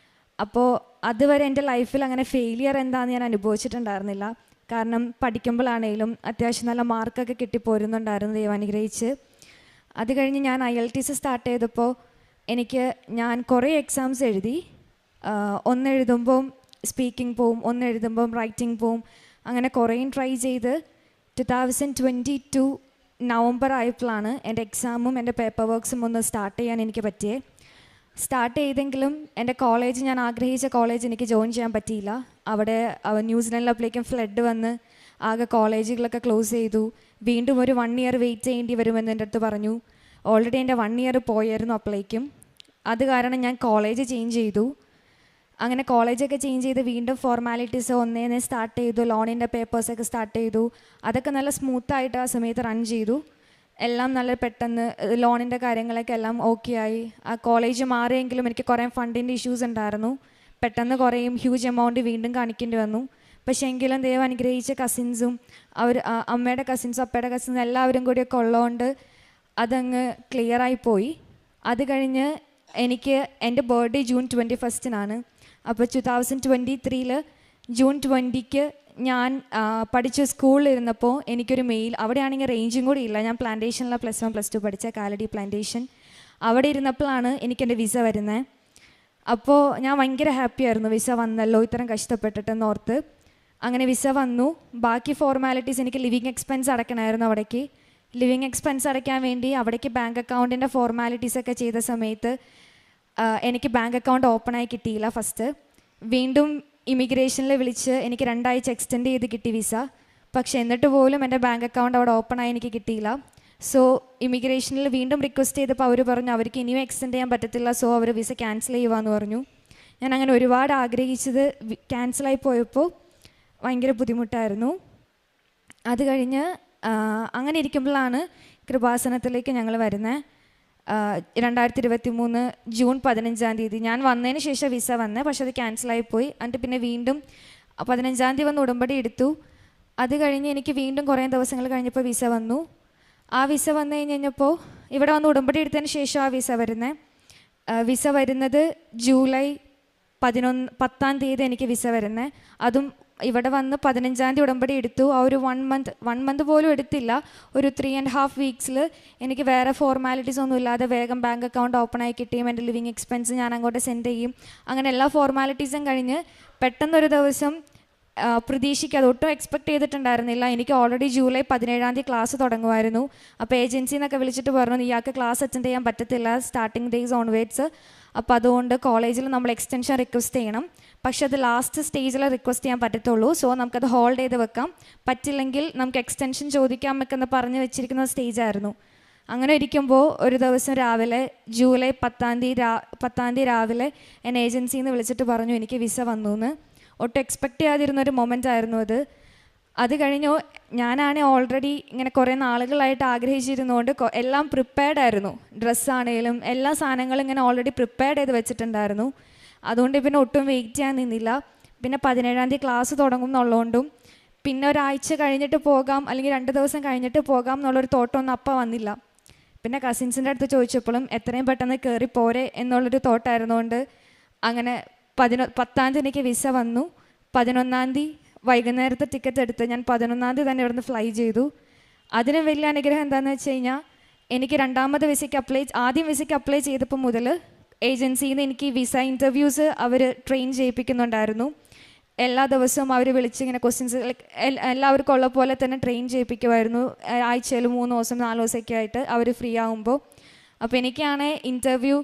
അപ്പോൾ അതുവരെ എൻ്റെ ലൈഫിൽ അങ്ങനെ ഫെയിലിയർ എന്താണെന്ന് ഞാൻ അനുഭവിച്ചിട്ടുണ്ടായിരുന്നില്ല. കാരണം പഠിക്കുമ്പോഴാണെങ്കിലും അത്യാവശ്യം നല്ല മാർക്കൊക്കെ കിട്ടിപ്പോരുന്നുണ്ടായിരുന്നു, ദൈവം അനുഗ്രഹിച്ച്. അത് കഴിഞ്ഞ് ഞാൻ IELTS സ്റ്റാർട്ട് ചെയ്തപ്പോൾ ഞാൻ കുറേ എക്സാംസ് എഴുതി. ഒന്ന് എഴുതുമ്പം സ്പീക്കിംഗ് പോവും, ഒന്ന് എഴുതുമ്പം റൈറ്റിംഗ് പോവും. അങ്ങനെ കുറേയും ട്രൈ ചെയ്ത് 2022 നവംബർ ആയപ്പോഴാണ് എൻ്റെ എക്സാമും എൻ്റെ പേപ്പർ വർക്ക്സും ഒന്ന് സ്റ്റാർട്ട് ചെയ്യാൻ എനിക്ക് പറ്റിയേ. സ്റ്റാർട്ട് ചെയ്തെങ്കിലും എൻ്റെ കോളേജ്, ഞാൻ ആഗ്രഹിച്ച കോളേജ് എനിക്ക് ജോയിൻ ചെയ്യാൻ പറ്റിയില്ല. അവിടെ ന്യൂസിലൻഡിലപ്പോഴേക്കും ഫ്ലഡ് വന്ന് ആകെ കോളേജുകളൊക്കെ ക്ലോസ് ചെയ്തു. വീണ്ടും ഒരു 1 ഇയർ വെയിറ്റ് ചെയ്യേണ്ടി വരുമെന്ന് എൻ്റെ അടുത്ത് പറഞ്ഞു. ഓൾറെഡി എൻ്റെ 1 ഇയർ പോയായിരുന്നു അപ്പോഴേക്കും. അത് കാരണം ഞാൻ കോളേജ് ചേഞ്ച് ചെയ്തു. അങ്ങനെ കോളേജൊക്കെ ചേഞ്ച് ചെയ്ത് വീണ്ടും ഫോർമാലിറ്റീസ് ഒന്നേന്നെ സ്റ്റാർട്ട് ചെയ്തു. ലോണിൻ്റെ പേപ്പേഴ്സൊക്കെ സ്റ്റാർട്ട് ചെയ്തു. അതൊക്കെ നല്ല സ്മൂത്തായിട്ട് ആ സമയത്ത് റൺ ചെയ്തു. എല്ലാം നല്ല പെട്ടെന്ന് ലോണിൻ്റെ കാര്യങ്ങളൊക്കെ എല്ലാം ഓക്കെ ആയി. ആ കോളേജ് മാറിയെങ്കിലും എനിക്ക് കുറേ ഫണ്ടിൻ്റെ ഇഷ്യൂസ് ഉണ്ടായിരുന്നു. പെട്ടെന്ന് കുറേയും ഹ്യൂജ് എമൗണ്ട് വീണ്ടും കാണിക്കേണ്ടി വന്നു. പക്ഷേ എങ്കിലും ദൈവം അനുഗ്രഹിച്ച കസിൻസും അമ്മയുടെ കസിൻസും അപ്പയുടെ കസിൻസും എല്ലാവരും കൂടിയൊക്കെ ഉള്ളതുകൊണ്ട് അതങ്ങ് ക്ലിയറായി പോയി. അത് കഴിഞ്ഞ് എനിക്ക് എൻ്റെ ബർത്ത്ഡേ ജൂൺ 21 അപ്പോൾ 2023 ജൂൺ 20 ഞാൻ പഠിച്ച സ്കൂളിലിരുന്നപ്പോൾ എനിക്കൊരു മെയിൽ, അവിടെയാണെങ്കിൽ റേഞ്ചും കൂടി ഇല്ല. ഞാൻ പ്ലാന്റേഷനിലാണ് +1 +2 പഠിച്ച, കാലടി പ്ലാന്റേഷൻ. അവിടെ ഇരുന്നപ്പോഴാണ് എനിക്കെൻ്റെ വിസ വരുന്നത്. അപ്പോൾ ഞാൻ ഭയങ്കര ഹാപ്പിയായിരുന്നു, വിസ വന്നല്ലോ ഇത്രയും കഷ്ടപ്പെട്ടിട്ടെന്ന് ഓർത്ത്. അങ്ങനെ വിസ വന്നു. ബാക്കി ഫോർമാലിറ്റീസ്, എനിക്ക് ലിവിങ് എക്സ്പെൻസ് അടയ്ക്കണമായിരുന്നു അവിടേക്ക്. ലിവിങ് എക്സ്പെൻസ് അടയ്ക്കാൻ വേണ്ടി അവിടേക്ക് ബാങ്ക് അക്കൗണ്ടിൻ്റെ ഫോർമാലിറ്റീസൊക്കെ ചെയ്ത സമയത്ത് എനിക്ക് ബാങ്ക് അക്കൗണ്ട് ഓപ്പണായി കിട്ടിയില്ല ഫസ്റ്റ്. വീണ്ടും ഇമിഗ്രേഷനിൽ വിളിച്ച് എനിക്ക് 2 ആഴ്ച എക്സ്റ്റെൻഡ് ചെയ്ത് കിട്ടി വിസ. പക്ഷേ എന്നിട്ട് പോലും എൻ്റെ ബാങ്ക് അക്കൗണ്ട് അവിടെ ഓപ്പണായി എനിക്ക് കിട്ടിയില്ല. സോ ഇമിഗ്രേഷനിൽ വീണ്ടും റിക്വസ്റ്റ് ചെയ്തപ്പോൾ അവർ പറഞ്ഞു അവർക്ക് ഇനിയും എക്സ്റ്റെൻഡ് ചെയ്യാൻ പറ്റത്തില്ല, സോ അവർ വിസ ക്യാൻസൽ ചെയ്യുവാന്ന് പറഞ്ഞു. ഞാൻ അങ്ങനെ ഒരുപാട് ആഗ്രഹിച്ചത് ക്യാൻസലായി പോയപ്പോൾ ഭയങ്കര ബുദ്ധിമുട്ടായിരുന്നു. അത് കഴിഞ്ഞ് അങ്ങനെ ഇരിക്കുമ്പോഴാണ് കൃപാസനത്തിലേക്ക് ഞങ്ങൾ വരുന്നത്. 2023 ജൂൺ 15 ഞാൻ വന്നതിന് ശേഷം വിസ വന്നത്, പക്ഷെ അത് ക്യാൻസലായിപ്പോയി. എന്നിട്ട് പിന്നെ വീണ്ടും 15 വന്ന് ഉടമ്പടി എടുത്തു. അത് കഴിഞ്ഞ് എനിക്ക് വീണ്ടും കുറേ ദിവസങ്ങൾ കഴിഞ്ഞപ്പോൾ വിസ വന്നു. ആ വിസ വന്നു കഴിഞ്ഞപ്പോൾ ഇവിടെ വന്ന് ഉടമ്പടി എടുത്തതിന് ശേഷം ആ വിസ വരുന്നത്. വിസ വരുന്നത് ജൂലൈ 10 എനിക്ക് വിസ വരുന്നത്. അതും ഇവിടെ വന്ന് 15 ഉടമ്പടി എടുത്തു. ആ ഒരു 1 മന്ത് പോലും എടുത്തില്ല. ഒരു 3.5 വീക്സിൽ എനിക്ക് വേറെ ഫോർമാലിറ്റീസ് ഒന്നും ഇല്ലാതെ വേഗം ബാങ്ക് അക്കൗണ്ട് ഓപ്പൺ ആയി കിട്ടിയും എൻ്റെ ലിവിങ് എക്സ്പെൻസ് ഞാൻ അങ്ങോട്ട് സെൻഡ് ചെയ്യും. അങ്ങനെ എല്ലാ ഫോർമാലിറ്റീസും കഴിഞ്ഞ് പെട്ടെന്നൊരു ദിവസം പ്രതീക്ഷിക്കാതെ, ഒട്ടും എക്സ്പെക്ട് ചെയ്തിട്ടുണ്ടായിരുന്നില്ല, എനിക്ക് ഓൾറെഡി ജൂലൈ 17 ക്ലാസ് തുടങ്ങുമായിരുന്നു. അപ്പോൾ ഏജൻസിയിൽ നിന്നൊക്കെ വിളിച്ചിട്ട് പറഞ്ഞു ഇയാൾക്ക് ക്ലാസ് അറ്റൻഡ് ചെയ്യാൻ പറ്റത്തില്ല സ്റ്റാർട്ടിങ് ഡേയ്സ് ഓൺവേഡ്സ്. അപ്പോൾ അതുകൊണ്ട് കോളേജിൽ നമ്മൾ എക്സ്റ്റൻഷൻ റിക്വസ്റ്റ് ചെയ്യണം. പക്ഷെ അത് ലാസ്റ്റ് സ്റ്റേജിൽ റിക്വസ്റ്റ് ചെയ്യാൻ പറ്റത്തുള്ളൂ. സോ നമുക്കത് ഹോൾഡ് ചെയ്ത് വെക്കാം, പറ്റില്ലെങ്കിൽ നമുക്ക് എക്സ്റ്റൻഷൻ ചോദിക്കാം എന്നൊക്കെ പറഞ്ഞ് വെച്ചിരിക്കുന്ന സ്റ്റേജായിരുന്നു. അങ്ങനെ ഇരിക്കുമ്പോൾ ഒരു ദിവസം രാവിലെ ജൂലൈ 10 രാവിലെ എന്നെ ഏജൻസിയിൽ നിന്ന് വിളിച്ചിട്ട് പറഞ്ഞു എനിക്ക് വിസ വന്നു എന്ന്. ഒട്ടും എക്സ്പെക്റ്റ് ചെയ്യാതിരുന്നൊരു മൊമെൻ്റ് ആയിരുന്നു അത്. അത് കഴിഞ്ഞു ഞാനാണ് ഓൾറെഡി ഇങ്ങനെ കുറേ നാളുകളായിട്ട് ആഗ്രഹിച്ചിരുന്നുകൊണ്ട് എല്ലാം പ്രിപ്പയർഡ് ആയിരുന്നു. ഡ്രസ്സാണേലും എല്ലാ സാധനങ്ങളും ഇങ്ങനെ ഓൾറെഡി പ്രിപ്പയർഡ് ചെയ്ത് വെച്ചിട്ടുണ്ടായിരുന്നു. അതുകൊണ്ട് പിന്നെ ഒട്ടും വെയിറ്റ് ചെയ്യാൻ നിന്നില്ല. പിന്നെ 17 ക്ലാസ് തുടങ്ങും എന്നുള്ളതുകൊണ്ടും പിന്നെ ഒരാഴ്ച കഴിഞ്ഞിട്ട് പോകാം അല്ലെങ്കിൽ 2 ദിവസം കഴിഞ്ഞിട്ട് പോകാം എന്നുള്ളൊരു തോട്ടമൊന്നും അപ്പം വന്നില്ല. പിന്നെ കസിൻസിൻ്റെ അടുത്ത് ചോദിച്ചപ്പോഴും എത്രയും പെട്ടെന്ന് കയറി പോരെ എന്നുള്ളൊരു തോട്ടായിരുന്നുകൊണ്ട് അങ്ങനെ 10 എനിക്ക് വിസ വന്നു. 11 വൈകുന്നേരത്തെ ടിക്കറ്റ് എടുത്ത് ഞാൻ 11 തന്നെ ഇവിടുന്ന് ഫ്ലൈ ചെയ്തു. അതിന് വലിയ അനുഗ്രഹം എന്താണെന്ന് വെച്ച് കഴിഞ്ഞാൽ എനിക്ക് ആദ്യം വിസയ്ക്ക് അപ്ലൈ ചെയ്തപ്പോൾ മുതൽ ഏജൻസിയിൽ നിന്ന് എനിക്ക് വിസ ഇൻ്റർവ്യൂസ് അവർ ട്രെയിൻ ചെയ്യിപ്പിക്കുന്നുണ്ടായിരുന്നു. എല്ലാ ദിവസവും അവർ വിളിച്ച് ഇങ്ങനെ ക്വസ്റ്റ്യൻസ് എല്ലാവർക്കും ഉള്ള പോലെ തന്നെ ട്രെയിൻ ചെയ്യിപ്പിക്കുമായിരുന്നു. ആഴ്ചയിൽ 3 ദിവസം 4 ദിവസമൊക്കെ ആയിട്ട് അവർ ഫ്രീ ആകുമ്പോൾ. അപ്പോൾ എനിക്കാണ് ഇൻ്റർവ്യൂ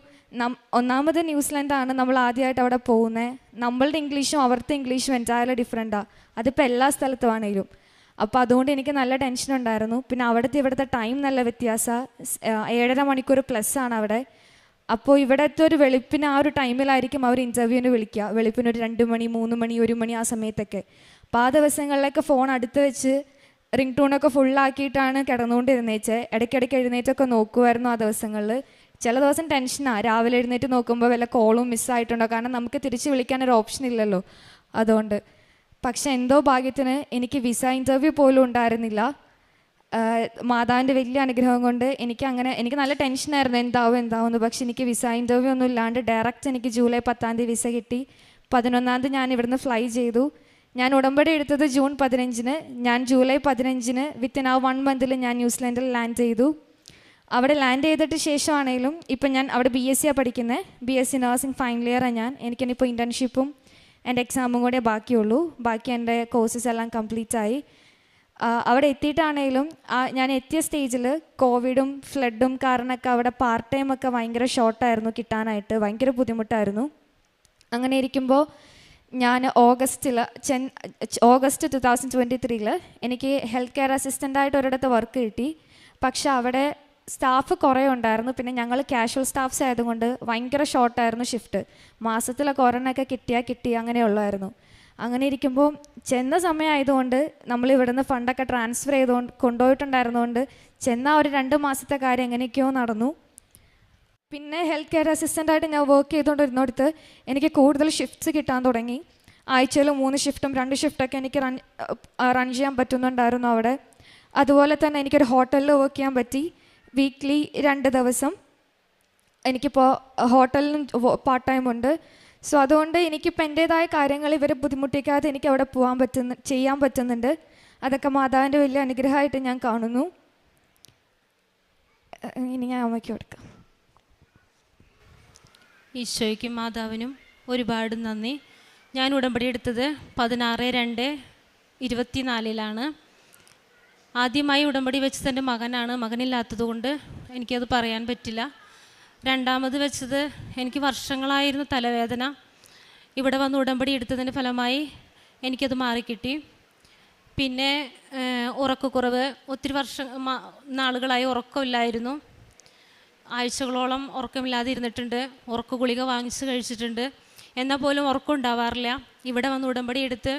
ഒന്നാമത് ന്യൂസിലൻഡാണ് നമ്മൾ ആദ്യമായിട്ട് അവിടെ പോകുന്നത്. നമ്മളുടെ ഇംഗ്ലീഷും അവിടുത്തെ ഇംഗ്ലീഷും എൻറ്റയർലി ഡിഫറെൻറ്റാണ്. അതിപ്പോൾ എല്ലാ സ്ഥലത്തുമാണെങ്കിലും. അപ്പോൾ അതുകൊണ്ട് എനിക്ക് നല്ല ടെൻഷൻ ഉണ്ടായിരുന്നു. പിന്നെ ഇവിടുത്തെ ടൈം നല്ല വ്യത്യാസമാണ്. 7.5 മണിക്കൂർ പ്ലസ് ആണ് അവിടെ. അപ്പോൾ ഇവിടുത്തെ ഒരു വെളുപ്പിന് ആ ഒരു ടൈമിലായിരിക്കും അവർ ഇൻ്റർവ്യൂവിന് വിളിക്കുക. വെളുപ്പിനൊരു 2 മണി 3 മണി 1 മണി ആ സമയത്തൊക്കെ. അപ്പോൾ ആ ദിവസങ്ങളിലൊക്കെ ഫോൺ അടുത്ത് വെച്ച് റിംഗ് ടൂണൊക്കെ ഫുള്ളാക്കിയിട്ടാണ് കിടന്നുകൊണ്ടിരുന്നേച്ചത്. ഇടയ്ക്കിടയ്ക്ക് എഴുന്നേറ്റൊക്കെ നോക്കുമായിരുന്നു ആ ദിവസങ്ങളിൽ. ചില ദിവസം ടെൻഷനാണ്, രാവിലെ എഴുന്നേറ്റ് നോക്കുമ്പോൾ വല്ല കോളും മിസ്സായിട്ടുണ്ടോ, കാരണം നമുക്ക് തിരിച്ച് വിളിക്കാനൊരു ഓപ്ഷൻ ഇല്ലല്ലോ അതുകൊണ്ട്. പക്ഷെ എന്തോ ഭാഗ്യത്തിന് എനിക്ക് വിസ ഇൻ്റർവ്യൂ പോലും ഉണ്ടായിരുന്നില്ല. മാതാവിൻ്റെ വലിയ അനുഗ്രഹം കൊണ്ട് എനിക്ക് നല്ല ടെൻഷനായിരുന്നു എന്താവും. പക്ഷെ എനിക്ക് വിസ ഇൻ്റർവ്യൂ ഒന്നും ഇല്ലാണ്ട് ഡയറക്റ്റ് എനിക്ക് ജൂലൈ 10 വിസ കിട്ടി. 11 ഞാൻ ഇവിടുന്ന് ഫ്ലൈ ചെയ്തു. ഞാൻ ഉടമ്പടി എടുത്തത് ജൂൺ 15. ഞാൻ ജൂലൈ 15 വിത്തിൻ ആ 1 മന്തിൽ ഞാൻ ന്യൂസിലൻഡിൽ ലാൻഡ് ചെയ്തു. അവിടെ ലാൻഡ് ചെയ്തിട്ട് ശേഷമാണെങ്കിലും ഇപ്പം ഞാൻ അവിടെ BSc പഠിക്കുന്നത്. BSc നഴ്സിംഗ് ഫൈനൽ ഇയറാണ് എനിക്കിനിപ്പോൾ ഇൻറ്റേൺഷിപ്പും എൻ്റെ എക്സാമും കൂടെ ബാക്കിയുള്ളൂ. ബാക്കി എൻ്റെ കോഴ്സസ് എല്ലാം കംപ്ലീറ്റ് ആയി. അവിടെ എത്തിയിട്ടാണെങ്കിലും ഞാൻ എത്തിയ സ്റ്റേജിൽ കോവിഡും ഫ്ലഡും കാരണമൊക്കെ അവിടെ പാർട്ട് ടൈമൊക്കെ ഭയങ്കര ഷോർട്ടായിരുന്നു കിട്ടാനായിട്ട്, ഭയങ്കര ബുദ്ധിമുട്ടായിരുന്നു. അങ്ങനെ ഇരിക്കുമ്പോൾ ഞാൻ ഓഗസ്റ്റ് 2023 എനിക്ക് ഹെൽത്ത് കെയർ അസിസ്റ്റൻ്റായിട്ട് ഒരിടത്ത് വർക്ക് കിട്ടി. പക്ഷെ അവിടെ സ്റ്റാഫ് കുറേ ഉണ്ടായിരുന്നു. പിന്നെ ഞങ്ങൾ കാഷ്വൽ സ്റ്റാഫ്സ് ആയതുകൊണ്ട് ഭയങ്കര ഷോർട്ടായിരുന്നു ഷിഫ്റ്റ്. മാസത്തിലൊക്കെ ഒരെണ്ണമൊക്കെ കിട്ടി അങ്ങനെയുള്ളായിരുന്നു. അങ്ങനെ ഇരിക്കുമ്പോൾ ചെന്ന സമയമായതുകൊണ്ട് നമ്മൾ ഇവിടുന്ന് ഫണ്ടൊക്കെ ട്രാൻസ്ഫർ കൊണ്ടുപോയിട്ടുണ്ടായിരുന്നതുകൊണ്ട് ചെന്ന ഒരു 2 മാസത്തെ കാര്യം എങ്ങനെയൊക്കെയോ നടന്നു. പിന്നെ ഹെൽത്ത് കെയർ അസിസ്റ്റൻ്റായിട്ട് ഞാൻ വർക്ക് ചെയ്തുകൊണ്ടിരുന്നിടത്ത് എനിക്ക് കൂടുതൽ ഷിഫ്റ്റ്സ് കിട്ടാൻ തുടങ്ങി. ആഴ്ചയിൽ 3 ഷിഫ്റ്റും 2 ഷിഫ്റ്റൊക്കെ എനിക്ക് റൺ ചെയ്യാൻ പറ്റുന്നുണ്ടായിരുന്നു അവിടെ. അതുപോലെ തന്നെ എനിക്കൊരു ഹോട്ടലിൽ വർക്ക് ചെയ്യാൻ പറ്റി. വീക്ക്ലി 2 ദിവസം എനിക്കിപ്പോൾ ഹോട്ടലിലും പാർട്ട് ടൈം ഉണ്ട്. സോ അതുകൊണ്ട് എനിക്കിപ്പോൾ എൻ്റേതായ കാര്യങ്ങൾ ഇവരെ ബുദ്ധിമുട്ടിക്കാതെ എനിക്ക് അവിടെ ചെയ്യാൻ പറ്റുന്നുണ്ട്. അതൊക്കെ മാതാവിൻ്റെ വലിയ അനുഗ്രഹമായിട്ട് ഞാൻ കാണുന്നു. ഇനി ഞാൻ അമ്മയ്ക്ക് കൊടുക്കാം.
ഈശോയ്ക്കും മാതാവിനും ഒരുപാട് നന്ദി. ഞാൻ ഉടമ്പടി എടുത്തത് 16/2/24 ആദ്യമായി ഉടമ്പടി വെച്ചത് എൻ്റെ മകനാണ്. മകനില്ലാത്തതുകൊണ്ട് എനിക്കത് പറയാൻ പറ്റില്ല. രണ്ടാമത് വെച്ചത് എനിക്ക് വർഷങ്ങളായിരുന്നു തലവേദന. ഇവിടെ വന്ന് ഉടമ്പടി എടുത്തതിൻ്റെ ഫലമായി എനിക്കത് മാറിക്കിട്ടി. പിന്നെ ഉറക്കക്കുറവ്, ഒത്തിരി നാളുകളായി ഉറക്കമില്ലായിരുന്നു. ആഴ്ചകളോളം ഉറക്കമില്ലാതെ ഇരുന്നിട്ടുണ്ട്. ഉറക്ക ഗുളിക വാങ്ങിച്ച് കഴിച്ചിട്ടുണ്ട്. എന്നാൽ പോലും ഉറക്കം ഉണ്ടാവാറില്ല. ഇവിടെ വന്ന് ഉടമ്പടി എടുത്ത്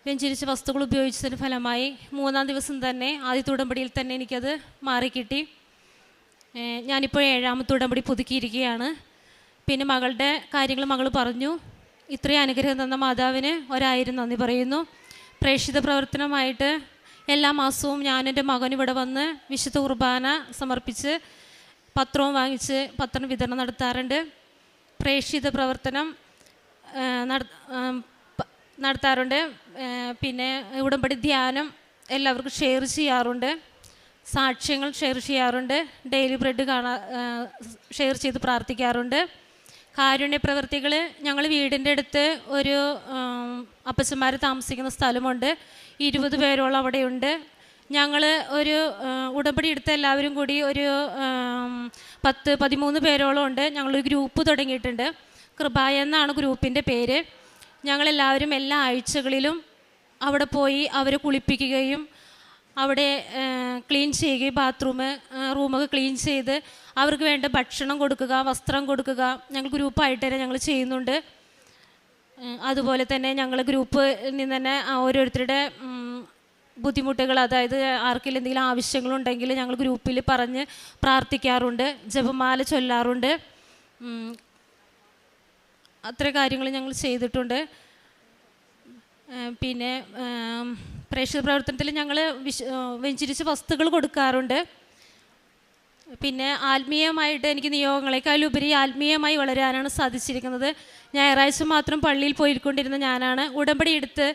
വെഞ്ചരിച്ച വസ്തുക്കൾ ഉപയോഗിച്ചതിന് ഫലമായി 3-ാം ദിവസം തന്നെ ആദ്യത്തെ ഉടമ്പടിയിൽ തന്നെ എനിക്കത് മാറിക്കിട്ടി. ഞാനിപ്പോൾ 7ാമത്തെ ഉടമ്പടി പുതുക്കിയിരിക്കുകയാണ്. പിന്നെ മകളുടെ കാര്യങ്ങൾ മകൾ പറഞ്ഞു. ഇത്രയും അനുഗ്രഹം തന്ന മാതാവിന് 1000 നന്ദി പറയുന്നു. പ്രേക്ഷിത പ്രവർത്തനമായിട്ട് എല്ലാ മാസവും ഞാൻ എൻ്റെ മകൻ ഇവിടെ വന്ന് വിശുദ്ധ കുർബാന സമർപ്പിച്ച് പത്രവും വാങ്ങിച്ച് പത്രം വിതരണം നടത്താറുണ്ട്. പ്രേക്ഷിത പ്രവർത്തനം നടത്താറുണ്ട്. പിന്നെ ഉടമ്പടി ധ്യാനം എല്ലാവർക്കും ഷെയർ ചെയ്യാറുണ്ട്. സാക്ഷ്യങ്ങൾ ഷെയർ ചെയ്യാറുണ്ട്. ഡെയിലി ബ്രെഡ് ഷെയർ ചെയ്ത് പ്രാർത്ഥിക്കാറുണ്ട്. കാരുണ്യ പ്രവർത്തികൾ, ഞങ്ങൾ വീടിൻ്റെ അടുത്ത് ഒരു അപ്പച്ചന്മാർ താമസിക്കുന്ന സ്ഥലമുണ്ട്. 20 പേരോളം അവിടെയുണ്ട്. ഞങ്ങൾ ഒരു ഉടമ്പടി എടുത്ത എല്ലാവരും കൂടി ഒരു 10-13 പേരോളം ഉണ്ട്. ഞങ്ങളൊരു ഗ്രൂപ്പ് തുടങ്ങിയിട്ടുണ്ട്. കൃപായ എന്നാണ് ഗ്രൂപ്പിൻ്റെ പേര്. ഞങ്ങളെല്ലാവരും എല്ലാ ആഴ്ചകളിലും അവിടെ പോയി അവരെ കുളിപ്പിക്കുകയും അവിടെ ക്ലീൻ ചെയ്യുകയും റൂമൊക്കെ ക്ലീൻ ചെയ്ത് അവർക്ക് വേണ്ട ഭക്ഷണം കൊടുക്കുക, വസ്ത്രം കൊടുക്കുക, ഞങ്ങൾ ഗ്രൂപ്പായിട്ട് തന്നെ ഞങ്ങൾ ചെയ്യുന്നുണ്ട്. അതുപോലെ തന്നെ ഞങ്ങൾ ഗ്രൂപ്പിൽ നിന്ന് തന്നെ ഓരോരുത്തരുടെ ബുദ്ധിമുട്ടുകൾ, അതായത് ആർക്കെങ്കിലും എന്തെങ്കിലും ആവശ്യങ്ങളുണ്ടെങ്കിൽ ഞങ്ങൾ ഗ്രൂപ്പിൽ പറഞ്ഞ് പ്രാർത്ഥിക്കാറുണ്ട്. ജപമാല ചൊല്ലാറുണ്ട്. അത്ര കാര്യങ്ങൾ ഞങ്ങൾ ചെയ്തിട്ടുണ്ട്. പിന്നെ പ്രേക്ഷിത പ്രവർത്തനത്തിൽ ഞങ്ങൾ വെഞ്ചരിച്ച വസ്തുക്കൾ കൊടുക്കാറുണ്ട്. പിന്നെ ആത്മീയമായിട്ട് എനിക്ക് നിയോഗങ്ങളെക്കാളുപരി ആത്മീയമായി വളരാനാണ് സാധിച്ചിരിക്കുന്നത്. ഞായറാഴ്ച മാത്രം പള്ളിയിൽ പോയിക്കൊണ്ടിരുന്ന ഞാനാണ്. ഉടമ്പടി എടുത്ത്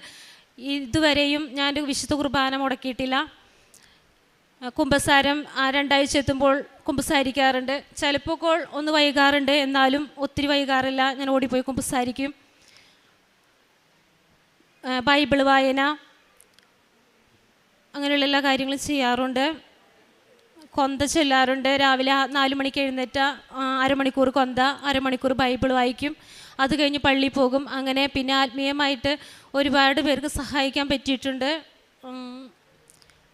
ഇതുവരെയും ഞാൻ വിശുദ്ധ കുർബാന മുടക്കിയിട്ടില്ല. കുമ്പസാരം 2 ആഴ്ച എത്തുമ്പോൾ കുമ്പസാരിക്കാറുണ്ട്. ചിലപ്പോൾ ഒന്ന് വൈകാറുണ്ട്, എന്നാലും ഒത്തിരി വൈകാറില്ല. ഞാൻ ഓടിപ്പോയി കുമ്പസാരിക്കും. ബൈബിൾ വായന, അങ്ങനെയുള്ള എല്ലാ കാര്യങ്ങളും ചെയ്യാറുണ്ട്. കൊന്ത ചൊല്ലാറുണ്ട്. രാവിലെ 4 മണിക്ക് എഴുന്നേറ്റ അരമണിക്കൂർ കൊന്ത, അരമണിക്കൂർ ബൈബിൾ വായിക്കും. അത് കഴിഞ്ഞ് പള്ളിയിൽ പോകും. അങ്ങനെ പിന്നെ ആത്മീയമായിട്ട് ഒരുപാട് പേർക്ക് സഹായിക്കാൻ പറ്റിയിട്ടുണ്ട്.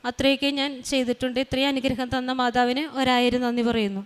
അത്രയൊക്കെ ഞാൻ ചെയ്തിട്ടുണ്ട്. ഇത്രയും അനുഗ്രഹം തന്ന മാതാവിന് 1000 നന്ദി പറയുന്നു.